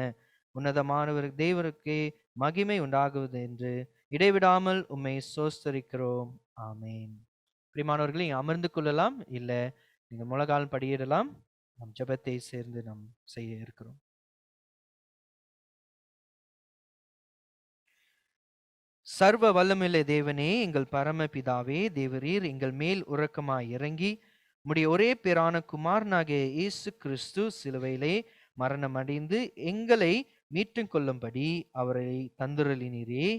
உன்னதமானவர் தேவருக்கே மகிமை உண்டாகுவது என்று இடைவிடாமல் உம்மை சோஸ்தரிக்கிறோம். ஆமேன். பிரியமானவர்களே, இங்கே அமர்ந்து கொள்ளலாம், இல்ல நீங்க முழங்கால் படியிடலாம். நம் ஜெபத்தை சேர்ந்து நாம் செய்ய இருக்கிறோம். சர்வ வல்லமையுள்ள தேவனே, எங்கள் பரம பிதாவே, தேவரீர் எங்கள் மேல் உறக்கமாய் இறங்கி உம்முடைய ஒரே பேரான குமாரனாகிய இயேசு கிறிஸ்து சிலுவையிலே மரணமடைந்து எங்களை மீட்டுக் கொள்ளும்படி அவரை தந்துருளினீரே.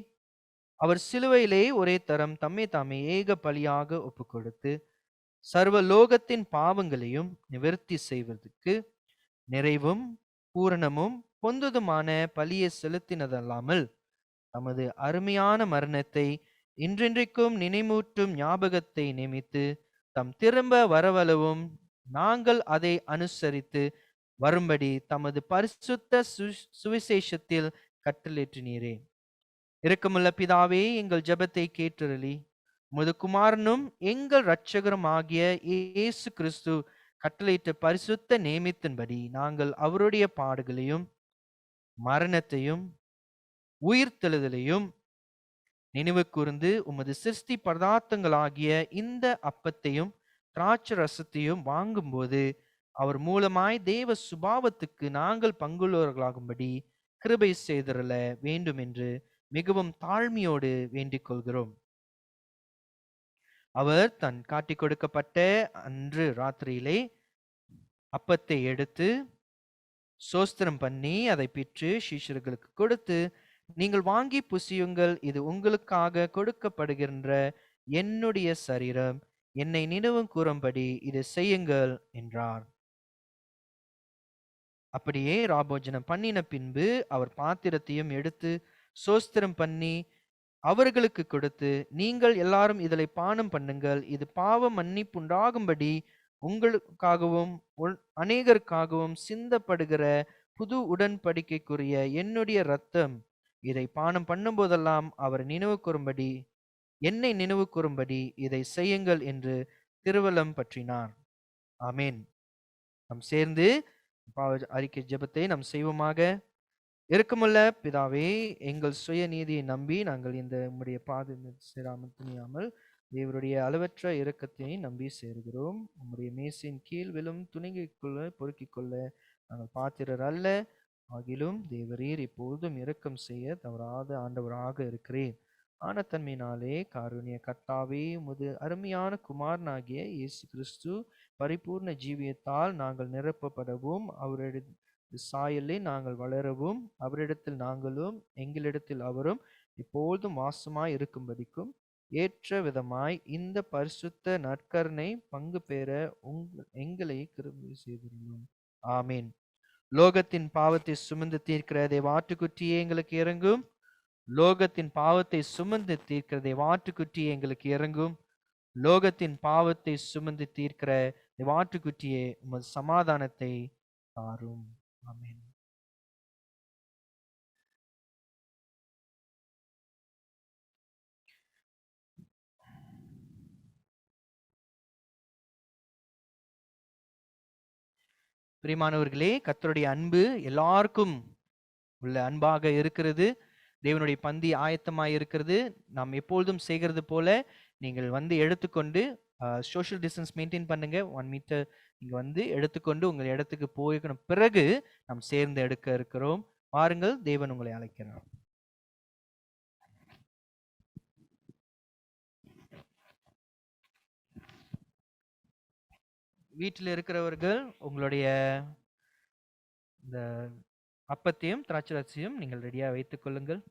அவர் சிலுவையிலே ஒரே தரம் தம்மை தாமே ஏக பலியாக ஒப்பு கொடுத்து சர்வ லோகத்தின் பாவங்களையும் நிவர்த்தி செய்வதற்கு நிறைவும் பூரணமும் பொந்ததுமான பலியை செலுத்தினதல்லாமல் தமது அருமையான மரணத்தை இன்றென்றைக்கும் நினைமூட்டும் ஞாபகத்தை நியமித்து தம் திரும்ப வரவளவும் நாங்கள் அதை அனுசரித்து வரும்படி தமது பரிசுத்த சுவிசேஷத்தில் கட்டளையிட்டினீரே. இரக்கமுள்ள பிதாவே, எங்கள் ஜெபத்தை கேட்டருளி உமது குமாரனும் எங்கள் இரட்சகரும் ஆகிய இயேசு கிறிஸ்து கட்டளையிட்ட பரிசுத்த நேமித்தின்படி நாங்கள் அவருடைய பாடுகளையும் மரணத்தையும் உயிர்த்தெழுதலையும் நினைவு கூர்ந்து உமது சிருஷ்டி பதார்த்தங்களாகிய இந்த அப்பத்தையும் திராட்சை ரசத்தையும் வாங்கும்போது அவர் மூலமாய் தேவ சுபாவத்துக்கு நாங்கள் பங்குள்ளவர்களாகும்படி கிருபை செய்தருள வேண்டும் என்று மிகவும் தாழ்மையோடு வேண்டிக் கொள்கிறோம். அவர் தன் காட்டிக் கொடுக்கப்பட்ட அன்று ராத்திரியிலே அப்பத்தை எடுத்து சோஸ்திரம் பண்ணி அதை பிற்று சீஷர்களுக்கு கொடுத்து, நீங்கள் வாங்கி புசியுங்கள், இது உங்களுக்காக கொடுக்கப்படுகின்ற என்னுடைய சரீரம், என்னை நினைவு கூறும்படி இதை செய்யுங்கள் என்றார். அப்படியே ராபோஜனம் பண்ணின பின்பு அவர் பாத்திரத்தையும் எடுத்து சோஸ்திரம் பண்ணி அவர்களுக்கு கொடுத்து, நீங்கள் எல்லாரும் இதில் பானம் பண்ணுங்கள், இது பாவ மன்னிப்புண்டாகும்படி உங்களுக்காகவும் அநேகருக்காகவும் சிந்தப்படுகிற புது உடன்படிக்கைக்குரிய என்னுடைய இரத்தம், இதை பானம் பண்ணும் போதெல்லாம் அவர் நினைவு கூறும்படி என்னை நினைவு கூறும்படி இதை செய்யுங்கள் என்று திருவலம் பற்றினார். ஆமேன். நாம் சேர்ந்து அறிக்கை ஜெபத்தை நாம் செய்வோமாக. இரக்கமுள்ள பிதாவே, எங்கள் சுய நீதியை நம்பி நாங்கள் இந்த உம்முடைய பாதத்தில் சேராமல் துணியாமல் தேவருடைய அளவற்ற இரக்கத்தை நம்பி சேருகிறோம். உம்முடைய மேசின் கீழ் விழும் துணிகைக்குள்ள பொறுக்கிக் கொள்ள நாங்கள் பாத்திரர் அல்ல, ஆகிலும் தேவரீர் இப்போதும் இரக்கம் செய்ய தவறாத ஆண்டவராக இருக்கிறேன். ஆனத்தன்மையினாலே காருண்ய கர்த்தாவே, உமது அருமையான குமாரனாகிய இயேசு கிறிஸ்து பரிபூர்ண ஜீவியத்தால் நாங்கள் நிரப்பப்படவும் அவருடைய சாயலை நாங்கள் வளரவும் அவரிடத்தில் நாங்களும் எங்களிடத்தில் அவரும் இப்பொழுதும் வாசமாய் இருக்கும்படிக்கும் ஏற்ற விதமாய் இந்த பரிசுத்த நற்கருணை பங்கு பெற எங்களை கிருபை செய்திருந்தோம். ஆமீன். லோகத்தின் பாவத்தை சுமந்து தீர்க்கிற தேவாட்டுக்குட்டியே எங்களுக்கு இறங்கும். லோகத்தின் பாவத்தை சுமந்து தீர்க்கிற தேவாட்டுக்குட்டியே எங்களுக்கு இறங்கும். லோகத்தின் பாவத்தை சுமந்து தீர்க்கிற தேவாட்டுக்குட்டியே உமது சமாதானத்தை தாரும். ஆமென். பிரியமானவர்களே, கர்த்தருடைய அன்பு எல்லாருக்கும் உள்ள அன்பாக இருக்கிறது. தேவனுடைய பந்தி ஆயத்தமாய் இருக்கிறது. நாம் எப்பொழுதும் செய்கிறது போல நீங்கள் வந்து எடுத்துக்கொண்டு சோஷியல் டிஸ்டன்ஸ் மெயின்டைன் பண்ணுங்க. 1 மீட்டர் நீங்க வந்து எடுத்துக்கொண்டு உங்கள் இடத்துக்கு போய்க்கணும். பிறகு நாம் சேர்ந்து எடுக்க இருக்கிறோம். வாருங்கள், தேவன் உங்களை அழைக்கிறார். வீட்டில் இருக்கிறவர்கள் உங்களுடைய இந்த அப்பத்தையும் திராட்சரசையும் நீங்கள் ரெடியாக வைத்துக் கொள்ளுங்கள்.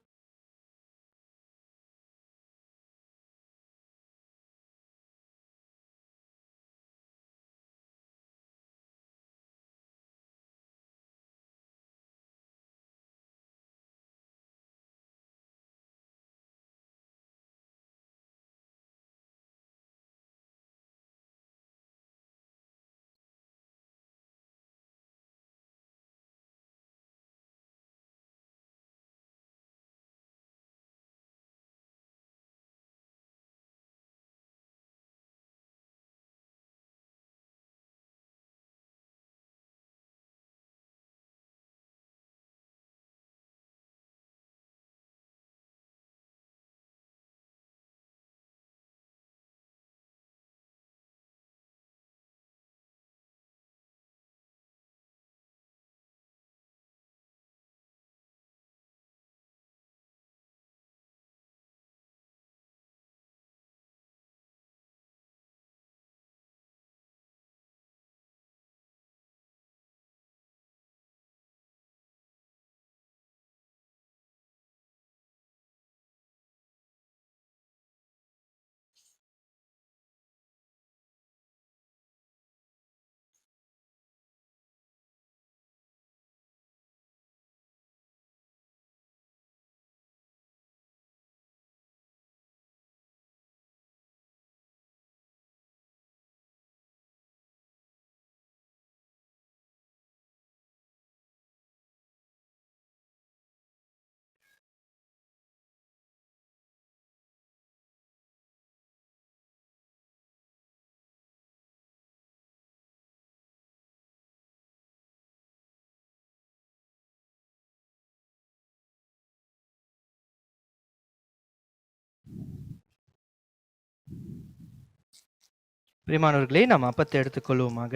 பிரியமானவர்களே, நாம் அப்பத்தை எடுத்துக்கொள்வோமாக.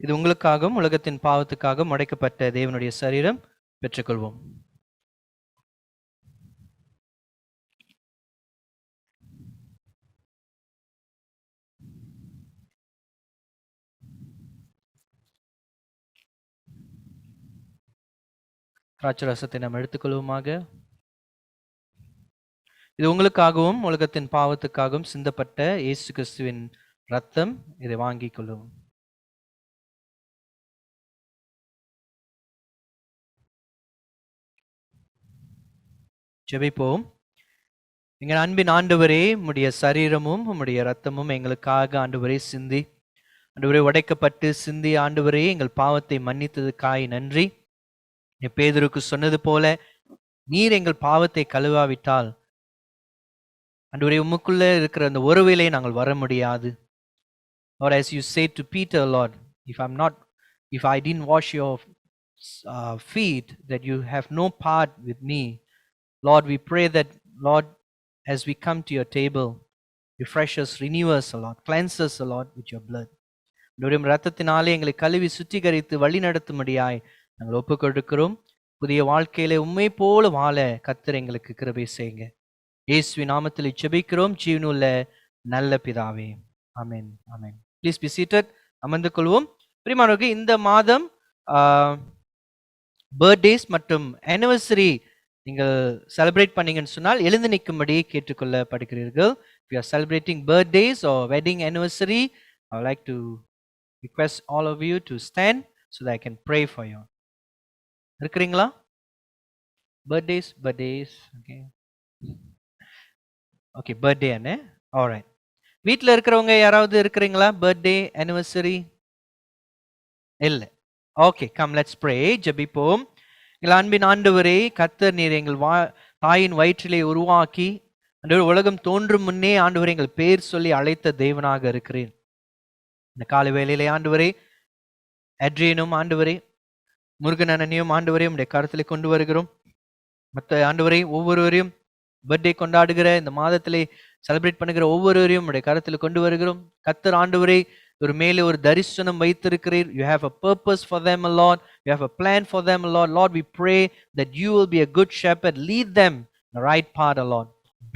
இது உங்களுக்காகவும் உலகத்தின் பாவத்துக்காகவும் உடைக்கப்பட்ட தேவனுடைய சரீரம். பெற்றுக்கொள்வோம். திராட்சரசத்தை நாம் எடுத்துக்கொள்வோமாக. இது உங்களுக்காகவும் உலகத்தின் பாவத்துக்காகவும் சிந்தப்பட்ட இயேசு கிறிஸ்துவின் ரத்தம். இதை வாங்கிக் கொள்ளும். ஜெபிப்போம். எங்கள் அன்பின் ஆண்டவரே, உம்முடைய சரீரமும் உம்முடைய ரத்தமும் எங்களுக்காக ஆண்டவரே சிந்தி, ஆண்டவரே உடைக்கப்பட்டு சிந்தி, ஆண்டவரே எங்கள் பாவத்தை மன்னித்ததுக்காய் நன்றி. பேதுருக்கு சொன்னது போல, நீர் எங்கள் பாவத்தை கழுவாவிட்டால் ஆண்டவரே உம்முக்குள்ள இருக்கிற அந்த ஒருவேளை நாங்கள் வர முடியாது. Lord, as you said to Peter, Lord, if I didn't wash your feet, that you have no part with me. Lord, we pray that, Lord, as we come to your table, refresh us, renew us, Lord, cleanse us, Lord, with your blood. ஆண்டவரே ரத்தத்தினாலே எங்களை கழுவி சுத்திகரித்து வழி நடத்தும்படியாய் நாங்கள் ஒப்புக் கொடுக்கிறோம். புதிய வாழ்க்கையில உண்மை போல வாழ கர்த்தர் எங்களுக்கு கிருபை செய்யுங்க. இயேசுவின் நாமத்தில் ஜெபிக்கிறோம் ஜீவனுள்ள நல்ல பிதாவே. ஆமென், ஆமென். Please be seated. அமர்ந்து கொள்வோம். பிரியமானவர்களே, இந்த மாதம் பர்த்டேஸ் மற்றும் ஆனிவர்சரி நீங்கள் செலிப்ரேட் பண்ணீங்கன்னு சொன்னால் எழுந்து நிற்கும்படி கேட்டுக்கொள்ளப்படுகிறீர்கள். If you are celebrating birthdays or wedding anniversary, I would like to request all of you to stand so that I can pray for you. இருக்கிறீங்களா? Birthdays, okay. ஓகே, பர்த்டே அண்ணே. Alright. வீட்டில் இருக்கிறவங்க யாராவது இருக்கிறீங்களா? Birthday anniversary இல்லை. Okay, come let's pray. ஜெபிப்போம். எங்கள் அன்பின் ஆண்டவரே, கர்த்தர் நீர் எங்கள் தாயின் வயிற்றிலே உருவாக்கி ஆண்டவர் உலகம் தோன்றும் முன்னே ஆண்டவரே எங்கள் பேர் சொல்லி அழைத்த தேவனாக இருக்கிறேன். இந்த காலை வேளையிலே ஆண்டவரே அட்ரியனும் ஆண்டவரே, முருகன் அண்ணனையும் ஆண்டவரே உம்முடைய கருத்திலே கொண்டு வருகிறோம். மற்ற ஆண்டவரே ஒவ்வொருவரையும் பர்த்டே கொண்டாடுகிற இந்த மாதத்திலே செலிப்ரேட் பண்ணுகிற ஒவ்வொருவரையும் உடைய கருத்தில் கொண்டு வருகிறோம். கர்த்தர் ஆண்டவரே ஒரு மேலே ஒரு தரிசனம் வைத்திருக்கிறீர். You have a purpose for them, Lord. You have a plan for them, Lord. Lord, we pray that you will be a good shepherd. Lead them in the right path, Lord.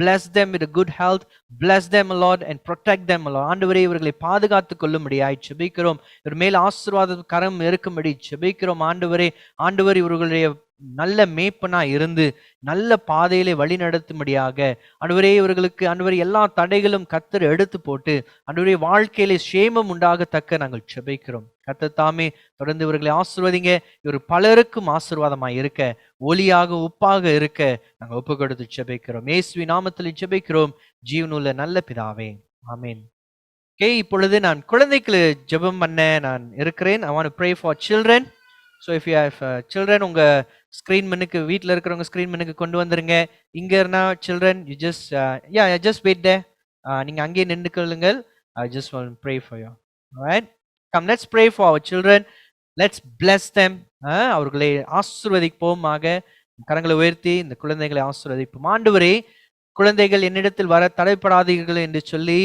Bless them with a good health. Bless them, Lord, and protect them, Lord. ஆண்டவரே இவர்களை பாதுகாத்துக் கொள்ளும்படியாய் ஜெபிக்கிறோம். இவர் மேல் ஆசீர்வாத கரம் இருக்கும்படி ஜெபிக்கிறோம். ஆண்டவரே, ஆண்டவர் இவர்களுடைய நல்ல மேய்ப்பனா இருந்து நல்ல பாதையிலே வழி நடத்தும்படியாக ஆண்டவரே இவர்களுக்கு ஆண்டவரே எல்லா தடைகளும் கர்த்தர் எடுத்து போட்டு ஆண்டவரே வாழ்க்கையிலே சேமம் உண்டாகத்தக்க நாங்கள் ஜெபிக்கிறோம். கர்த்தர் தாமே தொடர்ந்து இவர்களை ஆசீர்வதிங்க. இவர் பலருக்கும் ஆசீர்வாதமாய் இருக்க, ஒளியாக உப்பாக இருக்க நாங்கள் ஒப்பு கொடுத்து ஜெபிக்கிறோம். இயேசுவின் நாமத்தில் ஜெபிக்கிறோம் ஜீவனுள்ள நல்ல பிதாவே, ஆமென். ஓகே, இப்பொழுது நான் குழந்தைக்கு ஜெபம் பண்ண நான் இருக்கிறேன். I want to pray for children. So if you have children, உங்க ஸ்கிரீன் மனுக்கு வீட்டில் இருக்கிறவங்க ஸ்கிரீன் மனுக்கு கொண்டு வந்துருங்க. இங்க இருந்தா children, you just just wait there. நீங்க அங்கேயே நின்று கொள்ளுங்கள். I just want to pray for you. Alright, come, let's pray for our children. Let's bless them. அவர்களை ஆசீர்வதிப்போமாக. கரங்களை உயர்த்தி இந்த குழந்தைகளை ஆசீர்வதிப்போம். ஆண்டவரே, குழந்தைகள் என்னிடத்தில் வர தடைப்படாதீர்கள் என்று சொல்லி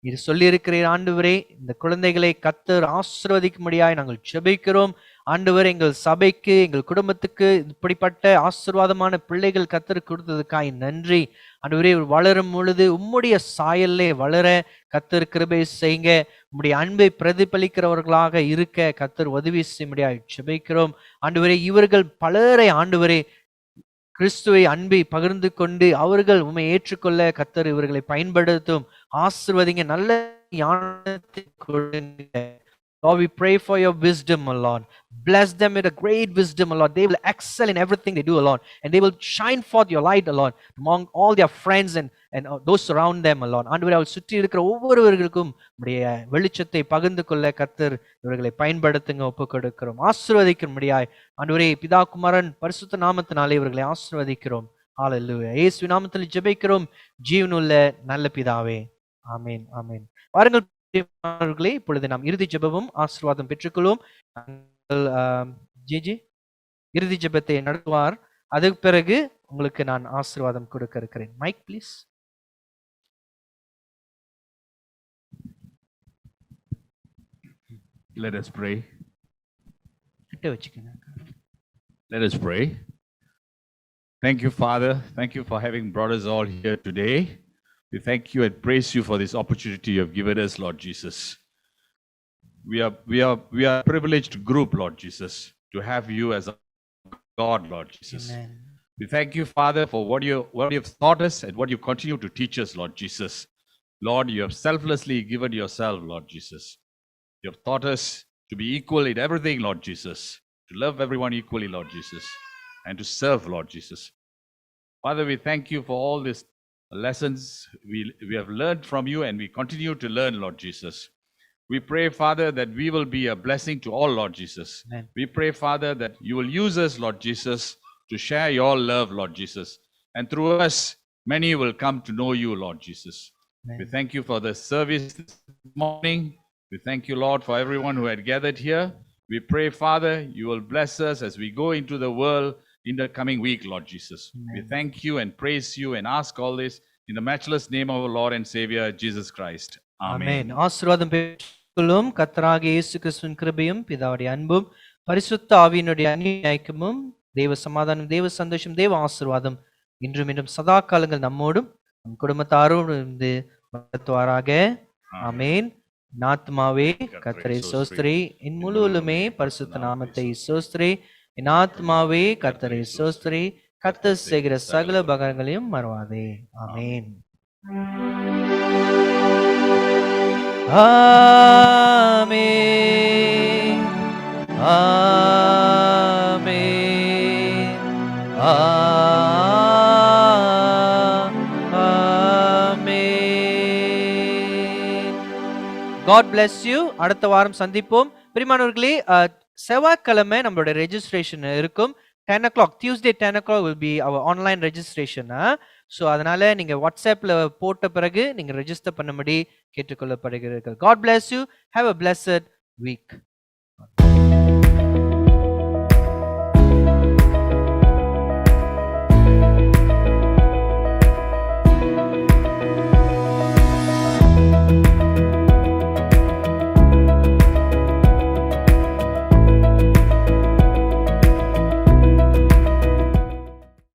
இது சொல்லி இருக்கிறீர். ஆண்டவரே, இந்த குழந்தைகளை கர்த்தர் ஆசீர்வதிக்கும்படியாய் நாங்கள் ஜெபிக்கிறோம். ஆண்டவர், எங்கள் சபைக்கு எங்கள் குடும்பத்துக்கு இப்படிப்பட்ட ஆசீர்வாதமான பிள்ளைகள் கர்த்தர் கொடுத்ததுக்காய் நன்றி. ஆண்டவரே, வளரும் பொழுது உம்முடைய சாயல்லே வளர கர்த்தர் கிருபை செய்யுங்க. உம்முடைய அன்பை பிரதிபலிக்கிறவர்களாக இருக்க கர்த்தர் உதவி செய்யும்படியாய் ஜெபிக்கிறோம். ஆண்டவரே, இவர்கள் பலரை ஆண்டவரே கிறிஸ்துவை அன்பை பகிர்ந்து கொண்டு அவர்கள் உம்மை ஏற்றுக்கொள்ள கர்த்தர் இவர்களை பயன்படுத்தும். ஆசீர்வதிங்க, நல்ல ஞானத்தை கொடுங்க. Lord, we pray for your wisdom, O Lord. Bless them with a great wisdom, O Lord. They will excel in everything they do, O Lord. And they will shine forth your light, O Lord, among all their friends and those around them, O Lord. ஆண்டவரே, அவள் சுற்றி இருக்கிற ஒவ்வொருவர்களுக்கும் உம்முடைய வெளிச்சத்தை பகிர்ந்து கொள்ள கர்த்தர் இவர்களை பயன்படுத்துங்க. ஒப்பு கொடுக்கிறோம். ஆசீர்வதிக்கும்படியாய் ஆண்டவரே, பிதா குமாரன் பரிசுத்த நாமத்தினாலே இவர்களை ஆசீர்வதிக்கிறோம். ஹல்லேலூயா. இயேசு நாமத்தில் ஜெபிக்கிறோம் ஜீவனுள்ள நல்ல பிதாவே, ஆமென், ஆமென். வாருங்கள் பிரியமானவர்களே, இப்பொழுது நாம் இறுதி ஜெபமும் ஆசீர்வாதம் பெற்றுக்கொள்வோம். ஜிஜி இறுதி ஜெபத்தை நடத்துவார். அதுக்கு பிறகு உங்களுக்கு நான் ஆசீர்வாதம் கொடுக்க இருக்கிறேன். Mic please.
Let us pray.
கிட்ட வச்சுக்கங்க.
Let us pray. Thank you, Father. Thank you for having brought us all here today. We thank you and praise you for this opportunity you have given us, Lord Jesus. We are a privileged group, Lord Jesus, to have you as a God, Lord Jesus.
Amen.
We thank you, Father, for what you have taught us and what you continue to teach us, Lord Jesus. Lord, you have selflessly given yourself, Lord Jesus. You have taught us to be equal in everything, Lord Jesus, to love everyone equally, Lord Jesus, and to serve, Lord Jesus. Father, we thank you for all these lessons we have learned from you and we continue to learn, Lord Jesus. We pray, Father, that we will be a blessing to all, Lord Jesus.
Amen.
We pray, Father, that you will use us, Lord Jesus, to share your love, Lord Jesus. And through us, many will come to know you, Lord Jesus.
Amen.
We thank you for the service this morning. We thank you, Lord, for everyone who had gathered here. We pray, Father, you will bless us as we go into the world in the coming week, Lord Jesus.
Amen.
We thank you and praise you and ask all this in the matchless name of our Lord and Savior, Jesus Christ. Amen.
ஆமென். ஆசீர்வாதம் பெற்றுக்கொள்ளும். கர்த்தராகிய இயேசு கிறிஸ்துவின் கிருபையும் பிதாவுடைய அன்பும் பரிசுத்த ஆவியினுடைய ஐக்கியமும் தேவ சமாதானம், தேவ சந்தோஷம், தேவ ஆசீர்வாதம் இன்றும் இன்னும் சதா காலங்கள் நம்மோடும் நம் குடும்பத்தாரோடு இருந்து நடத்துவாராக. ஆமென். நாத்மாவே கர்த்தரை சோஸ்திரி, என் முழுவலுமே பரிசுத்த நாமத்தை சோஸ்திரி. என் ஆத்மாவே கர்த்தரை சோஸ்திரி, கர்த்தர் செய்கிற சகல பகங்களையும் மறவாதே. ஆமென். ஆமென். ஆமென். ஆமென். God bless you. அடுத்த வாரம் சந்திப்போம். பிரியமானவர்களே, செவ்வாய்க்கிழமை நம்மளோட ரெஜிஸ்ட்ரேஷன் இருக்கும். 10 o'clock, Tuesday 10 o'clock will be our online registration. So அதனால நீங்க வாட்ஸ்அப்ல போட்ட பிறகு நீங்க ரெஜிஸ்டர் பண்ணும்படி கேட்டுக்கொள்ளப்படுகிறீர்கள். God bless you. Have a blessed week.